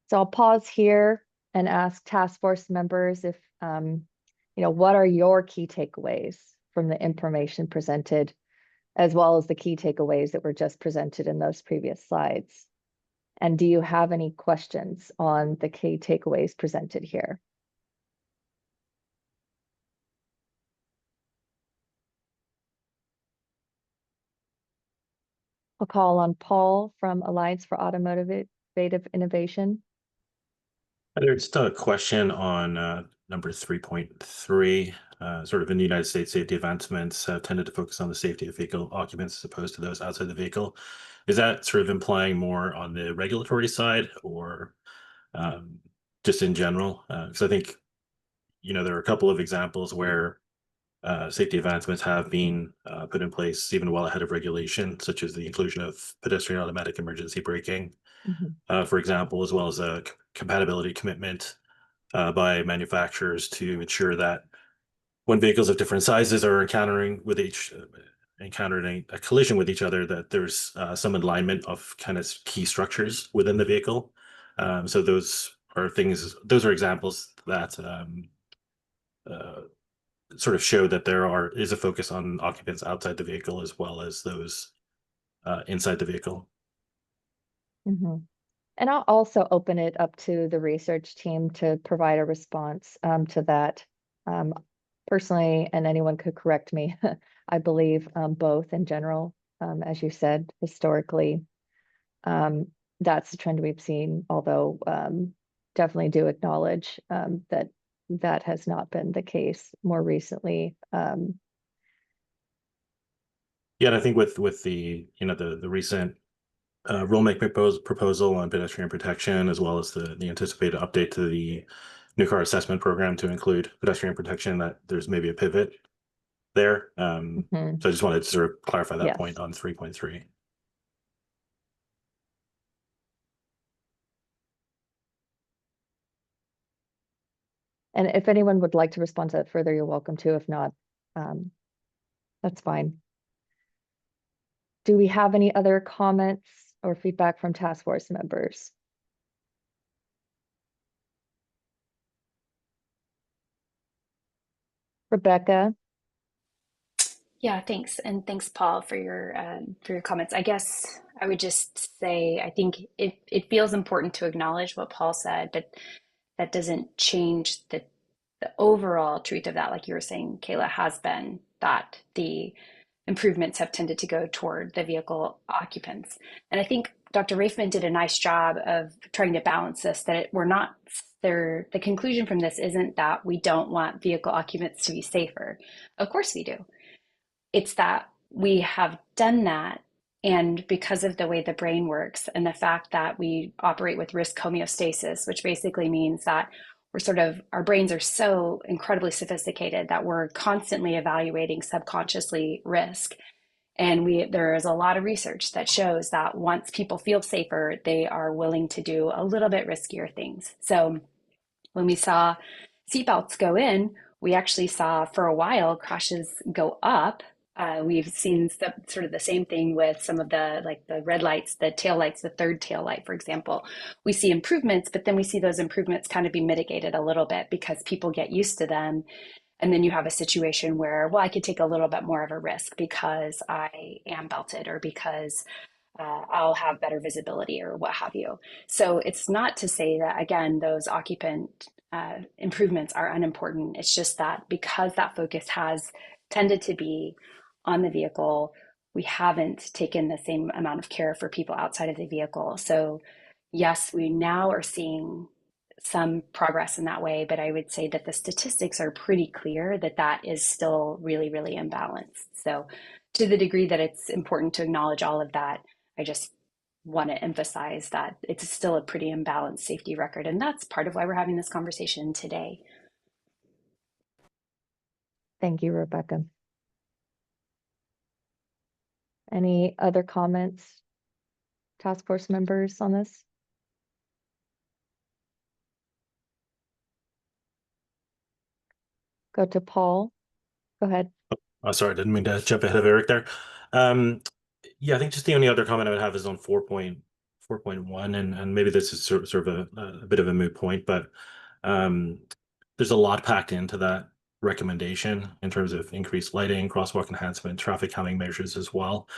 A: So I'll pause here and ask task force members if, what are your key takeaways from the information presented, as well as the key takeaways that were just presented in those previous slides? And do you have any questions on the key takeaways presented here? I'll call on Paul from Alliance for Automotive Innovation.
N: There's still a question on number 3.3, sort of in the United States, safety advancements have tended to focus on the safety of vehicle occupants as opposed to those outside the vehicle. Is that sort of implying more on the regulatory side or just in general? Because I think, there are a couple of examples where safety advancements have been put in place even well ahead of regulation, such as the inclusion of pedestrian automatic emergency braking, for example, as well as a compatibility commitment by manufacturers to ensure that when vehicles of different sizes are encountering a collision with each other, that there's some alignment of kind of key structures within the vehicle. So those are examples that sort of show that there is a focus on occupants outside the vehicle as well as those inside the vehicle.
A: And I'll also open it up to the research team to provide a response to that. Personally, and anyone could correct me, I believe both in general, as you said, historically, that's the trend we've seen, although definitely do acknowledge that that has not been the case more recently.
N: Yeah, and I think with the the recent rulemaking proposal on pedestrian protection, as well as the anticipated update to the new car assessment program to include pedestrian protection, that there's maybe a pivot there. So I just wanted to sort of clarify that point on 3.3.
A: And if anyone would like to respond to that further, you're welcome to. If not, that's fine. Do we have any other comments or feedback from task force members? Rebecca?
K: Yeah, thanks. And thanks, Paul, for your comments. I guess I would just say I think it feels important to acknowledge what Paul said, but that doesn't change the overall truth of that. Like you were saying, Kayla, has been that the improvements have tended to go toward the vehicle occupants. And I think Dr. Raifman did a nice job of trying to balance this, that we're not there. The conclusion from this isn't that we don't want vehicle occupants to be safer. Of course we do. It's that we have done that, and because of the way the brain works and the fact that we operate with risk homeostasis, which basically means that our brains are so incredibly sophisticated that we're constantly evaluating subconsciously risk. And there is a lot of research that shows that once people feel safer, they are willing to do a little bit riskier things. So when we saw seatbelts go in, we actually saw for a while crashes go up. We've seen sort of the same thing with some of the red lights, the tail lights, the third tail light, for example. We see improvements, but then we see those improvements kind of be mitigated a little bit because people get used to them. And then you have a situation where, well, I could take a little bit more of a risk because I am belted or because I'll have better visibility or what have you. So it's not to say that, again, those occupant improvements are unimportant. It's just that because that focus has tended to be on the vehicle, we haven't taken the same amount of care for people outside of the vehicle. So yes, we now are seeing some progress in that way, but I would say that the statistics are pretty clear that that is still really, really imbalanced. So to the degree that it's important to acknowledge all of that, I just want to emphasize that it's still a pretty imbalanced safety record. And that's part of why we're having this conversation today.
A: Thank you, Rebecca. Any other comments, task force members, on this? Go to Paul. Go ahead.
N: Oh, sorry, I didn't mean to jump ahead of Eric there. Yeah, I think just the only other comment I would have is on 4.1, and maybe this is sort of a bit of a moot point, but there's a lot packed into that recommendation in terms of increased lighting, crosswalk enhancement, traffic calming measures as well.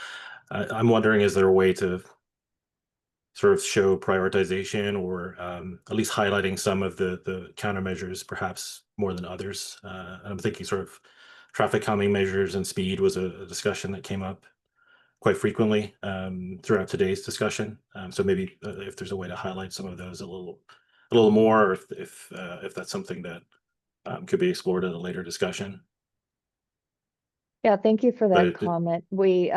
N: I'm wondering, is there a way to sort of show prioritization or at least highlighting some of the countermeasures, perhaps more than others? And I'm thinking sort of traffic calming measures and speed was a discussion that came up quite frequently throughout today's discussion. So maybe if there's a way to highlight some of those a little more, or if that's something that could be explored at a later discussion.
A: Yeah, thank you for
N: But
A: that comment. We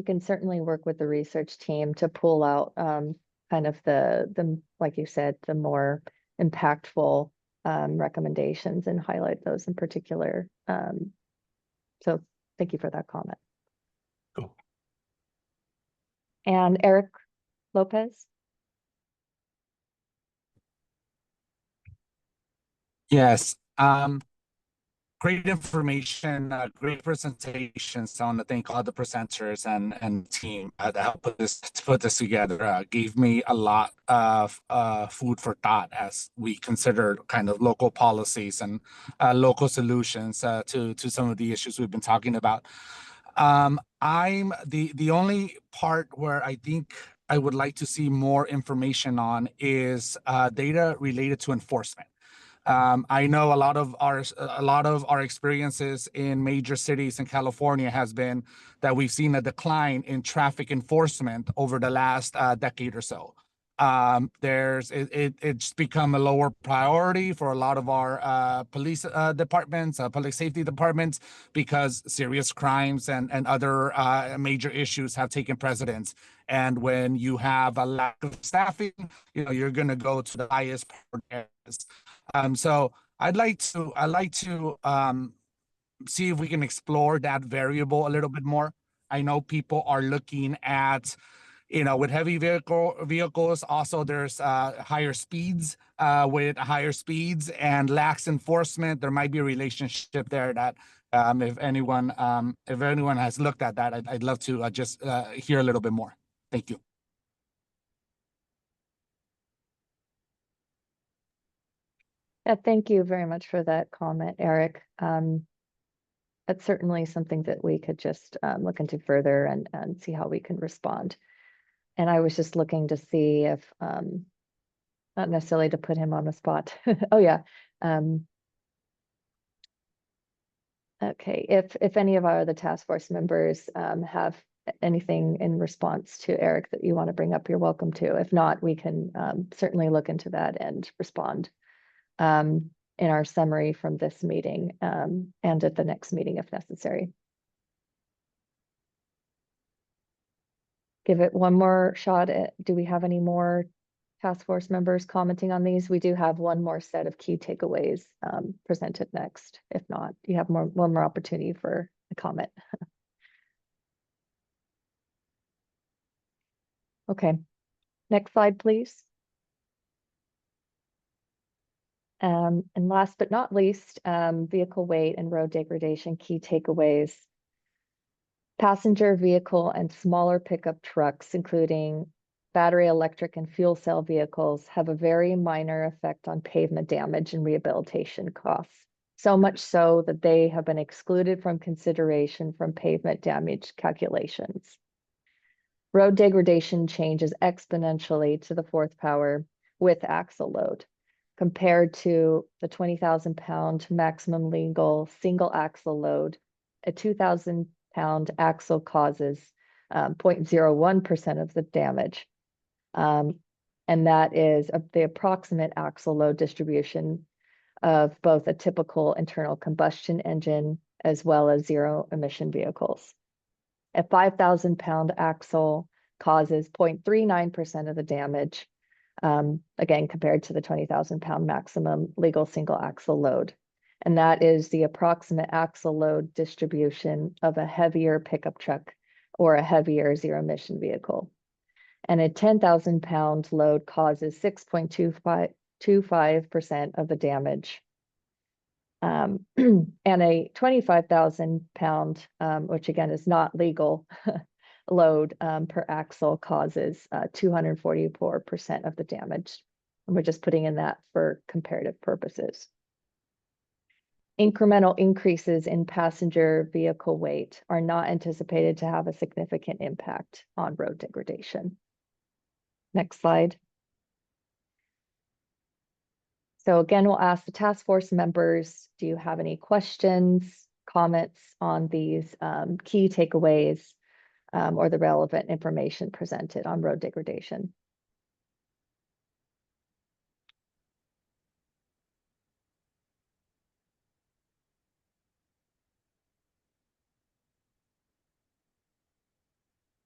A: can certainly work with the research team to pull out kind of the like you said, the more impactful recommendations and highlight those in particular. So thank you for that comment.
N: Cool.
A: And Eric Lopez.
F: Yes. Great information, great presentations. I want to thank all the presenters and team that helped put this together. Gave me a lot of food for thought as we considered kind of local policies and local solutions to some of the issues we've been talking about. I'm the only part where I think I would like to see more information on is data related to enforcement. I know a lot of our experiences in major cities in California has been that we've seen a decline in traffic enforcement over the last decade or so. It's become a lower priority for a lot of our police departments, public safety departments, because serious crimes and other major issues have taken precedence. And when you have a lack of staffing, you're going to go to the highest areas. So I'd like to see if we can explore that variable a little bit more. I know people are looking at, with heavy vehicles, also there's higher speeds, with higher speeds and lax enforcement. There might be a relationship there that if anyone has looked at that, I'd love to just hear a little bit more. Thank you.
A: Yeah, thank you very much for that comment, Eric. That's certainly something that we could just look into further and see how we can respond. And I was just looking to see if, not necessarily to put him on the spot. Oh yeah. Okay, if any of our other task force members have anything in response to Eric that you want to bring up, you're welcome to. If not, we can certainly look into that and respond in our summary from this meeting and at the next meeting if necessary. Give it one more shot at, do we have any more task force members commenting on these? We do have one more set of key takeaways presented next. If not, you have one more opportunity for a comment. Okay, next slide, please. And last but not least, vehicle weight and road degradation key takeaways. Passenger vehicle and smaller pickup trucks, including battery electric and fuel cell vehicles, have a very minor effect on pavement damage and rehabilitation costs. So much so that they have been excluded from consideration from pavement damage calculations. Road degradation changes exponentially to the fourth power with axle load, compared to the 20,000 pound maximum legal single axle load. A 2,000 pound axle causes 0.01% of the damage. And that is the approximate axle load distribution of both a typical internal combustion engine as well as zero emission vehicles. A 5,000 pound axle causes 0.39% of the damage, again, compared to the 20,000 pound maximum legal single axle load. And that is the approximate axle load distribution of a heavier pickup truck or a heavier zero emission vehicle. And a 10,000 pound load causes 6.25% of the damage. And a 25,000 pound, which again is not legal, load per axle causes 244% of the damage. And we're just putting in that for comparative purposes. Incremental increases in passenger vehicle weight are not anticipated to have a significant impact on road degradation. Next slide. So again, we'll ask the task force members, do you have any questions, comments on these key takeaways or the relevant information presented on road degradation?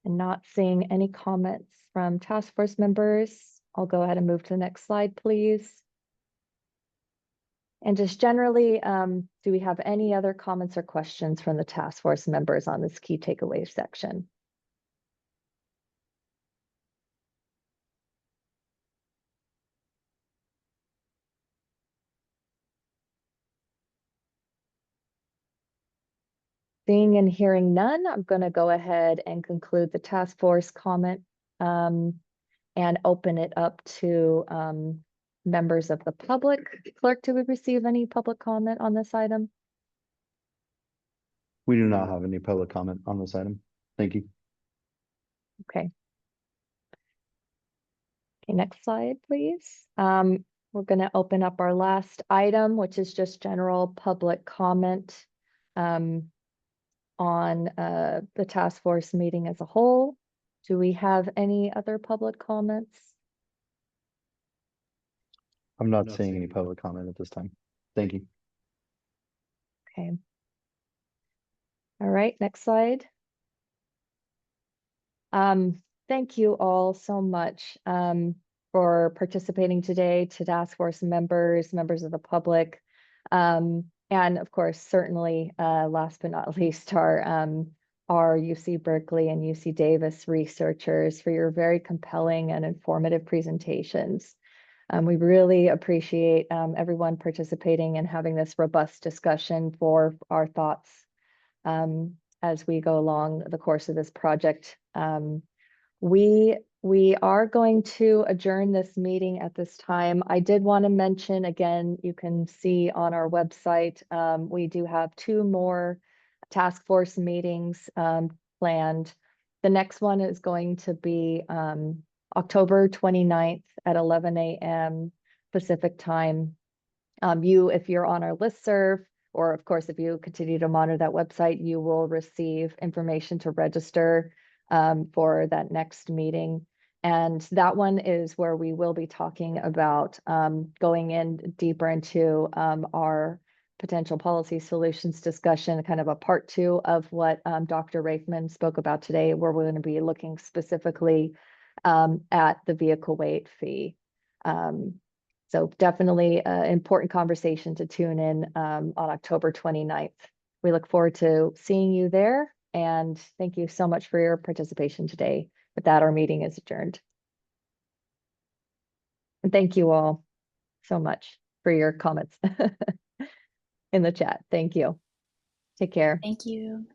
A: And not seeing any comments from task force members, I'll go ahead and move to the next slide, please. And just generally, do we have any other comments or questions from the task force members on this key takeaways section? Seeing and hearing none, I'm going to go ahead and conclude the task force comment and open it up to members of the public. Clerk, do we receive any public comment on this item?
B: We do not have any public comment on this item. Thank you.
A: Okay. Okay, next slide, please. We're going to open up our last item, which is just general public comment on the task force meeting as a whole. Do we have any other public comments?
B: I'm not seeing any public comment at this time. Thank you.
A: Okay. All right, next slide. Thank you all so much for participating today, to task force members, members of the public, and of course, certainly, last but not least, our UC Berkeley and UC Davis researchers for your very compelling and informative presentations. We really appreciate everyone participating and having this robust discussion for our thoughts as we go along the course of this project. We are going to adjourn this meeting at this time. I did want to mention again, you can see on our website, we do have 2 more task force meetings planned. The next one is going to be October 29th at 11 a.m. Pacific time. If you're on our listserv, or of course, if you continue to monitor that website, you will receive information to register for that next meeting. And that one is where we will be talking about going in deeper into our potential policy solutions discussion, kind of a part 2 of what Dr. Raifman spoke about today, where we're going to be looking specifically at the vehicle weight fee. So definitely an important conversation to tune in on October 29th. We look forward to seeing you there, and thank you so much for your participation today. With that, our meeting is adjourned. And thank you all so much for your comments in the chat. Thank you. Take care.
K: Thank you.